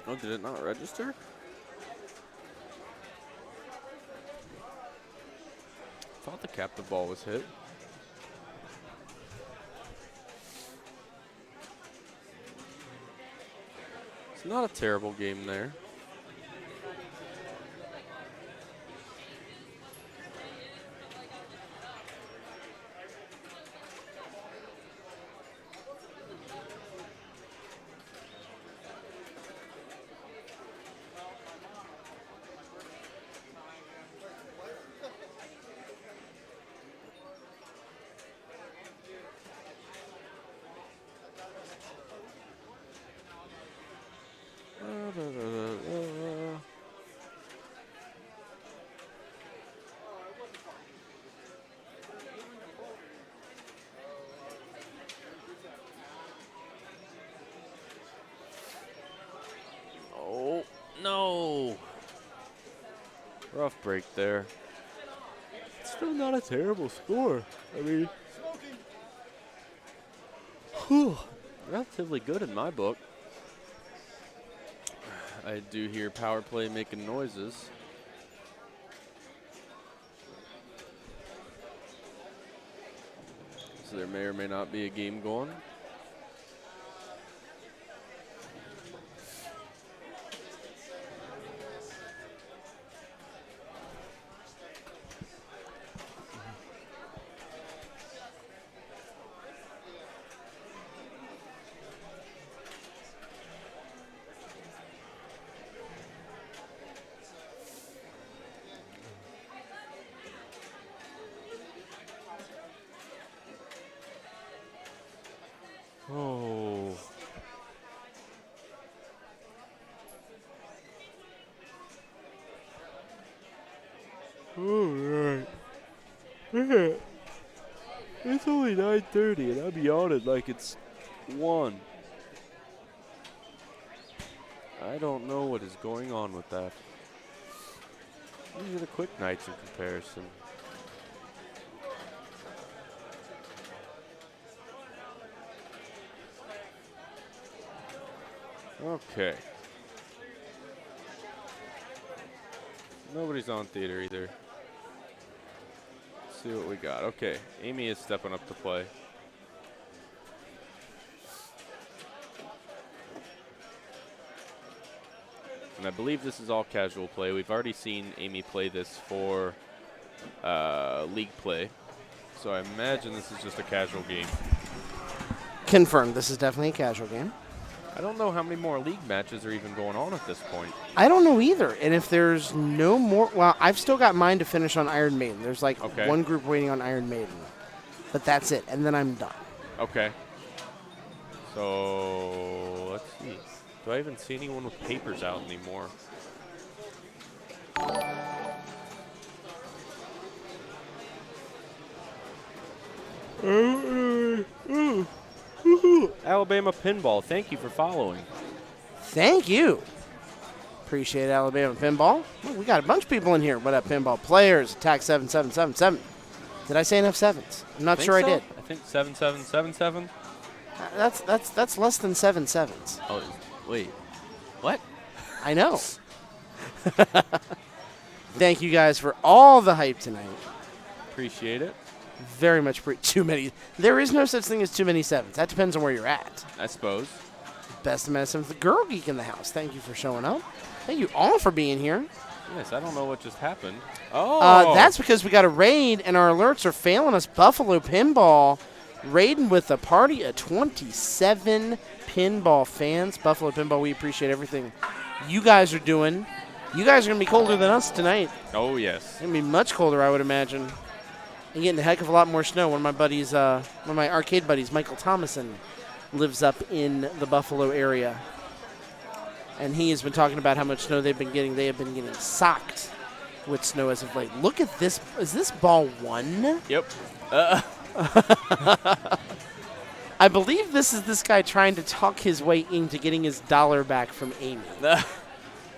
[SPEAKER 3] Oh, did it not register? Thought the captive ball was hit. It's not a terrible game there. Oh, no. Rough break there. Still not a terrible score. I mean, relatively good in my book. I do hear power play making noises. So there may or may not be a game going. Oh. All right. Yeah. It's only 9:30 and I'm yawning like it's 1. I don't know what is going on with that. These are the quick nights in comparison. Okay. Nobody's on theater either. Let's see what we got. Okay, Amy is stepping up to play. And I believe this is all casual play. We've already seen Amy play this for
[SPEAKER 6] league play. So I imagine this is just a casual game.
[SPEAKER 2] Confirmed. This is definitely a casual game.
[SPEAKER 6] I don't know how many more league matches are even going on at this point.
[SPEAKER 2] I don't know either. And if there's no more, well, I've still got mine to finish on Iron Maiden. There's like one group waiting on Iron Maiden, but that's it. And then I'm done.
[SPEAKER 6] Okay. So let's see. Do I even see anyone with papers out anymore? Alabama Pinball, thank you for following.
[SPEAKER 2] Thank you. Appreciate Alabama Pinball. Well, we got a bunch of people in here. What up, Pinball Players? Attack 7777. Did I say enough sevens? I'm not sure I did.
[SPEAKER 6] I think 7777.
[SPEAKER 2] That's less than 7 sevens.
[SPEAKER 6] Oh, wait. What?
[SPEAKER 2] I know. Thank you guys for all the hype tonight.
[SPEAKER 6] Appreciate it.
[SPEAKER 2] Very much too many. There is no such thing as too many sevens. That depends on where you're at.
[SPEAKER 6] I suppose.
[SPEAKER 2] Best of medicine with the Girl Geek in the house. Thank you for showing up. Thank you all for being here.
[SPEAKER 6] Yes, I don't know what just happened. Oh.
[SPEAKER 2] That's because we got a raid and our alerts are failing us. Buffalo Pinball raiding with a party of 27 pinball fans. Buffalo Pinball, we appreciate everything you guys are doing. You guys are going to be colder than us tonight.
[SPEAKER 6] Oh, yes.
[SPEAKER 2] It's going to be much colder, I would imagine. And getting a heck of a lot more snow. One of my buddies, one of my arcade buddies, Michael Thomason, lives up in the Buffalo area. And he has been talking about how much snow they've been getting. They have been getting socked with snow as of late. Look at this. Is this ball 1?
[SPEAKER 6] Yep.
[SPEAKER 2] I believe this is this guy trying to talk his way into getting his dollar back from Amy.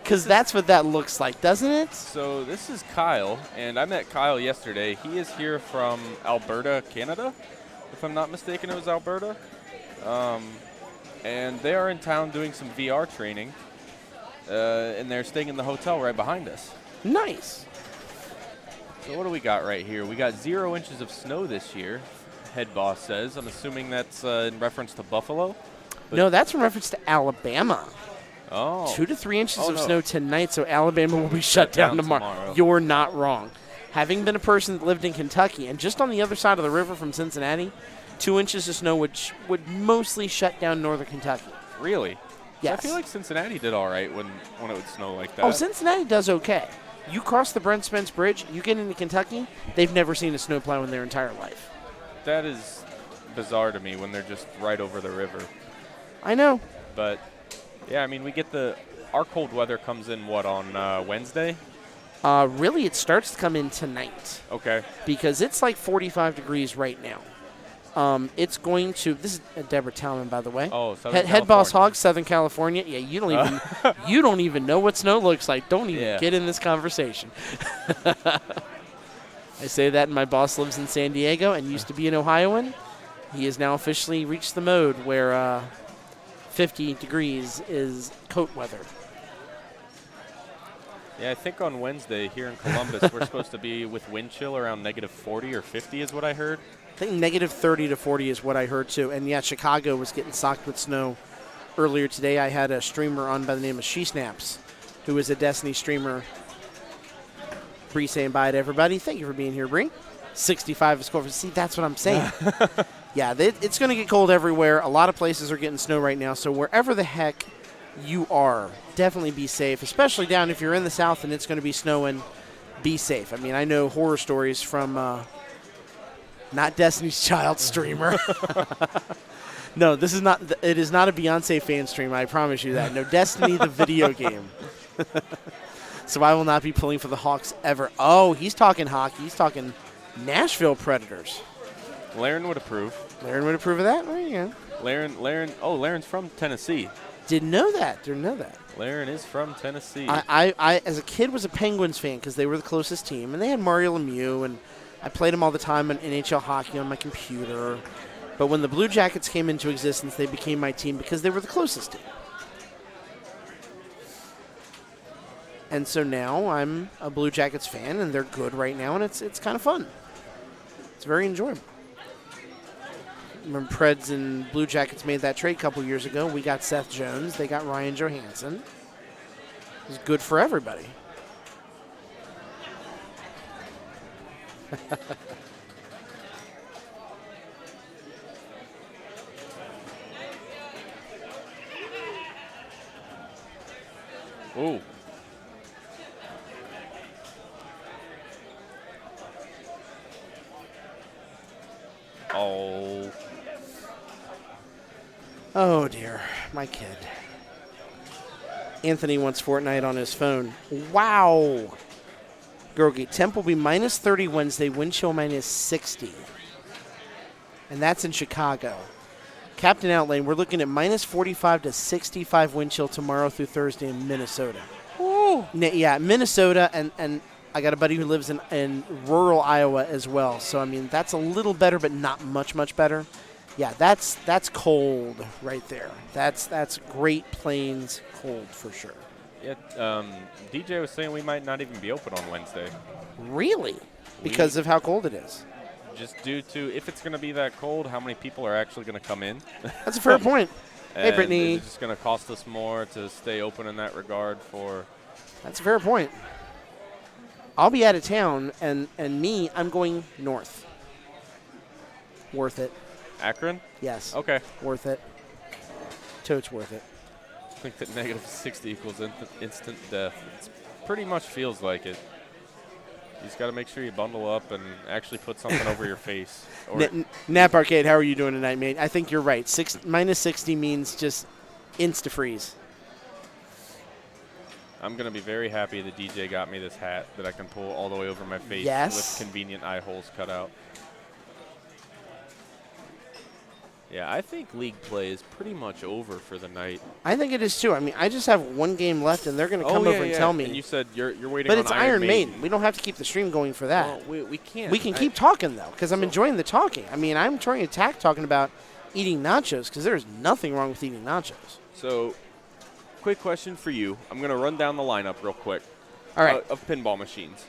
[SPEAKER 2] Because that's what that looks like, doesn't it?
[SPEAKER 6] So this is Kyle, and I met Kyle yesterday. He is here from Alberta, Canada. If I'm not mistaken, it was Alberta. And they are in town doing some VR training, and they're staying in the hotel right behind us.
[SPEAKER 2] Nice.
[SPEAKER 6] So what do we got right here? We got 0 inches of snow this year, head boss says. I'm assuming that's in reference to Buffalo?
[SPEAKER 2] No, that's in reference to Alabama.
[SPEAKER 6] Oh.
[SPEAKER 2] 2 to 3 inches of snow tonight, so Alabama will be shut down tomorrow. You're not wrong. Having been a person that lived in Kentucky, and just on the other side of the river from Cincinnati, 2 inches of snow would mostly shut down northern Kentucky.
[SPEAKER 6] Really?
[SPEAKER 2] Yes.
[SPEAKER 6] I feel like Cincinnati did all right when it would snow like that.
[SPEAKER 2] Oh, Cincinnati does okay. You cross the Brent Spence Bridge, you get into Kentucky, they've never seen a snowplow in their entire life.
[SPEAKER 6] That is bizarre to me when they're just right over the river.
[SPEAKER 2] I know.
[SPEAKER 6] But, yeah, I mean, we get our cold weather comes in, on Wednesday?
[SPEAKER 2] Really, it starts to come in tonight.
[SPEAKER 6] Okay.
[SPEAKER 2] Because it's like 45 degrees right now. It's going to. This is Deborah Talman, by the way.
[SPEAKER 6] Oh, Southern
[SPEAKER 2] Head Boss Hog, Southern California. Yeah, you don't even know what snow looks like. Don't even get in this conversation. I say that, and my boss lives in San Diego and used to be an Ohioan. He has now officially reached the mode where 50 degrees is coat weather.
[SPEAKER 6] Yeah, I think on Wednesday here in Columbus, we're supposed to be with wind chill around negative 40 or 50 is what I heard.
[SPEAKER 2] I think negative 30 to 40 is what I heard, too. And, yeah, Chicago was getting socked with snow earlier today. I had a streamer on by the name of She Snaps, who is a Destiny streamer. Bree saying bye to everybody. Thank you for being here, Bree. 65 is score. See, that's what I'm saying. Yeah, it's going to get cold everywhere. A lot of places are getting snow right now. So wherever the heck you are, definitely be safe, especially down if you're in the South and it's going to be snowing. Be safe. I mean, I know horror stories from not Destiny's Child streamer. No, this is not. It is not a Beyonce fan stream. I promise you that. No, Destiny the video game. So I will not be pulling for the Hawks ever. Oh, he's talking hockey. He's talking Nashville Predators.
[SPEAKER 6] Laren would approve.
[SPEAKER 2] Laren would approve of that? There you go.
[SPEAKER 6] Laren. Oh, Laren's from Tennessee.
[SPEAKER 2] Didn't know that.
[SPEAKER 6] Laren is from Tennessee.
[SPEAKER 2] I as a kid, was a Penguins fan because they were the closest team, and they had Mario Lemieux, and I played them all the time on NHL hockey on my computer. But when the Blue Jackets came into existence, they became my team because they were the closest team. And so now I'm a Blue Jackets fan, and they're good right now, and it's kind of fun. It's very enjoyable. Remember Preds and Blue Jackets made that trade a couple years ago. We got Seth Jones. They got Ryan Johansson. It was good for everybody.
[SPEAKER 6] Ooh. Oh.
[SPEAKER 2] Oh, dear. My kid. Anthony wants Fortnite on his phone. Wow. Girlgate, temp will be minus 30 Wednesday, wind chill minus 60. And that's in Chicago. Captain Outlane, we're looking at minus 45 to 65 wind chill tomorrow through Thursday in Minnesota.
[SPEAKER 6] Ooh.
[SPEAKER 2] Yeah, Minnesota, and I got a buddy who lives in rural Iowa as well. So, I mean, that's a little better, but not much better. Yeah, that's cold right there. That's Great Plains cold for sure.
[SPEAKER 6] Yeah, DJ was saying we might not even be open on Wednesday.
[SPEAKER 2] Really? Because of how cold it is.
[SPEAKER 6] Just due to, if it's going to be that cold, how many people are actually going to come in.
[SPEAKER 2] That's a fair point. Hey,
[SPEAKER 6] And
[SPEAKER 2] Brittany.
[SPEAKER 6] It's just going to cost us more to stay open in that regard for.
[SPEAKER 2] That's a fair point. I'll be out of town, and me, I'm going north. Worth it.
[SPEAKER 6] Akron?
[SPEAKER 2] Yes.
[SPEAKER 6] Okay.
[SPEAKER 2] Worth it. Totes worth it.
[SPEAKER 6] I think that negative 60 equals instant death. It pretty much feels like it. You just got to make sure you bundle up and actually put something over your face. Or
[SPEAKER 2] Nap Arcade, how are you doing tonight, mate? I think you're right. Minus 60 means just insta-freeze.
[SPEAKER 6] I'm going to be very happy that DJ got me this hat that I can pull all the way over my face
[SPEAKER 2] Yes.
[SPEAKER 6] with convenient eye holes cut out. Yeah, I think league play is pretty much over for the night.
[SPEAKER 2] I think it is too. I mean, I just have one game left, and they're going to come over and tell me.
[SPEAKER 6] And you said you're waiting
[SPEAKER 2] But
[SPEAKER 6] on
[SPEAKER 2] it's Iron Maiden. We don't have to keep the stream going for that.
[SPEAKER 6] Well, we can't.
[SPEAKER 2] We can keep talking, though, because I'm enjoying the talking. I mean, I'm trying to attack talking about eating nachos, because there's nothing wrong with eating nachos.
[SPEAKER 6] So, quick question for you. I'm going to run down the lineup real quick.
[SPEAKER 2] All right.
[SPEAKER 6] Of pinball machines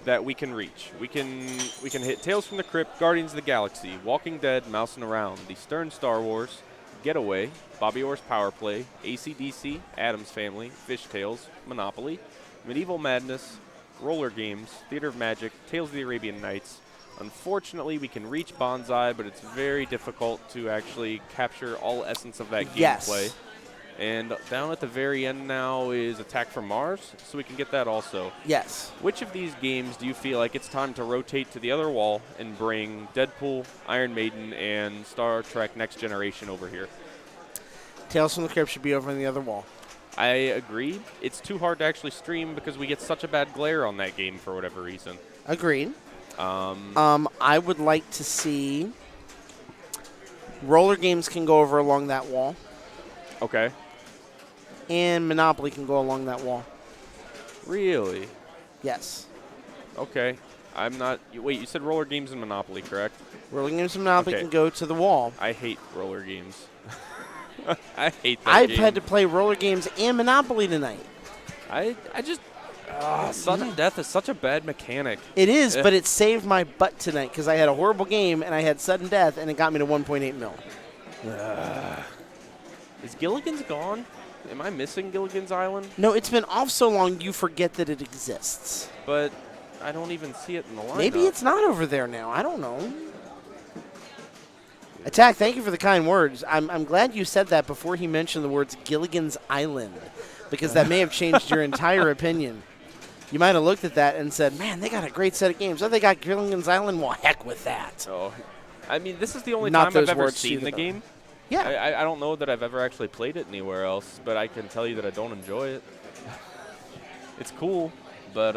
[SPEAKER 6] that we can reach. We can hit Tales from the Crypt, Guardians of the Galaxy, Walking Dead, Mousing Around, The Stern Star Wars, Getaway, Bobby Orr's Power Play, AC/DC, Addams Family, Fish Tales, Monopoly, Medieval Madness, Roller Games, Theater of Magic, Tales of the Arabian Nights. Unfortunately, we can reach Bonsai, but it's very difficult to actually capture all essence of that
[SPEAKER 2] Yes.
[SPEAKER 6] gameplay. And down at the very end now is Attack from Mars, so we can get that also.
[SPEAKER 2] Yes.
[SPEAKER 6] Which of these games do you feel like it's time to rotate to the other wall and bring Deadpool, Iron Maiden, and Star Trek Next Generation over here?
[SPEAKER 2] Tales from the Crypt should be over on the other wall.
[SPEAKER 6] I agree. It's too hard to actually stream because we get such a bad glare on that game for whatever reason.
[SPEAKER 2] Agreed. I would like to see Roller Games can go over along that wall,
[SPEAKER 6] Okay.
[SPEAKER 2] and Monopoly can go along that wall.
[SPEAKER 6] Really?
[SPEAKER 2] Yes.
[SPEAKER 6] Okay. I'm not. Wait, you said Roller Games and Monopoly, correct?
[SPEAKER 2] Roller Games and Monopoly
[SPEAKER 6] Okay.
[SPEAKER 2] can go to the wall.
[SPEAKER 6] I hate roller games. I hate that
[SPEAKER 2] I've
[SPEAKER 6] game.
[SPEAKER 2] had to play Roller Games and Monopoly tonight.
[SPEAKER 6] I just. Sudden death is such a bad mechanic.
[SPEAKER 2] It is,
[SPEAKER 6] Yeah.
[SPEAKER 2] but it saved my butt tonight because I had a horrible game and I had sudden death, and it got me to 1.8 mil.
[SPEAKER 6] Is Gilligan's gone? Am I missing Gilligan's Island?
[SPEAKER 2] No, it's been off so long you forget that it exists.
[SPEAKER 6] But I don't even see it in the lineup.
[SPEAKER 2] Maybe it's not over there now. I don't know. Attack, thank you for the kind words. I'm glad you said that before he mentioned the words Gilligan's Island, because that may have changed your entire opinion. You might have looked at that and said, man, they got a great set of games. Oh, they got Gilligan's Island? Well, heck with that.
[SPEAKER 6] Oh, I mean, this is the only
[SPEAKER 2] Not
[SPEAKER 6] time
[SPEAKER 2] those
[SPEAKER 6] I've ever
[SPEAKER 2] words
[SPEAKER 6] seen
[SPEAKER 2] either,
[SPEAKER 6] the
[SPEAKER 2] though.
[SPEAKER 6] game.
[SPEAKER 2] Yeah.
[SPEAKER 6] I don't know that I've ever actually played it anywhere else, but I can tell you that I don't enjoy it. It's cool, but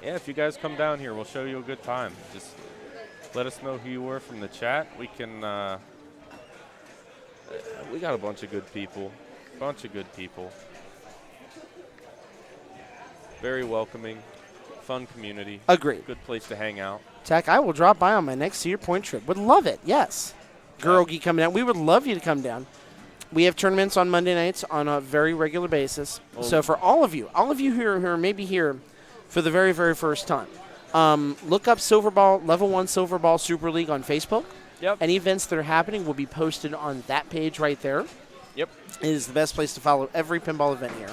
[SPEAKER 6] yeah, if you guys come down here, we'll show you a good time. Just let us know who you were from the chat. We can. We got a bunch of good people. Very welcoming, fun community.
[SPEAKER 2] Agreed.
[SPEAKER 6] Good place to hang out.
[SPEAKER 2] Attack, I will drop by on my next Cedar Point trip. Would love it, yes. Girlgy coming down. We would love you to come down. We have tournaments on Monday nights on a very regular basis.
[SPEAKER 6] Oh.
[SPEAKER 2] So for all of you who are maybe here for the very, very first time, look up Silverball, Level 1 Silverball Super League on Facebook.
[SPEAKER 6] Yep.
[SPEAKER 2] Any events that are happening will be posted on that page right there.
[SPEAKER 6] Yep.
[SPEAKER 2] It is the best place to follow every pinball event here.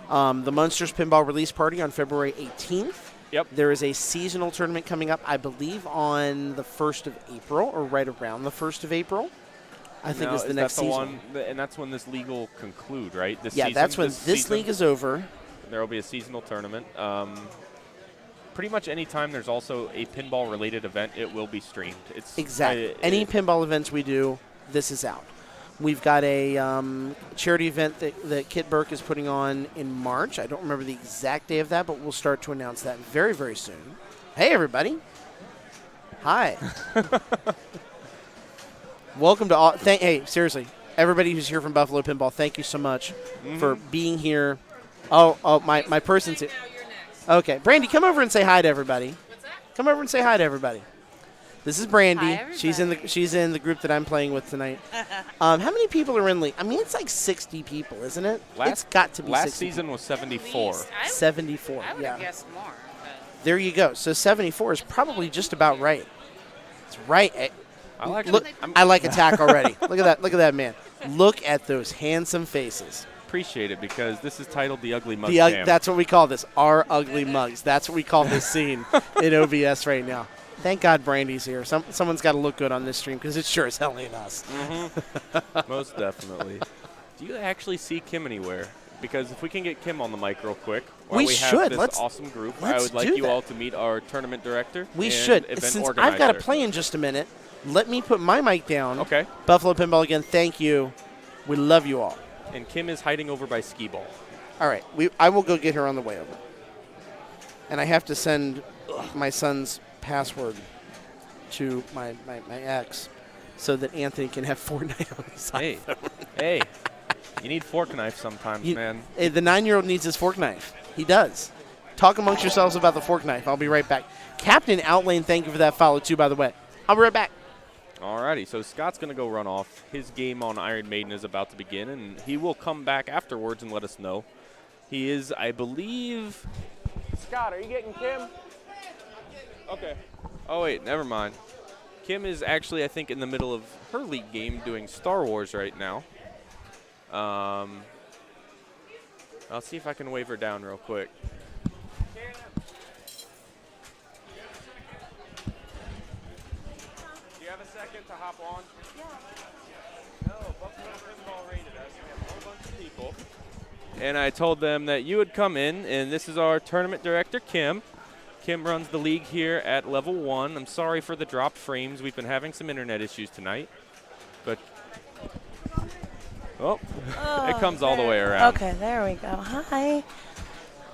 [SPEAKER 2] The Munsters Pinball Release Party on February 18th.
[SPEAKER 6] Yep.
[SPEAKER 2] There is a seasonal tournament coming up, I believe, on the 1st of April, or right around the 1st of April. I think is the next season.
[SPEAKER 6] And that's when this league will conclude, right? This
[SPEAKER 2] yeah,
[SPEAKER 6] season,
[SPEAKER 2] that's when this league is over.
[SPEAKER 6] There will be a seasonal tournament. Pretty much any time there's also a pinball-related event, it will be streamed. It's
[SPEAKER 2] exactly. Any pinball events we do, this is out. We've got a charity event that Kit Burke is putting on in March. I don't remember the exact day of that, but we'll start to announce that very, very soon. Hey, everybody. Hi. Welcome to all. Hey, seriously, everybody who's here from Buffalo Pinball, thank you so much for being here. Oh, my person's here. Okay, Brandy, come over and say hi to everybody.
[SPEAKER 8] What's that?
[SPEAKER 2] Come over and say hi to everybody. This is Brandy.
[SPEAKER 8] Hi, everybody.
[SPEAKER 2] She's in the group that I'm playing with tonight. How many people are in league? I mean, it's like 60 people, isn't it? It's got to be.
[SPEAKER 6] Last
[SPEAKER 2] 60
[SPEAKER 6] season
[SPEAKER 2] people.
[SPEAKER 6] was 74.
[SPEAKER 2] 74.
[SPEAKER 8] I would
[SPEAKER 2] yeah.
[SPEAKER 8] have guessed more. But
[SPEAKER 2] There you go. So 74 is probably just about right. It's right.
[SPEAKER 6] Look,
[SPEAKER 2] I like attack already. Look at that. Look at that man. Look at those handsome faces.
[SPEAKER 6] appreciate it because this is titled The Ugly Mug Jam.
[SPEAKER 2] That's what we call this. Our ugly mugs. That's what we call this scene in OBS right now. Thank God Brandy's here. Someone's got to look good on this stream because it sure as hell ain't us.
[SPEAKER 6] Mm-hmm. Most definitely. Do you actually see Kim anywhere? Because if we can get Kim on the mic real quick, while we
[SPEAKER 2] should.
[SPEAKER 6] have this awesome group, I
[SPEAKER 2] let's
[SPEAKER 6] would like
[SPEAKER 2] do
[SPEAKER 6] you
[SPEAKER 2] that.
[SPEAKER 6] all to meet our tournament director.
[SPEAKER 2] We
[SPEAKER 6] and
[SPEAKER 2] should.
[SPEAKER 6] Event
[SPEAKER 2] Since
[SPEAKER 6] organizer.
[SPEAKER 2] I've got to play in just a minute, let me put my mic down.
[SPEAKER 6] Okay.
[SPEAKER 2] Buffalo Pinball again, thank you. We love you all.
[SPEAKER 6] And Kim is hiding over by skee ball.
[SPEAKER 2] All right. I will go get her on the way over. And I have to send my son's password to my ex so that Anthony can have Fortnite on his iPhone.
[SPEAKER 6] Hey. You need fork knife sometimes, man.
[SPEAKER 2] Hey, the 9-year-old needs his fork knife. He does. Talk amongst yourselves about the fork knife. I'll be right back. Captain Outlane, thank you for that follow, too, by the way. I'll be right back.
[SPEAKER 6] Alrighty, so Scott's going to go run off. His game on Iron Maiden is about to begin, and he will come back afterwards and let us know. He is, I believe... Scott, are you getting Kim? Okay. Oh, wait, never mind. Kim is actually, I think, in the middle of her league game doing Star Wars right now. I'll see if I can wave her down real quick. Do you have a second to hop on? Yeah. No, Buffalo Pinball rated us. We have a whole bunch of people. And I told them that you would come in, and this is our tournament director, Kim. Kim runs the league here at level 1. I'm sorry for the dropped frames. We've been having some internet issues tonight. But it comes all the way around.
[SPEAKER 9] Okay, there we go. Hi.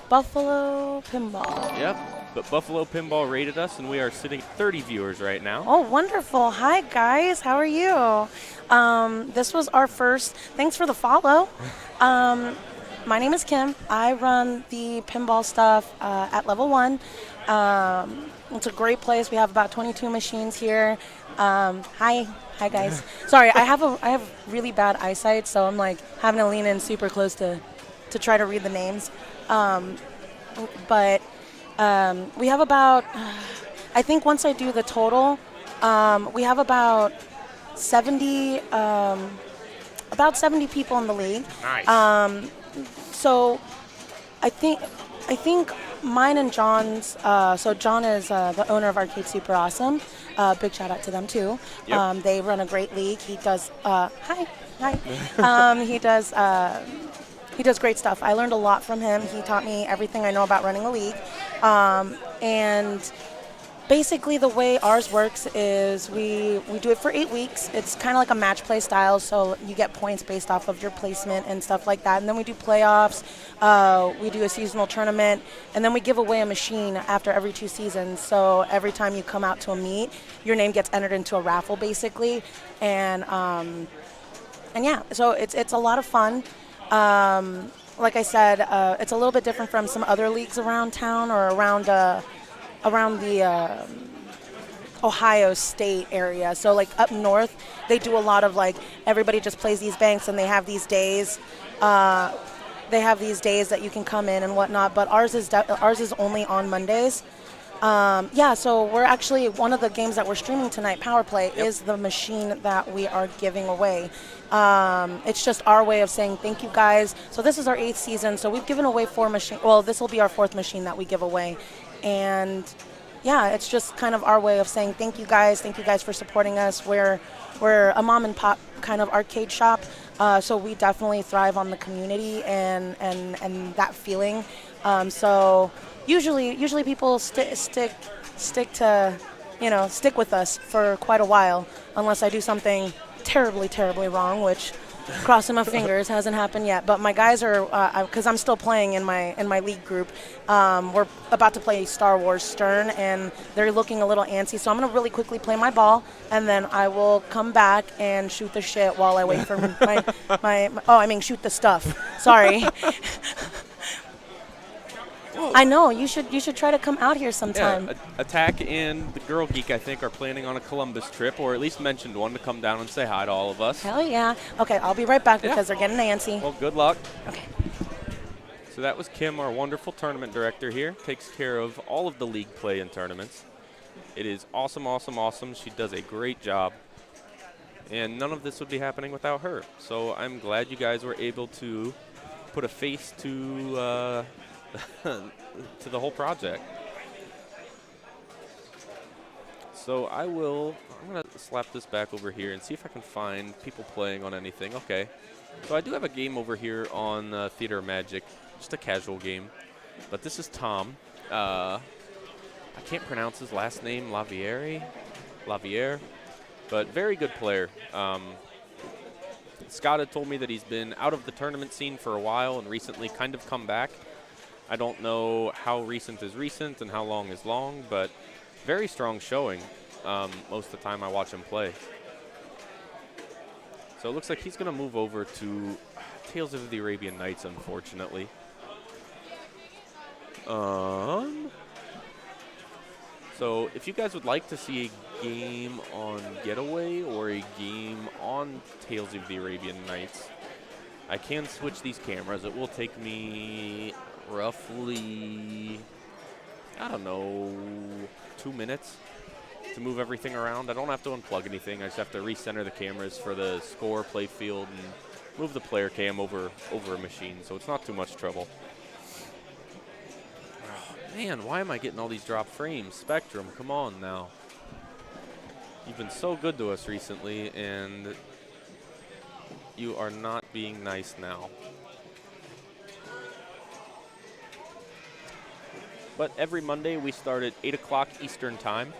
[SPEAKER 9] Buffalo Pinball.
[SPEAKER 6] Yep, but Buffalo Pinball rated us, and we are sitting at 30 viewers right now.
[SPEAKER 9] Oh, wonderful. Hi, guys. How are you? This was our first. Thanks for the follow. My name is Kim. I run the pinball stuff at level 1. It's a great place. We have about 22 machines here. Hi guys. Sorry, I have really bad eyesight, so I'm like having to lean in super close to try to read the names. But we have about, I think once I do the total, we have about 70 people in the league.
[SPEAKER 6] Nice.
[SPEAKER 9] So I think mine and John's, so John is the owner of Arcade Super Awesome. Big shout out to them too.
[SPEAKER 6] Yep.
[SPEAKER 9] They run a great league. He does, hi. He does great stuff. I learned a lot from him. He taught me everything I know about running a league. And basically the way ours works is we do it for 8 weeks. It's kind of like a match play style, so you get points based off of your placement and stuff like that. And then we do playoffs, we do a seasonal tournament, and then we give away a machine after every 2 seasons. So every time you come out to a meet, your name gets entered into a raffle basically. And yeah, so it's a lot of fun. Like I said, it's a little bit different from some other leagues around town or around the Ohio State area. So like up north, they do a lot of like everybody just plays these banks and they have these days. They have these days that you can come in and whatnot. But ours is only on Mondays. Yeah, so we're actually, one of the games that we're streaming tonight, Power Play, is the machine that we are giving away. It's just our way of saying thank you guys. So this is our 8th season, so we've given away 4 machines. Well, this will be our 4th machine that we give away. And yeah, it's just kind of our way of saying thank you guys for supporting us. We're a mom and pop kind of arcade shop, so we definitely thrive on the community and that feeling. So usually people stick to, stick with us for quite a while, unless I do something terribly wrong, which, crossing my fingers, hasn't happened yet. But my guys are, because I'm still playing in my league group. We're about to play Star Wars Stern, and they're looking a little antsy. So I'm gonna really quickly play my ball, and then I will come back and shoot the shit while I wait for shoot the stuff. Sorry. I know, you should try to come out here sometime.
[SPEAKER 3] Yeah, Attack and the Girl Geek, I think, are planning on a Columbus trip, or at least mentioned one, to come down and say hi to all of us.
[SPEAKER 9] Hell yeah. Okay, I'll be right back because they're getting antsy.
[SPEAKER 3] Well, good luck.
[SPEAKER 9] Okay.
[SPEAKER 3] So that was Kim, our wonderful tournament director here. Takes care of all of the league play and tournaments. It is awesome. She does a great job. And none of this would be happening without her. So I'm glad you guys were able to put a face to to the whole project. So I'm going to slap this back over here and see if I can find people playing on anything. Okay. So I do have a game over here on Theater of Magic, just a casual game. But this is Tom. I can't pronounce his last name, Laviere, but very good player. Scott had told me that he's been out of the tournament scene for a while and recently kind of come back. I don't know how recent is recent and how long is long, but very strong showing most of the time I watch him play. So it looks like he's going to move over to Tales of the Arabian Nights, unfortunately. So if you guys would like to see a game on Getaway or a game on Tales of the Arabian Nights, I can switch these cameras. It will take me roughly, I don't know, 2 minutes to move everything around. I don't have to unplug anything. I just have to recenter the cameras for the score, play field, and move the player cam over a machine, so it's not too much trouble. Oh, man, why am I getting all these drop frames? Spectrum, come on now. You've been so good to us recently, and you are not being nice now. But every Monday we start at 8 o'clock Eastern Time,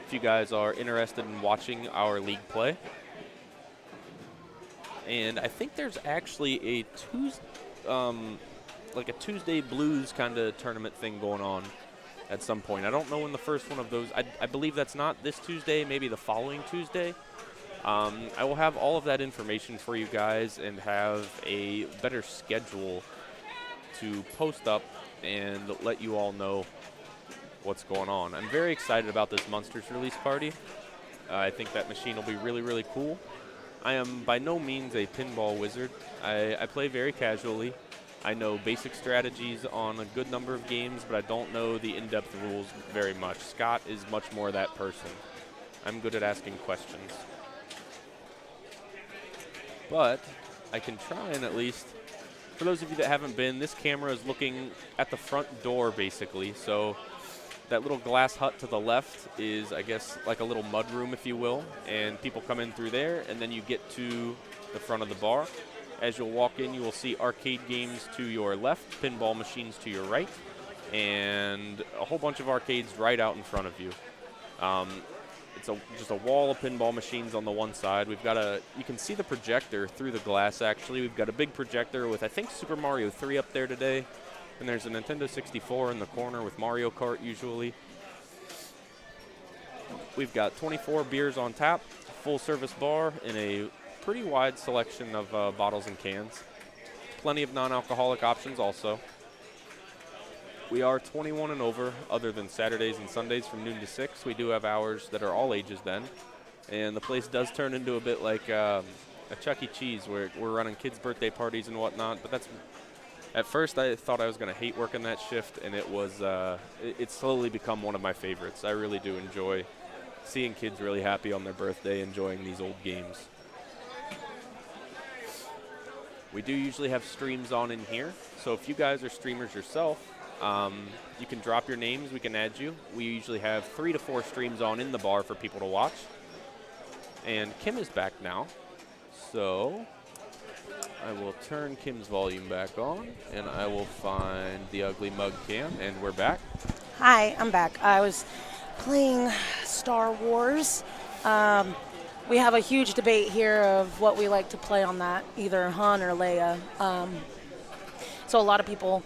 [SPEAKER 3] if you guys are interested in watching our league play. And I think there's actually a Tuesday Blues kind of tournament thing going on at some point. I don't know when the first one of those, I believe that's not this Tuesday, maybe the following Tuesday. I will have all of that information for you guys and have a better schedule to post up and let you all know what's going on. I'm very excited about this Monsters release party. I think that machine will be really, really cool. I am by no means a pinball wizard. I play very casually. I know basic strategies on a good number of games, but I don't know the in-depth rules very much. Scott is much more that person. I'm good at asking questions. But I can try and at least, for those of you that haven't been, this camera is looking at the front door basically. So that little glass hut to the left is, I guess, like a little mud room, if you will. And people come in through there, and then you get to the front of the bar. As you'll walk in, you will see arcade games to your left, pinball machines to your right, and a whole bunch of arcades right out in front of you. It's just a wall of pinball machines on the one side. We've got you can see the projector through the glass, actually. We've got a big projector with, I think, Super Mario 3 up there today. And there's a Nintendo 64 in the corner with Mario Kart usually. We've got 24 beers on tap, full service bar, and a pretty wide selection of bottles and cans. Plenty of non-alcoholic options also. We are 21 and over, other than Saturdays and Sundays from noon to 6. We do have hours that are all ages then. And the place does turn into a bit like a Chuck E. Cheese, where we're running kids' birthday parties and whatnot, but that's At first, I thought I was going to hate working that shift, and it was it's slowly become one of my favorites. I really do enjoy seeing kids really happy on their birthday, enjoying these old games. We do usually have streams on in here, so if you guys are streamers yourself, you can drop your names. We can add you. We usually have 3 to 4 streams on in the bar for people to watch. And Kim is back now, so I will turn Kim's volume back on, and I will find the ugly mug cam, and we're back.
[SPEAKER 9] Hi, I'm back. I was playing Star Wars. We have a huge debate here of what we like to play on that, either Han or Leia. So a lot of people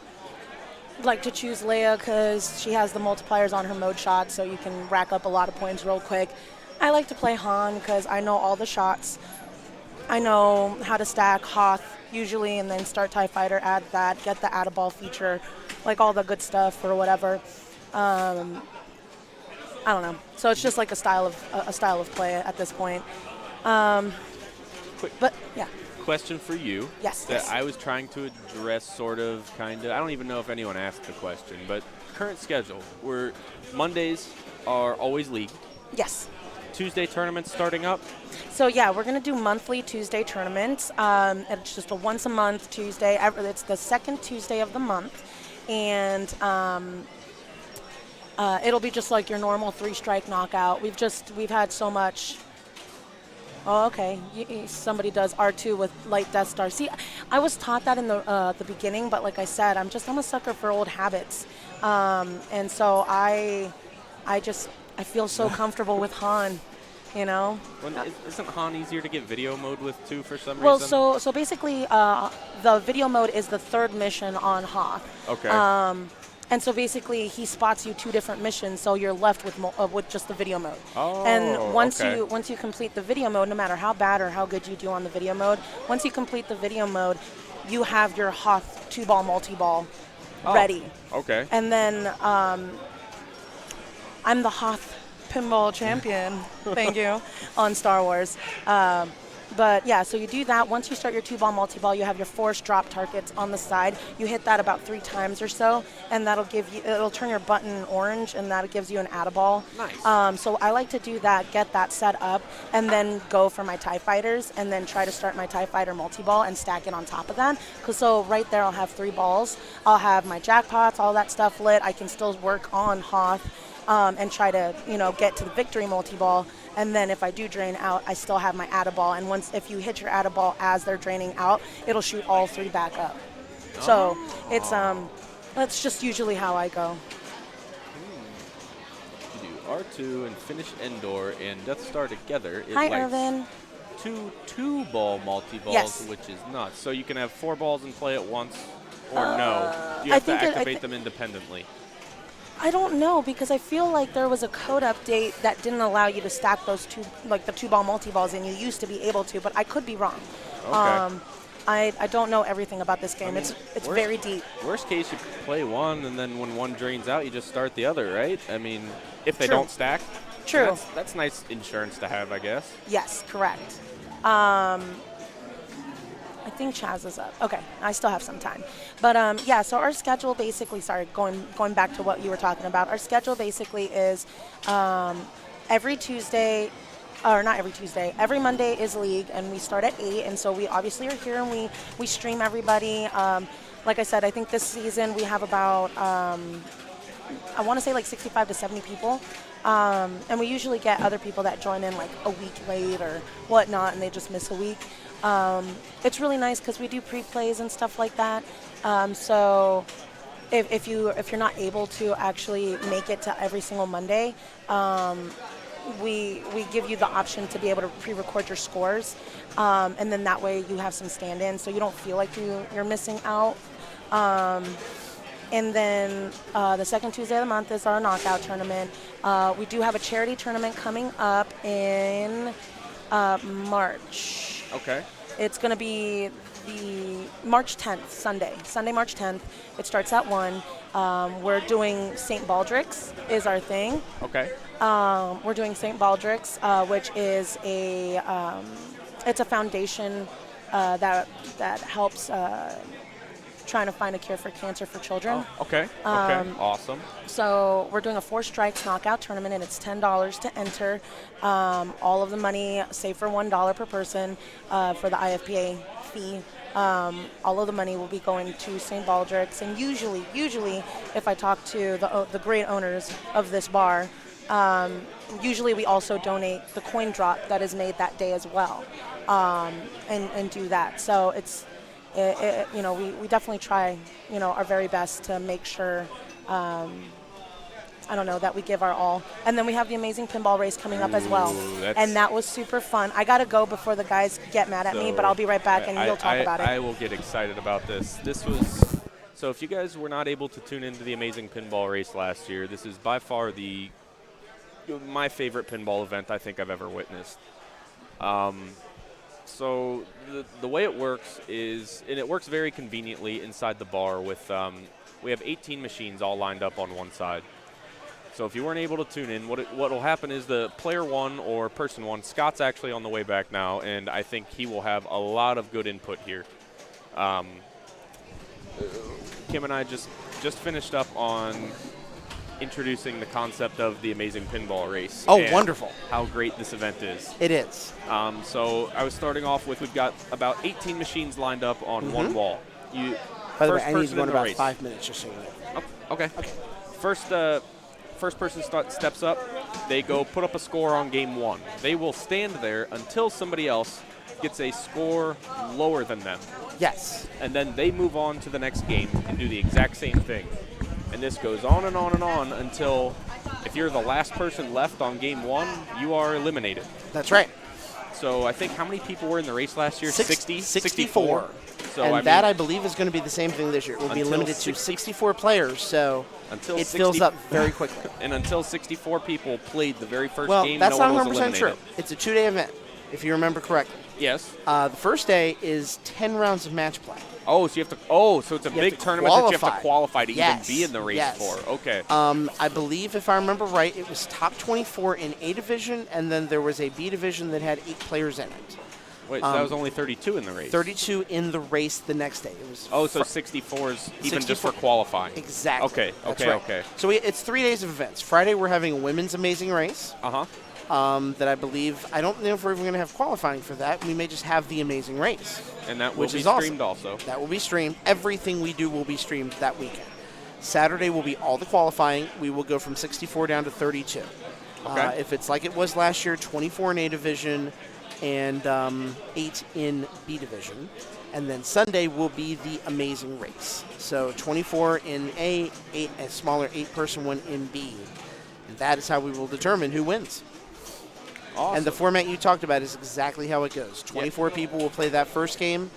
[SPEAKER 9] like to choose Leia because she has the multipliers on her mode shot, so you can rack up a lot of points real quick. I like to play Han because I know all the shots. I know how to stack Hoth usually, and then start TIE Fighter, add that, get the add-a-ball feature, like all the good stuff or whatever. I don't know. So it's just like a style of play at this point. But yeah.
[SPEAKER 3] Question for you.
[SPEAKER 9] Yes.
[SPEAKER 3] That I was trying to address, sort of, kind of. I don't even know if anyone asked the question, but current schedule. Where Mondays are always league.
[SPEAKER 9] Yes.
[SPEAKER 3] Tuesday tournaments starting up.
[SPEAKER 9] So yeah, we're gonna do monthly Tuesday tournaments. It's just a once a month Tuesday. It's the second Tuesday of the month, and it'll be just like your normal 3-strike knockout. We've had so much. Oh, okay. Somebody does R2 with light Death Star. See, I was taught that in the beginning, but like I said, I'm a sucker for old habits, and so I feel so comfortable with Han. You know.
[SPEAKER 3] Well, isn't Han easier to get video mode with too for some
[SPEAKER 9] Well,
[SPEAKER 3] reason?
[SPEAKER 9] so basically, the video mode is the third mission on Hoth.
[SPEAKER 3] Okay.
[SPEAKER 9] And so basically, he spots you 2 different missions, so you're left with just the video mode.
[SPEAKER 3] Oh,
[SPEAKER 9] and once
[SPEAKER 3] okay.
[SPEAKER 9] you complete the video mode, no matter how bad or how good you do on the video mode, once you complete the video mode, you have your Hoth 2-ball multi-ball ready.
[SPEAKER 3] Okay.
[SPEAKER 9] And then I'm the Hoth pinball champion, thank you, on Star Wars. But yeah, so you do that. Once you start your 2-ball multi-ball, you have your force drop targets on the side. You hit that about 3 times or so, and it'll turn your button orange, and that gives you an add-a-ball.
[SPEAKER 3] Nice.
[SPEAKER 9] So I like to do that, get that set up, and then go for my TIE Fighters, and then try to start my TIE Fighter multi-ball and stack it on top of that. So right there, I'll have 3 balls. I'll have my jackpots, all that stuff lit. I can still work on Hoth. And try to, get to the victory multi-ball. And then if I do drain out, I still have my add-a-ball. And if you hit your add-a-ball as they're draining out, it'll shoot all 3 back up. So that's just usually how I go.
[SPEAKER 3] You do R2 and finish Endor and Death Star together.
[SPEAKER 9] Hi, Irvin.
[SPEAKER 3] 2 multi-balls,
[SPEAKER 9] Yes.
[SPEAKER 3] which is nuts. So you can have 4 balls in play at once, or no? You have to activate them independently.
[SPEAKER 9] I don't know, because I feel like there was a code update that didn't allow you to stack those 2, like the 2-ball multi-balls, and you used to be able to, but I could be wrong.
[SPEAKER 3] Okay.
[SPEAKER 9] I don't know everything about this game. It's very deep.
[SPEAKER 3] Worst case, you play one, and then when one drains out, you just start the other, right? I mean, if they
[SPEAKER 9] True.
[SPEAKER 3] don't stack.
[SPEAKER 9] True.
[SPEAKER 3] That's nice insurance to have, I guess.
[SPEAKER 9] Yes, correct. I think Chaz is up. Okay, I still have some time. But yeah, so our schedule basically, going back to what you were talking about, our schedule basically is every Tuesday, or not every Tuesday, every Monday is league, and we start at 8, and so we obviously are here, and we stream everybody. Like I said, I think this season we have about, I want to say like 65 to 70 people. And we usually get other people that join in like a week late or whatnot, and they just miss a week. It's really nice because we do pre-plays and stuff like that. So if you're not able to actually make it to every single Monday, we give you the option to be able to pre-record your scores, and then that way you have some stand-ins, so you don't feel like you're missing out. And then the second Tuesday of the month is our knockout tournament. We do have a charity tournament coming up in March.
[SPEAKER 3] Okay.
[SPEAKER 9] It's going to be the March 10th, Sunday, March 10th. It starts at 1. We're doing St. Baldrick's is our thing.
[SPEAKER 3] Okay.
[SPEAKER 9] We're doing St. Baldrick's, which is it's a foundation that helps trying to find a cure for cancer for children.
[SPEAKER 3] Okay. Awesome.
[SPEAKER 9] So we're doing a 4 strikes knockout tournament, and it's $10 to enter. All of the money, save for $1 per person for the IFPA fee. All of the money will be going to St. Baldrick's, and usually, if I talk to the great owners of this bar, usually we also donate the coin drop that is made that day as well, and do that. So it's, we definitely try, our very best to make sure, that we give our all. And then we have the amazing pinball race coming up as well. And that was super fun. I got to go before the guys get mad at me, but I'll be right back, and you'll talk about it.
[SPEAKER 3] I will get excited about this. So if you guys were not able to tune into the amazing pinball race last year, this is by far my favorite pinball event I think I've ever witnessed. So the way it works is, and it works very conveniently inside the bar with, we have 18 machines all lined up on one side. So if you weren't able to tune in, what will happen is the player 1 or person 1, Scott's actually on the way back now, and I think he will have a lot of good input here. Kim and I just finished up on introducing the concept of the amazing pinball race.
[SPEAKER 2] Oh, wonderful.
[SPEAKER 3] How great this event is.
[SPEAKER 2] It is.
[SPEAKER 3] So I was starting off with, we've got about 18 machines lined up on one wall.
[SPEAKER 2] By the way, I need to go in about 5 minutes just so you know.
[SPEAKER 3] Okay. First person steps up, they go put up a score on game 1. They will stand there until somebody else gets a score lower than them.
[SPEAKER 2] Yes.
[SPEAKER 3] And then they move on to the next game and do the exact same thing. And this goes on and on and on until, if you're the last person left on game 1, you are eliminated.
[SPEAKER 2] That's right.
[SPEAKER 3] So I think, how many people were in the race last year?
[SPEAKER 2] 64.
[SPEAKER 3] So
[SPEAKER 2] and I believe is going to be the same thing this year. It will be limited to 64 players, so it fills up very quickly.
[SPEAKER 3] And until 64 people played the very first game,
[SPEAKER 2] that's
[SPEAKER 3] no one
[SPEAKER 2] not
[SPEAKER 3] was
[SPEAKER 2] 100%
[SPEAKER 3] eliminated.
[SPEAKER 2] true. It's a 2-day event, if you remember correctly.
[SPEAKER 3] Yes.
[SPEAKER 2] The first day is 10 rounds of match play.
[SPEAKER 3] Oh, so you have to. Oh, so it's a big tournament that you have to qualify to even be in the race for. Okay.
[SPEAKER 2] I believe, if I remember right, it was top 24 in A division, and then there was a B division that had 8 players in it.
[SPEAKER 3] Wait, so that was only 32 in the race.
[SPEAKER 2] 32 in the race the next day. It was.
[SPEAKER 3] So 64 is even just for qualifying.
[SPEAKER 2] Exactly.
[SPEAKER 3] Okay.
[SPEAKER 2] That's
[SPEAKER 3] Okay.
[SPEAKER 2] right.
[SPEAKER 3] Okay.
[SPEAKER 2] So it's 3 days of events. Friday we're having a women's amazing race. That I believe, I don't know if we're even going to have qualifying for that. We may just have the amazing race.
[SPEAKER 3] And that will
[SPEAKER 2] which
[SPEAKER 3] be
[SPEAKER 2] is
[SPEAKER 3] streamed
[SPEAKER 2] awesome.
[SPEAKER 3] also.
[SPEAKER 2] That will be streamed. Everything we do will be streamed that weekend. Saturday will be all the qualifying. We will go from 64 down to 32.
[SPEAKER 3] Okay.
[SPEAKER 2] If it's like it was last year, 24 in A division and 8 in B division. And then Sunday will be the amazing race. So 24 in A, 8 a smaller 8-person one in B. And that is how we will determine who wins.
[SPEAKER 3] Awesome.
[SPEAKER 2] And the format you talked about is exactly how it goes. 24 people will play that first game.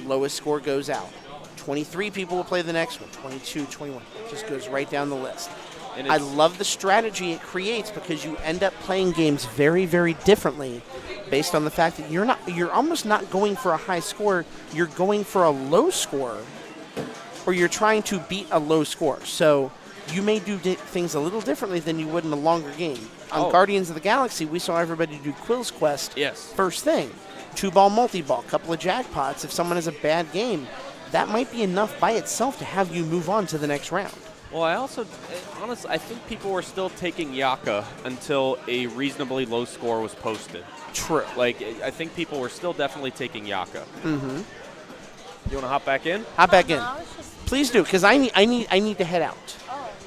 [SPEAKER 2] Lowest score goes out. 23 people will play the next one. 22, 21. Just goes right down the list. And I love the strategy it creates because you end up playing games very, very differently based on the fact that you're almost not going for a high score. You're going for a low score, or you're trying to beat a low score. So you may do things a little differently than you would in a longer game. On Guardians of the Galaxy, we saw everybody do Quill's Quest first thing. 2-ball, multi-ball, couple of jackpots. If someone has a bad game, that might be enough by itself to have you move on to the next round.
[SPEAKER 3] Well, honestly, I think people were still taking Yaka until a reasonably low score was posted.
[SPEAKER 2] True.
[SPEAKER 3] Like, I think people were still definitely taking Yaka.
[SPEAKER 2] Mm-hmm.
[SPEAKER 3] You want to hop back in?
[SPEAKER 2] Hop back in. Please do, because I need to head out.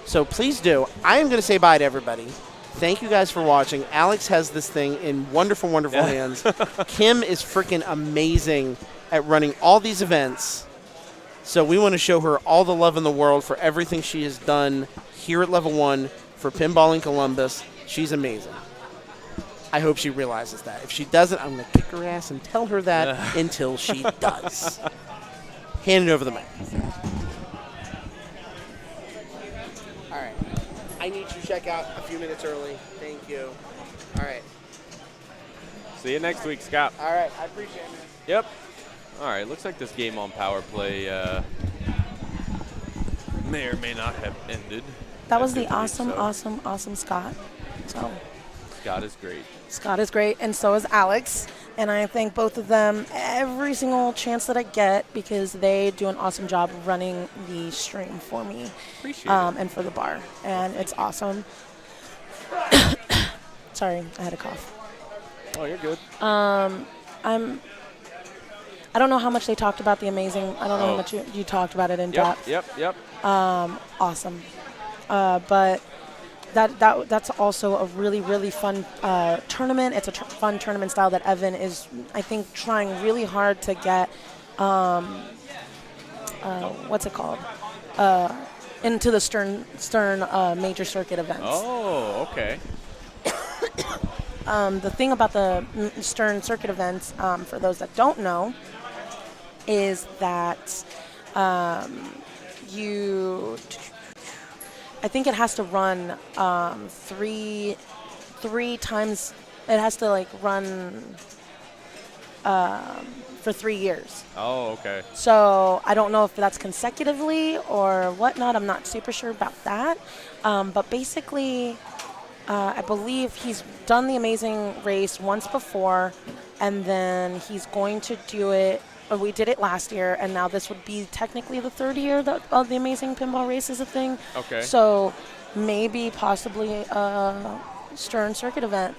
[SPEAKER 2] So please do. I am going to say bye to everybody. Thank you guys for watching. Alex has this thing in wonderful, wonderful hands. Kim is freaking amazing at running all these events. So we want to show her all the love in the world for everything she has done here at Level 1 for Pinball in Columbus. She's amazing. I hope she realizes that. If she doesn't, I'm going to kick her ass and tell her that until she does. Hand it over the mic. All right. I need to check out a few minutes early. Thank you. All right.
[SPEAKER 3] See you next week, Scott.
[SPEAKER 2] All right. I appreciate it, man.
[SPEAKER 3] Yep. All right. Looks like this game on Power Play may or may not have ended.
[SPEAKER 9] That was the awesome Scott. So
[SPEAKER 3] Scott is great.
[SPEAKER 9] Scott is great, and so is Alex. And I thank both of them every single chance that I get because they do an awesome job of running the stream for me
[SPEAKER 3] Appreciate it.
[SPEAKER 9] and for the bar. And it's awesome. Sorry, I had a cough.
[SPEAKER 3] Oh, you're good.
[SPEAKER 9] I don't know how much they talked about the amazing. I don't know how much you talked about it in depth.
[SPEAKER 3] Yep.
[SPEAKER 9] Awesome. But that's also a really fun tournament. It's a fun tournament style that Evan is, I think, trying really hard to get. What's it called? Into the Stern major circuit events.
[SPEAKER 3] Oh, okay.
[SPEAKER 9] The thing about the Stern circuit events, for those that don't know, is that I think it has to run three times. It has to run for 3 years.
[SPEAKER 3] Oh, okay.
[SPEAKER 9] So I don't know if that's consecutively or whatnot. I'm not super sure about that. But basically, I believe he's done the amazing race once before, and then he's going to do it. We did it last year, and now this would be technically the third year of the amazing pinball race is a thing.
[SPEAKER 3] Okay.
[SPEAKER 9] So maybe possibly a Stern circuit event.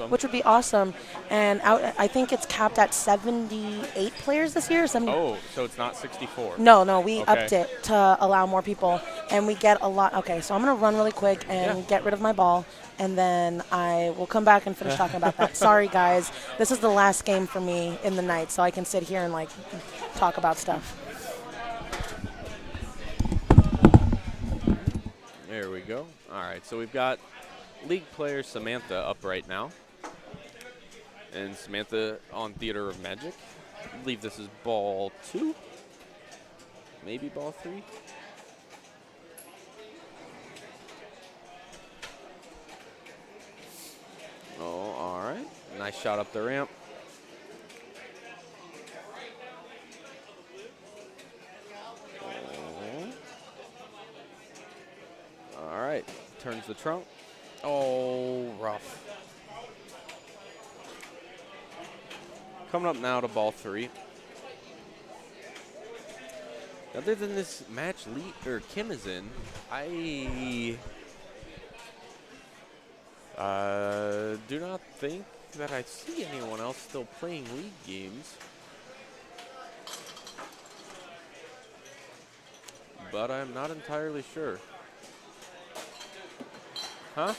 [SPEAKER 9] Which would be awesome. And I think it's capped at 78 players this year.
[SPEAKER 3] Oh, so it's not 64.
[SPEAKER 9] No, we upped it to allow more people, and we get a lot. Okay, so I'm gonna run really quick and get rid of my ball, and then I will come back and finish talking about that. Sorry, guys. This is the last game for me in the night, so I can sit here and talk about stuff.
[SPEAKER 3] There we go. All right, so we've got League player Samantha up right now. And Samantha on Theater of Magic. I believe this is ball 2. Maybe ball 3. Oh, all right. Nice shot up the ramp. All right. Turns the trunk. Oh, rough. Coming up now to ball 3. Other than this match Kim is in, I do not think that I see anyone else still playing league games. But I'm not entirely sure. Huh?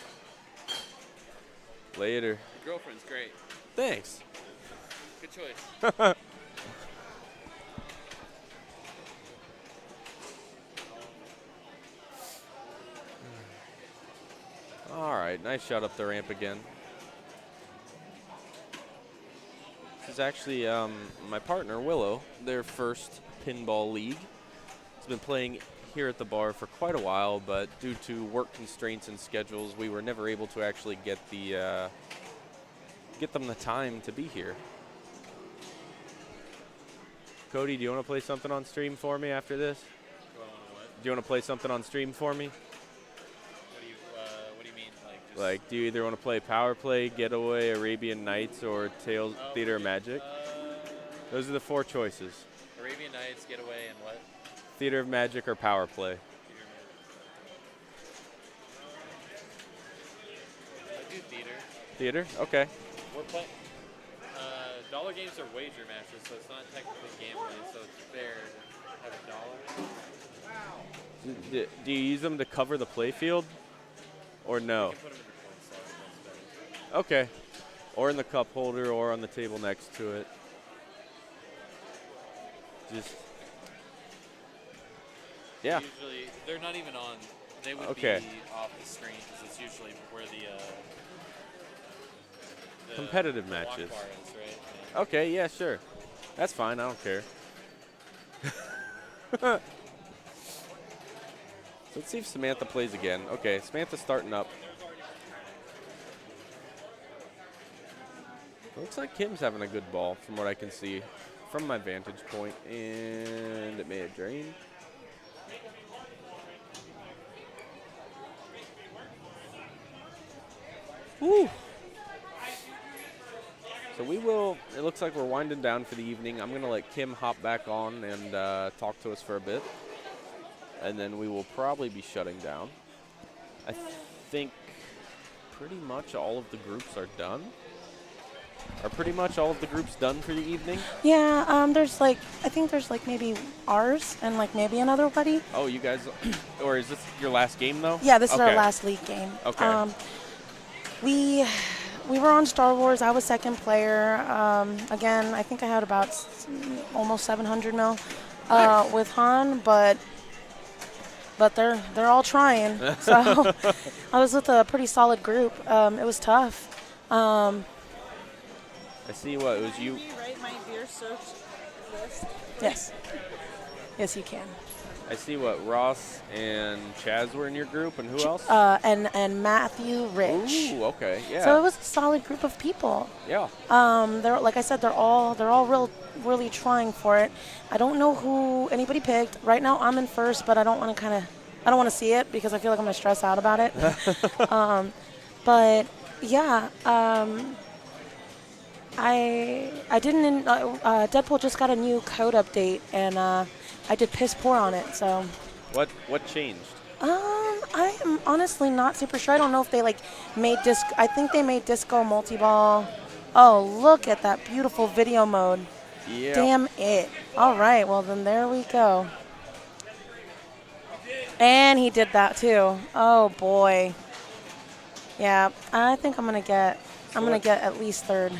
[SPEAKER 3] Later.
[SPEAKER 4] Your girlfriend's great.
[SPEAKER 3] Thanks.
[SPEAKER 4] Good choice.
[SPEAKER 3] All right, nice shot up the ramp again. This is actually my partner, Willow, their first pinball league. Has been playing here at the bar for quite a while, but due to work constraints and schedules, we were never able to actually get them the time to be here. Cody, do you want to play something on stream for me after this? Do you want to play something on stream for me?
[SPEAKER 4] What do you mean?
[SPEAKER 3] Like, do you either want to play Power Play, Getaway, Arabian Nights, or Theater of Magic? Those are the 4 choices.
[SPEAKER 4] Arabian Nights, Getaway, and what?
[SPEAKER 3] Theater of Magic or Power Play.
[SPEAKER 4] I do theater.
[SPEAKER 3] Theater? Okay.
[SPEAKER 4] We're playing. Dollar games are wager matches, so it's not technically gambling, so it's fair to have a dollar.
[SPEAKER 3] Do you use them to cover the playfield? Or no?
[SPEAKER 4] You can put them in the point slot, that's better.
[SPEAKER 3] Okay. Or in the cup holder or on the table next to it. Just. Yeah.
[SPEAKER 4] Usually, they're not even on. They would
[SPEAKER 3] Okay.
[SPEAKER 4] be off the screen because it's usually where the
[SPEAKER 3] Competitive
[SPEAKER 4] the lock
[SPEAKER 3] matches.
[SPEAKER 4] bar is, right? Yeah.
[SPEAKER 3] Okay, yeah, sure. That's fine, I don't care. So let's see if Samantha plays again. Okay, Samantha's starting up. Looks like Kim's having a good ball from what I can see from my vantage point, and it may have drained. Woo! So we will, it looks like we're winding down for the evening. I'm going to let Kim hop back on and talk to us for a bit. And then we will probably be shutting down. I think pretty much all of the groups are done. Are pretty much all of the groups done for the evening?
[SPEAKER 9] Yeah, I think there's maybe ours and maybe another buddy.
[SPEAKER 3] Oh, you guys, or is this your last game though?
[SPEAKER 9] Yeah, this is our last league game.
[SPEAKER 3] Okay.
[SPEAKER 9] We were on Star Wars. I was second player. Again, I think I had about almost 700 mil with Han, but they're all trying. So I was with a pretty solid group. It was tough.
[SPEAKER 3] I see what it was you.
[SPEAKER 8] Can you write my beer soaked list?
[SPEAKER 9] Yes. Yes, you can.
[SPEAKER 3] I see what Ross and Chaz were in your group, and who else?
[SPEAKER 9] And Matthew Rich.
[SPEAKER 3] Ooh, okay, yeah.
[SPEAKER 9] So it was a solid group of people.
[SPEAKER 3] Yeah.
[SPEAKER 9] They're like I said, they're all really trying for it. I don't know who anybody picked. Right now, I'm in first, but I don't want to see it because I feel like I'm gonna stress out about it. But yeah. I didn't. Deadpool just got a new code update, and I did piss poor on it. So.
[SPEAKER 3] What changed?
[SPEAKER 9] I am honestly not super sure. I don't know if they made disc. I think they made disco multi-ball. Oh, look at that beautiful video mode.
[SPEAKER 3] Yeah.
[SPEAKER 9] Damn it. All right. Well, then there we go. And he did that too. Oh boy. Yeah, I think I'm gonna get at least third.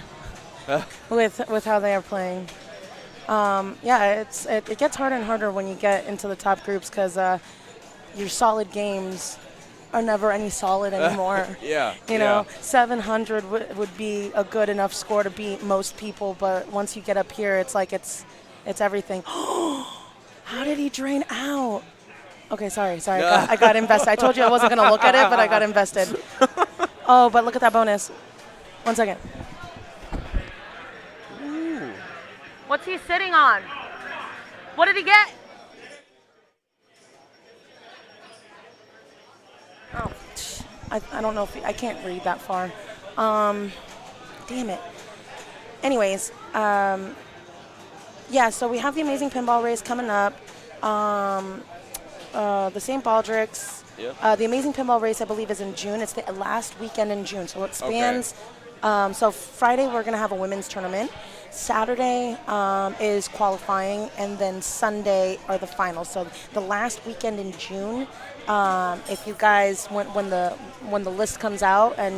[SPEAKER 9] with how they are playing. Yeah, it gets harder and harder when you get into the top groups because your solid games are never any solid anymore.
[SPEAKER 3] Yeah.
[SPEAKER 9] You know, 700 would be a good enough score to beat most people, but once you get up here, it's it's everything. How did he drain out? Okay, sorry. I got invested. I told you I wasn't going to look at it, but I got invested. Oh, but look at that bonus. 1 second. What's he sitting on? What did he get? Oh, I don't know if I can't read that far. Damn it. Anyways, yeah, so we have the amazing pinball race coming up. The St. Baldrick's.
[SPEAKER 3] Yep.
[SPEAKER 9] The amazing pinball race, I believe, is in June. It's the last weekend in June, so it spans. Okay. So Friday we're going to have a women's tournament. Saturday is qualifying, and then Sunday are the finals. So the last weekend in June, if you guys when the list comes out, and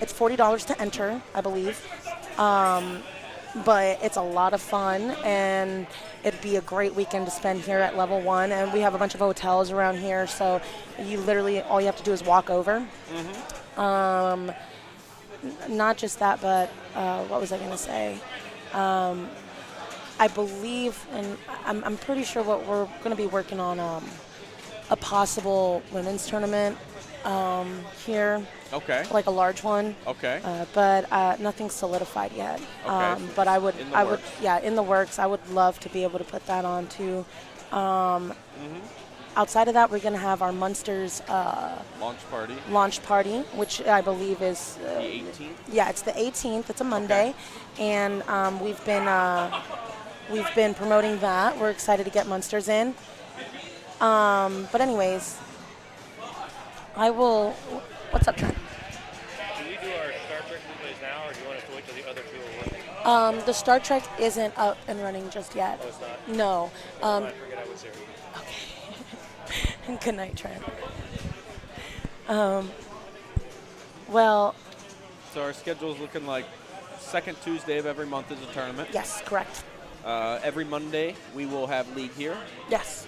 [SPEAKER 9] it's $40 to enter, I believe. But it's a lot of fun, and it'd be a great weekend to spend here at Level 1. And we have a bunch of hotels around here, so you literally all you have to do is walk over. Mm-hmm. Not just that, but what was I going to say? I believe, and I'm pretty sure what we're going to be working on a possible women's tournament here.
[SPEAKER 3] Okay.
[SPEAKER 9] Like a large one.
[SPEAKER 3] Okay.
[SPEAKER 9] But nothing's solidified yet.
[SPEAKER 3] Okay.
[SPEAKER 9] But I would,
[SPEAKER 3] works.
[SPEAKER 9] In the works. I would love to be able to put that on too.
[SPEAKER 3] Mm-hmm.
[SPEAKER 9] Outside of that, we're going to have our Munsters launch party, which I believe is
[SPEAKER 3] the 18th.
[SPEAKER 9] Yeah, it's the 18th. It's a Monday, and we've been promoting that. We're excited to get Munsters in. But anyways, I will. What's up, Trent?
[SPEAKER 5] Do we do our Star Trek replays now, or do you want us to wait till the other two are working?
[SPEAKER 9] The Star Trek isn't up and running just yet.
[SPEAKER 5] Oh, it's not?
[SPEAKER 9] No.
[SPEAKER 5] I forget I was there.
[SPEAKER 9] Okay. Good night, Trent. Well.
[SPEAKER 3] So our schedule is looking like second Tuesday of every month is a tournament.
[SPEAKER 9] Yes, correct.
[SPEAKER 3] Every Monday we will have league here.
[SPEAKER 9] Yes.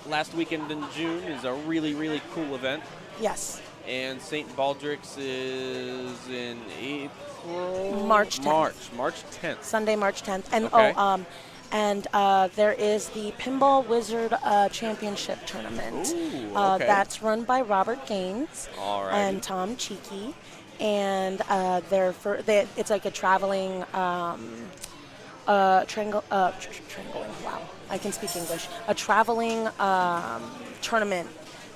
[SPEAKER 3] Last weekend in June is a really, really cool event.
[SPEAKER 9] Yes.
[SPEAKER 3] And St. Baldrick's is in April?
[SPEAKER 9] March 10th.
[SPEAKER 3] March 10th.
[SPEAKER 9] Sunday, March 10th. And
[SPEAKER 3] okay.
[SPEAKER 9] there is the Pinball Wizard Championship Tournament.
[SPEAKER 3] Ooh, okay.
[SPEAKER 9] That's run by Robert Gaines and
[SPEAKER 3] Alrighty.
[SPEAKER 9] Tom Cheeky. And it's like a traveling triangling. Wow, I can speak English. A traveling tournament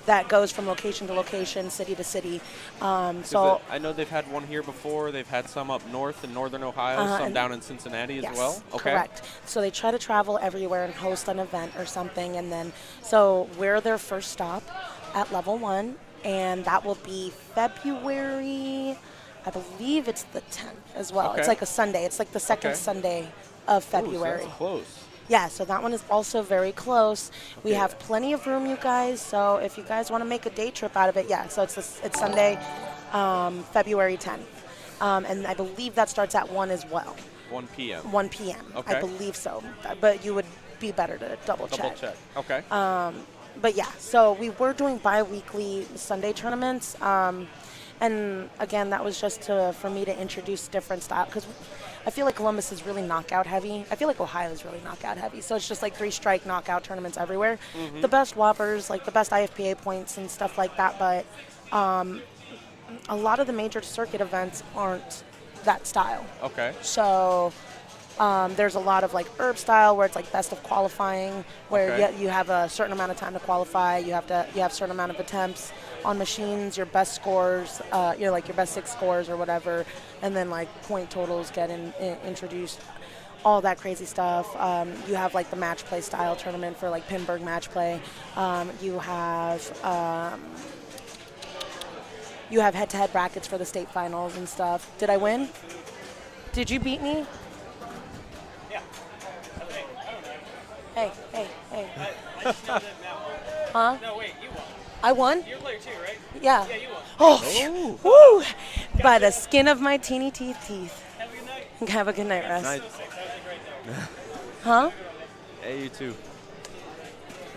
[SPEAKER 9] that goes from location to location, city to city.
[SPEAKER 6] 'Cause I know they've had one here before. They've had some up north in northern Ohio, some
[SPEAKER 9] and-
[SPEAKER 6] down in Cincinnati as
[SPEAKER 9] Yes,
[SPEAKER 6] well. Okay.
[SPEAKER 9] correct. So they try to travel everywhere and host an event or something, and then so we're their first stop at level 1, and that will be February. I believe it's the 10th as well. It's
[SPEAKER 6] Okay.
[SPEAKER 9] like a Sunday. It's like the second
[SPEAKER 6] Okay.
[SPEAKER 9] Sunday of
[SPEAKER 6] Ooh, so
[SPEAKER 9] February.
[SPEAKER 6] that's close.
[SPEAKER 9] Yeah, so that one is also very close. We
[SPEAKER 6] Okay.
[SPEAKER 9] have plenty of room, you guys. So if you guys want to make a day trip out of it, yeah. So it's Sunday, February 10th, and I believe that starts at 1 as well.
[SPEAKER 6] 1 p.m.
[SPEAKER 9] 1 p.m.
[SPEAKER 6] Okay.
[SPEAKER 9] I believe so, but you would be better to double check.
[SPEAKER 6] Double check. Okay.
[SPEAKER 9] But yeah, so we were doing bi-weekly Sunday tournaments, and again, that was just for me to introduce different style, because I feel like Columbus is really knockout heavy. I feel like Ohio is really knockout heavy, so it's just like 3-strike knockout tournaments everywhere. The best whoppers, like the best IFPA points and stuff like that, but a lot of the major circuit events aren't that style.
[SPEAKER 6] Okay.
[SPEAKER 9] So there's a lot of like herb style where it's like best of qualifying, where
[SPEAKER 6] Okay.
[SPEAKER 9] you have a certain amount of time to qualify. You have a certain amount of attempts on machines. Your best scores, like your best 6 scores or whatever, and then like point totals get introduced. All that crazy stuff. You have like the match play style tournament for like Pinburg match play. You have head-to-head brackets for the state finals and stuff. Did I win? Did you beat me?
[SPEAKER 5] Yeah. I think. I don't know.
[SPEAKER 9] Hey.
[SPEAKER 5] I just know that Matt won.
[SPEAKER 9] Huh?
[SPEAKER 5] No, wait, you won.
[SPEAKER 9] I won?
[SPEAKER 5] You're player 2, right?
[SPEAKER 9] Yeah.
[SPEAKER 5] Yeah, you won.
[SPEAKER 9] Oh, phew. Woo! By the skin of my teeny teeth.
[SPEAKER 5] Have a good night.
[SPEAKER 9] Have a good night, Russ.
[SPEAKER 6] Nice.
[SPEAKER 5] 6, that was a great night.
[SPEAKER 9] Huh?
[SPEAKER 6] Hey, you too.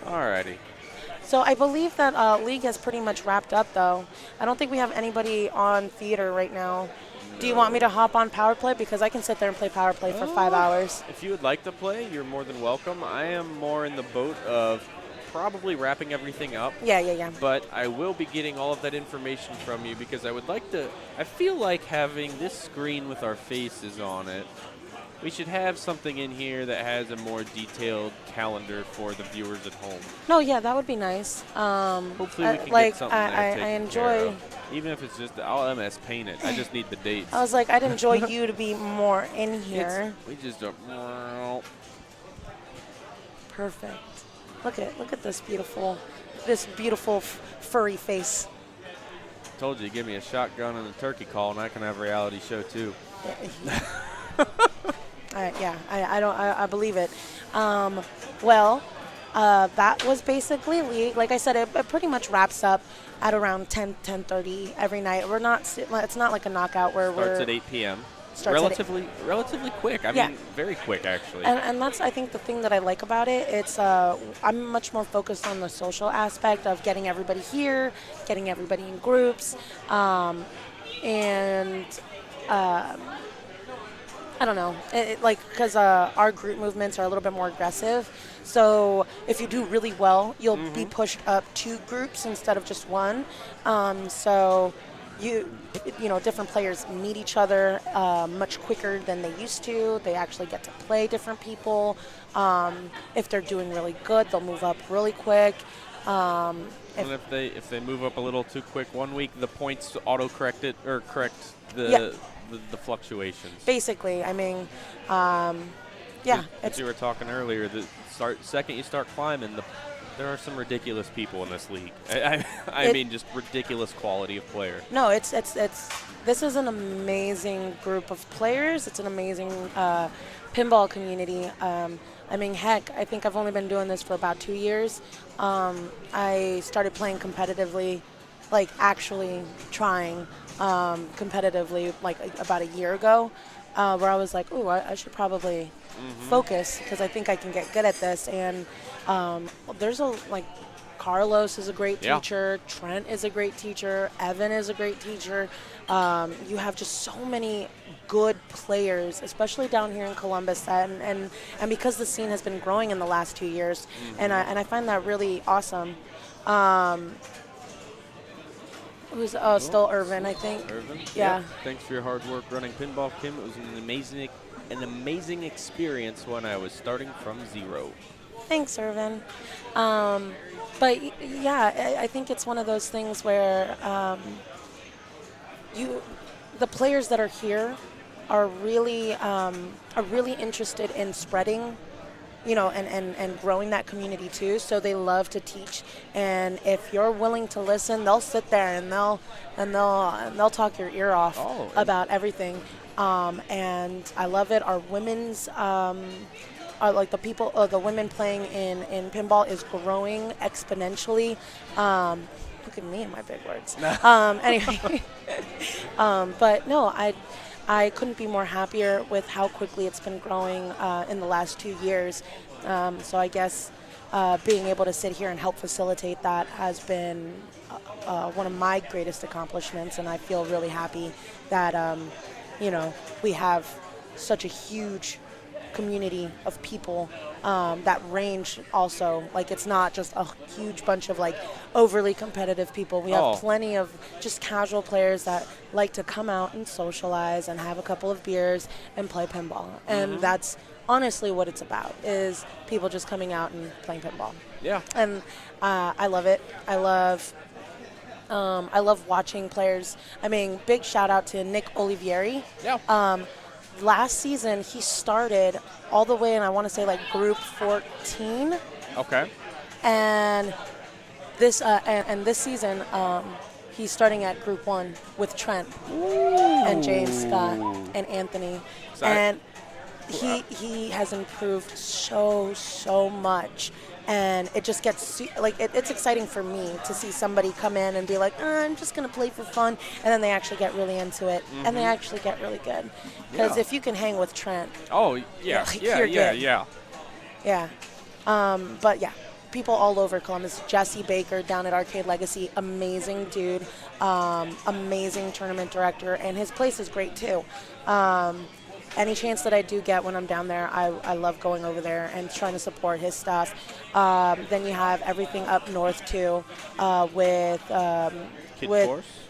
[SPEAKER 6] Alrighty.
[SPEAKER 9] So I believe that league has pretty much wrapped up, though. I don't think we have anybody on theater right now. Do you want me to hop on power play? Because I can sit there and play power play for 5 hours.
[SPEAKER 6] If you would like to play, you're more than welcome. I am more in the boat of probably wrapping everything up.
[SPEAKER 9] Yeah.
[SPEAKER 6] But I will be getting all of that information from you because I would like to. I feel like having this screen with our faces on it. We should have something in here that has a more detailed calendar for the viewers at home.
[SPEAKER 9] No, yeah, that would be nice.
[SPEAKER 6] Hopefully we can
[SPEAKER 9] like,
[SPEAKER 6] get something there
[SPEAKER 9] I
[SPEAKER 6] taken care
[SPEAKER 9] enjoy.
[SPEAKER 6] of. Even if it's just, I'll MS paint it. I just need the dates.
[SPEAKER 9] I was like, I'd enjoy you to be more in here.
[SPEAKER 6] We just don't.
[SPEAKER 9] Perfect. Look at this beautiful furry face.
[SPEAKER 6] Told you, give me a shotgun and a turkey call, and I can have a reality show too.
[SPEAKER 9] I believe it. That was basically league. Like I said, it pretty much wraps up at around 10:30 every night. We're not. It's not like a knockout where
[SPEAKER 6] Starts
[SPEAKER 9] we're.
[SPEAKER 6] at 8 p.m.
[SPEAKER 9] Starts at
[SPEAKER 6] Relatively quick. I
[SPEAKER 9] Yeah.
[SPEAKER 6] mean, very quick actually.
[SPEAKER 9] And that's, I think, the thing that I like about it. It's I'm much more focused on the social aspect of getting everybody here, getting everybody in groups, and I don't know, because our group movements are a little bit more aggressive. So if you do really well, you'll be pushed up 2 groups instead of just 1. So different players meet each other much quicker than they used to. They actually get to play different people. If they're doing really good, they'll move up really quick.
[SPEAKER 6] And if they move up a little too quick one week, the points auto-correct it or correct the fluctuations.
[SPEAKER 9] Basically, I mean,
[SPEAKER 6] As you were talking earlier, second you start climbing, there are some ridiculous people in this league. I mean, just ridiculous quality of player.
[SPEAKER 9] No, this is an amazing group of players. It's an amazing pinball community. I mean, heck, I think I've only been doing this for about 2 years. I started playing competitively, like actually trying competitively, like about a year ago, where I was like, ooh, I should probably focus because I think I can get good at this. And there's Carlos is a great teacher. Trent is a great teacher. Evan is a great teacher. You have just so many good players, especially down here in Columbus, and because the scene has been growing in the last 2 years, and I find that really awesome. It was still Irvin, I think.
[SPEAKER 6] Irvin?
[SPEAKER 9] Yeah.
[SPEAKER 6] Yep. Thanks for your hard work running pinball, Kim. It was an amazing experience when I was starting from 0.
[SPEAKER 9] Thanks, Irvin. But yeah, I think it's one of those things where the players that are here are really interested in spreading, and growing that community too. So they love to teach, and if you're willing to listen, they'll sit there and they'll talk your ear off about everything. And I love it. Our women's are like the women playing in pinball is growing exponentially. Look at me and my big words. Anyway, but no, I couldn't be more happier with how quickly it's been growing in the last 2 years. So I guess being able to sit here and help facilitate that has been one of my greatest accomplishments, and I feel really happy that we have such a huge community of people that range also. Like, it's not just a huge bunch of like overly competitive people. We have plenty of just casual players that like to come out and socialize and have a couple of beers and play pinball. And that's honestly what it's about, is people just coming out and playing pinball.
[SPEAKER 6] Yeah.
[SPEAKER 9] And I love it. I love watching players. I mean, big shout out to Nick Olivieri.
[SPEAKER 6] Yeah.
[SPEAKER 9] Last season, he started all the way in, I want to say, like group 14.
[SPEAKER 6] Okay.
[SPEAKER 9] And this season, he's starting at group 1 with Trent and James Scott and Anthony. And he has improved so much. And it just gets, it's exciting for me to see somebody come in and be like, I'm just going to play for fun. And then they actually get really into it. And they actually get really good. Because if you can hang with Trent.
[SPEAKER 6] Oh, yeah.
[SPEAKER 9] You're good.
[SPEAKER 6] Yeah.
[SPEAKER 9] Yeah. But yeah, people all over Columbus. Jesse Baker down at Arcade Legacy, amazing dude. Amazing tournament director. And his place is great too. Any chance that I do get when I'm down there, I love going over there and trying to support his stuff. Then you have everything up north too, with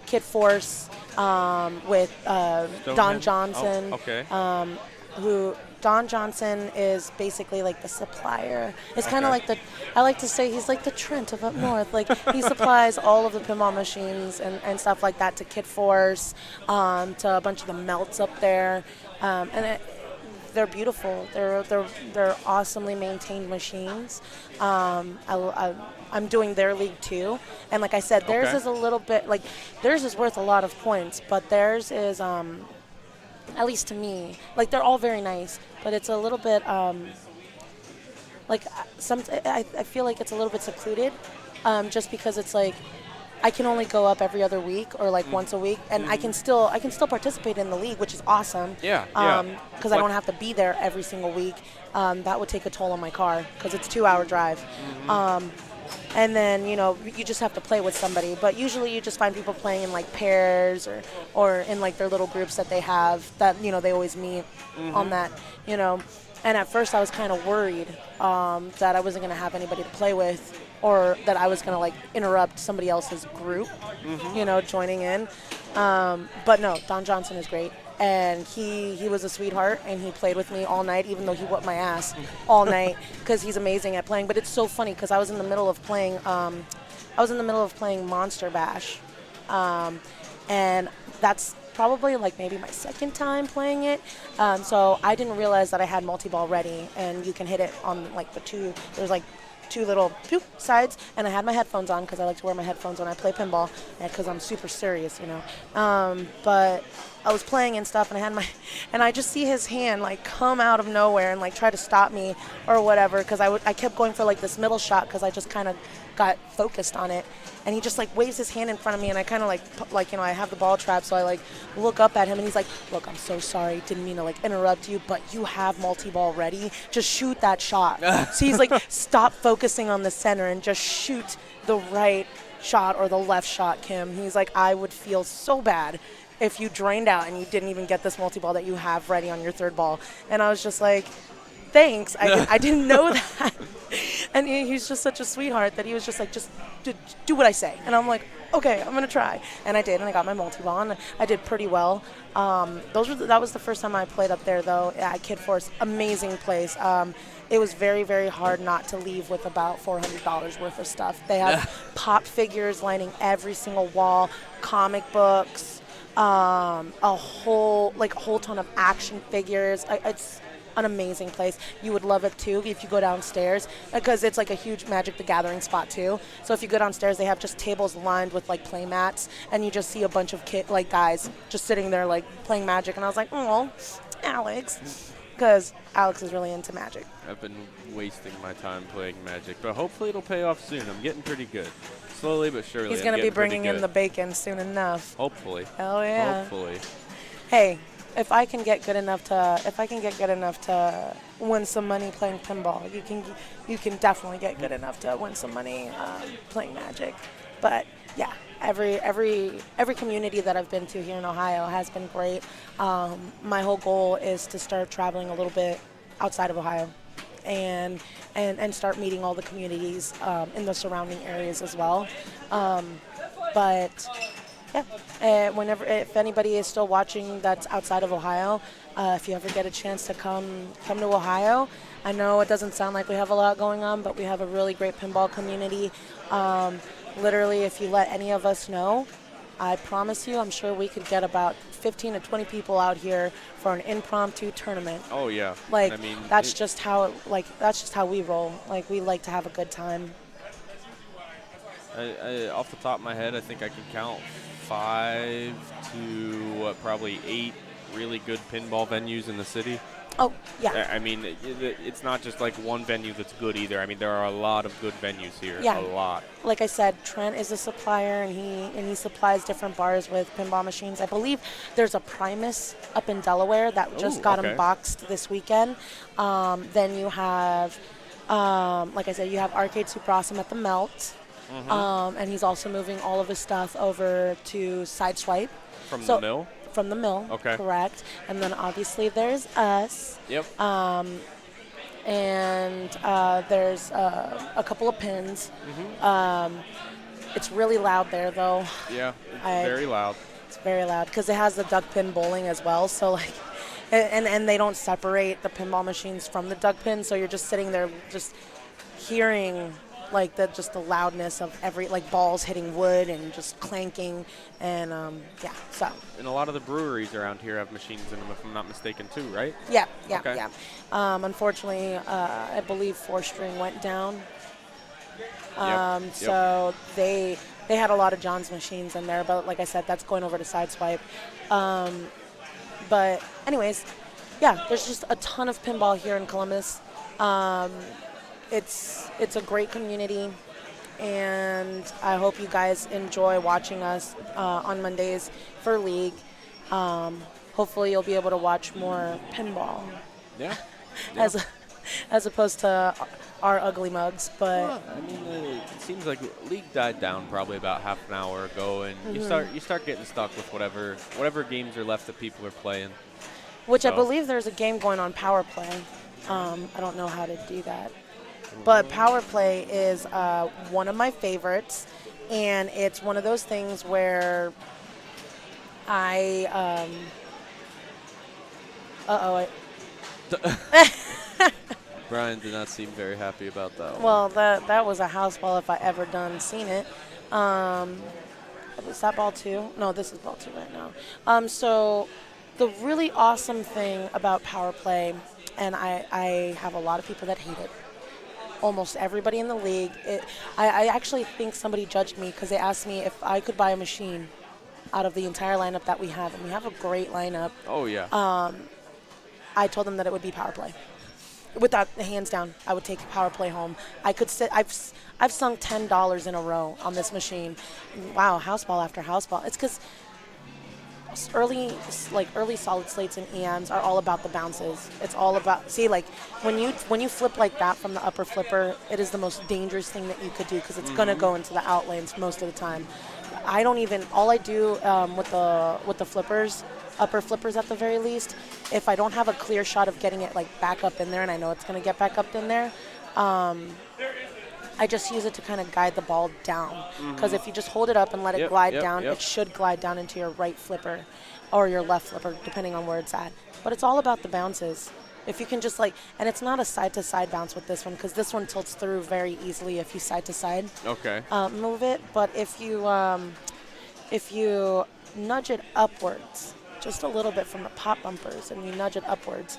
[SPEAKER 9] Kid Force, with Don Johnson.
[SPEAKER 6] Oh, okay.
[SPEAKER 9] Who Don Johnson is basically like the supplier. It's kind of like I like to say he's like the Trent of up north. Like, he supplies all of the pinball machines and stuff like that to Kid Force, to a bunch of the melts up there. They're beautiful. They're awesomely maintained machines. I'm doing their league too, and like I said, theirs is a little bit like theirs is worth a lot of points, but theirs is at least to me, like, they're all very nice, but it's a little bit I feel like it's a little bit secluded, just because it's like I can only go up every other week or like once a week, and I can still participate in the league, which is awesome.
[SPEAKER 6] Yeah.
[SPEAKER 9] Because I don't have to be there every single week. That would take a toll on my car because it's a 2-hour drive. And then, you just have to play with somebody. But usually you just find people playing in like pairs or in like their little groups that they have that, they always meet on that, And at first I was kind of worried that I wasn't going to have anybody to play with, or that I was going to like interrupt somebody else's group, joining in. But no, Don Johnson is great. And he was a sweetheart, and he played with me all night, even though he whooped my ass all night, because he's amazing at playing. But it's so funny because I was in the middle of playing Monster Bash, and that's probably like maybe my second time playing it. So I didn't realize that I had multi-ball ready, and you can hit it on like there's like two little sides, and I had my headphones on because I like to wear my headphones when I play pinball, because I'm super serious, but I was playing and stuff, and I just see his hand like come out of nowhere and like try to stop me or whatever, because I kept going for like this middle shot because I just kind of got focused on it, and he just like waves his hand in front of me, and I kind of like I have the ball trap, so I like look up at him, and he's like, look, I'm so sorry, didn't mean to like interrupt you, but you have multi-ball ready, just shoot that shot. So he's like, stop focusing on the center and just shoot the right shot or the left shot, Kim. He's like, I would feel so bad if you drained out and you didn't even get this multi-ball that you have ready on your third ball. And I was just like, thanks. I didn't know that. And he's just such a sweetheart that he was just like, just do what I say. And I'm like, okay, I'm going to try. And I did, and I got my multi-ball, and I did pretty well. That was the first time I played up there, though, at Kid Force. Amazing place. It was very, very hard not to leave with about $400 worth of stuff. They have pop figures lining every single wall, comic books, a whole ton of action figures. It's an amazing place. You would love it too if you go downstairs, because it's like a huge Magic the Gathering spot too. So if you go downstairs, they have just tables lined with like play mats, and you just see a bunch of guys just sitting there like playing Magic. And I was like, oh, Alex, because Alex is really into Magic.
[SPEAKER 3] I've been wasting my time playing Magic, but hopefully it'll pay off soon. I'm getting pretty good. Slowly but surely.
[SPEAKER 9] He's going to be bringing in the bacon soon enough.
[SPEAKER 3] Hopefully.
[SPEAKER 9] Oh yeah.
[SPEAKER 3] Hopefully.
[SPEAKER 9] Hey, if I can get good enough to win some money playing pinball, you can definitely get good enough to win some money playing Magic. But yeah, every community that I've been to here in Ohio has been great. My whole goal is to start traveling a little bit outside of Ohio, and start meeting all the communities in the surrounding areas as well. But yeah, if anybody is still watching that's outside of Ohio, if you ever get a chance to come to Ohio, I know it doesn't sound like we have a lot going on, but we have a really great pinball community. Literally, if you let any of us know, I promise you, I'm sure we could get about 15 to 20 people out here for an impromptu tournament.
[SPEAKER 3] Oh yeah.
[SPEAKER 9] Like,
[SPEAKER 3] I mean,
[SPEAKER 9] that's just how we roll. Like, we like to have a good time.
[SPEAKER 3] Off the top of my head, I think I can count 5 to probably 8 really good pinball venues in the city.
[SPEAKER 9] Oh, yeah.
[SPEAKER 3] I mean, it's not just like one venue that's good either. I mean, there are a lot of good venues here.
[SPEAKER 9] Yeah.
[SPEAKER 3] A lot.
[SPEAKER 9] Like I said, Trent is a supplier, and he supplies different bars with pinball machines. I believe there's a Primus up in Delaware that just got unboxed this weekend. Then you have, like I said, you have Arcade Super Awesome at the Melt. Mm-hmm. And he's also moving all of his stuff over to Sideswipe.
[SPEAKER 3] From the mill?
[SPEAKER 9] From the mill,
[SPEAKER 3] okay.
[SPEAKER 9] Correct. And then obviously there's us.
[SPEAKER 3] Yep.
[SPEAKER 9] And there's a couple of pins. Mm-hmm. It's really loud there, though.
[SPEAKER 3] Yeah, very loud.
[SPEAKER 9] It's very loud because it has the duck pin bowling as well. So like, and they don't separate the pinball machines from the duck pin, so you're just sitting there just hearing like the loudness of every balls hitting wood and just clanking, and so.
[SPEAKER 3] And a lot of the breweries around here have machines in them, if I'm not mistaken, too, right?
[SPEAKER 9] Yeah.
[SPEAKER 3] Okay.
[SPEAKER 9] Unfortunately, I believe 4-string went down.
[SPEAKER 3] Yep.
[SPEAKER 9] So they had a lot of John's machines in there, but like I said, that's going over to Sideswipe. But anyways, yeah, there's just a ton of pinball here in Columbus. It's a great community, and I hope you guys enjoy watching us on Mondays for League. Hopefully you'll be able to watch more pinball.
[SPEAKER 3] Yeah.
[SPEAKER 9] As opposed to our ugly mugs, but
[SPEAKER 3] well, I mean, it seems like League died down probably about half an hour ago, and you start getting stuck with whatever games are left that people are playing.
[SPEAKER 9] Which I believe there's a game going on Power Play. I don't know how to do that. But Power Play is one of my favorites, and it's one of those things where
[SPEAKER 3] Brian did not seem very happy about that one.
[SPEAKER 9] Well, that was a house ball if I ever done seen it. Was that ball 2? No, this is ball 2 right now. So the really awesome thing about Power Play, and I have a lot of people that hate it. Almost everybody in the league. I actually think somebody judged me because they asked me if I could buy a machine out of the entire lineup that we have, and we have a great lineup.
[SPEAKER 3] Oh yeah.
[SPEAKER 9] I told them that it would be Power Play. Without hands down, I would take Power Play home. I could sit. I've sunk $10 in a row on this machine. Wow, house ball after house ball. It's because early solid slates and EMs are all about the bounces. It's all about when you flip like that from the upper flipper, it is the most dangerous thing that you could do because it's gonna go into the out lanes most of the time. All I do with the flippers upper flippers at the very least. If I don't have a clear shot of getting it like back up in there, and I know it's going to get back up in there, I just use it to kind of guide the ball down. Because if you just hold it up and let it glide down, it should glide down into your right flipper or your left flipper, depending on where it's at. But it's all about the bounces. If you can just like, and it's not a side-to-side bounce with this one, because this one tilts through very easily if you side-to-side move it. But if you nudge it upwards, just a little bit from the pop bumpers, and you nudge it upwards,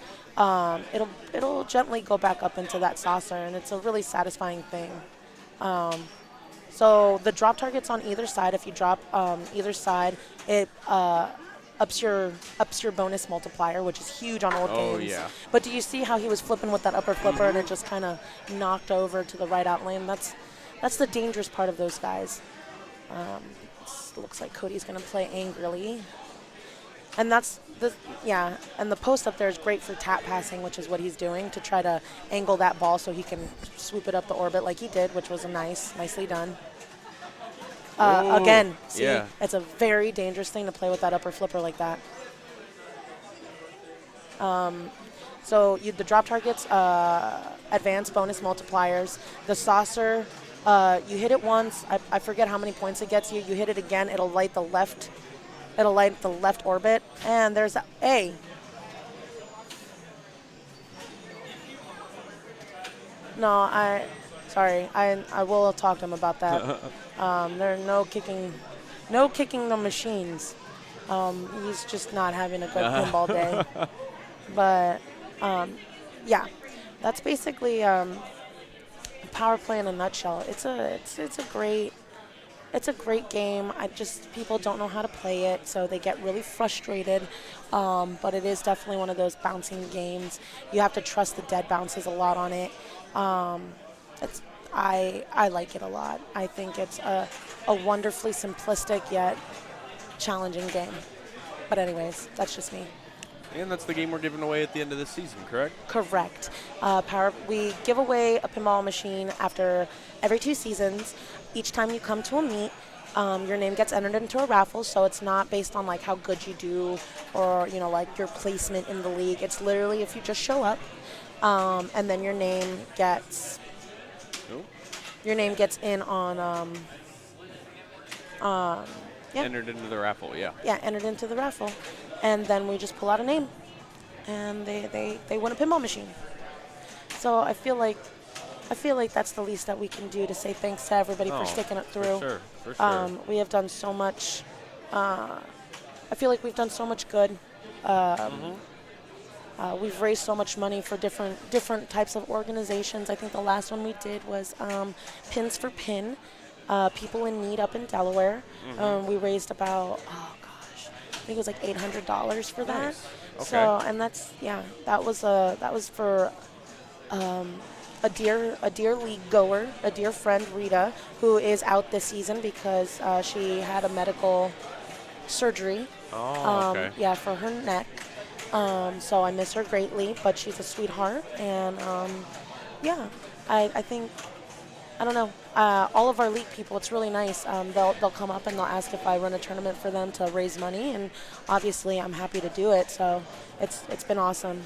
[SPEAKER 9] it'll gently go back up into that saucer, and it's a really satisfying thing. So the drop targets on either side. If you drop either side, it ups your bonus multiplier, which is huge on old games.
[SPEAKER 3] Yeah.
[SPEAKER 9] But do you see how he was flipping with that upper flipper, and it just kind of knocked over to the right out lane? That's the dangerous part of those guys. Looks like Cody's going to play angrily. And that's and the post up there is great for tap passing, which is what he's doing to try to angle that ball so he can swoop it up the orbit like he did, which was nicely done. Again, see, it's a very dangerous thing to play with that upper flipper like that. So the drop targets, advanced bonus multipliers. The saucer, you hit it once. I forget how many points it gets you. You hit it again, it'll light the left. It'll light the left orbit, and there's a. No, sorry. I will talk to him about that. There are no kicking the machines. He's just not having a good pinball day. But that's basically power play in a nutshell. It's a great game. People don't know how to play it, so they get really frustrated. But it is definitely one of those bouncing games. You have to trust the dead bounces a lot on it. I like it a lot. I think it's a wonderfully simplistic yet challenging game. But anyways, that's just me.
[SPEAKER 3] And that's the game we're giving away at the end of this season, correct?
[SPEAKER 9] Correct. We give away a pinball machine after every 2 seasons. Each time you come to a meet, your name gets entered into a raffle, so it's not based on like how good you do or like your placement in the league. It's literally if you just show up, and then your name gets in on
[SPEAKER 3] entered into the raffle. Yeah,
[SPEAKER 9] entered into the raffle, and then we just pull out a name, and they win a pinball machine. So I feel like that's the least that we can do to say thanks to everybody for sticking it through.
[SPEAKER 3] For sure.
[SPEAKER 9] We have done so much. I feel like we've done so much good. We've raised so much money for different types of organizations. I think the last one we did was Pins for Pin, people in need up in Delaware. We raised about I think it was like $800 for that.
[SPEAKER 3] Nice. Okay.
[SPEAKER 9] So and that was for a dear league goer, a dear friend, Rita, who is out this season because she had a medical surgery. For her neck. So I miss her greatly, but she's a sweetheart. And I think, I don't know, all of our league people, it's really nice. They'll come up and they'll ask if I run a tournament for them to raise money, and obviously I'm happy to do it. So it's been awesome.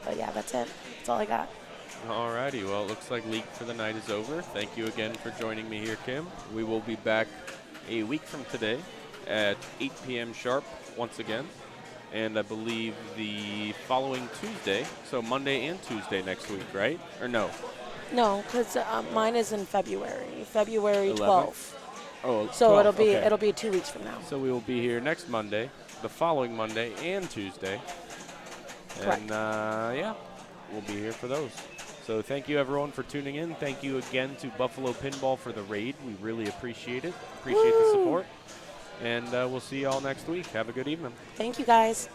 [SPEAKER 9] But yeah, that's it. That's all I got.
[SPEAKER 3] Alrighty, well, it looks like League for the night is over. Thank you again for joining me here, Kim. We will be back a week from today at 8 p.m. sharp once again. And I believe the following Tuesday, so Monday and Tuesday next week, right? Or no?
[SPEAKER 9] No, because mine is in February 12th.
[SPEAKER 3] Oh,
[SPEAKER 9] so
[SPEAKER 3] 12th,
[SPEAKER 9] it'll be 2 weeks from now.
[SPEAKER 3] So we will be here next Monday, the following Monday, and Tuesday.
[SPEAKER 9] Correct.
[SPEAKER 3] And we'll be here for those. So thank you, everyone, for tuning in. Thank you again to Buffalo Pinball for the raid. We really appreciate it. Appreciate the support. And we'll see you all next week. Have a good evening.
[SPEAKER 9] Thank you, guys.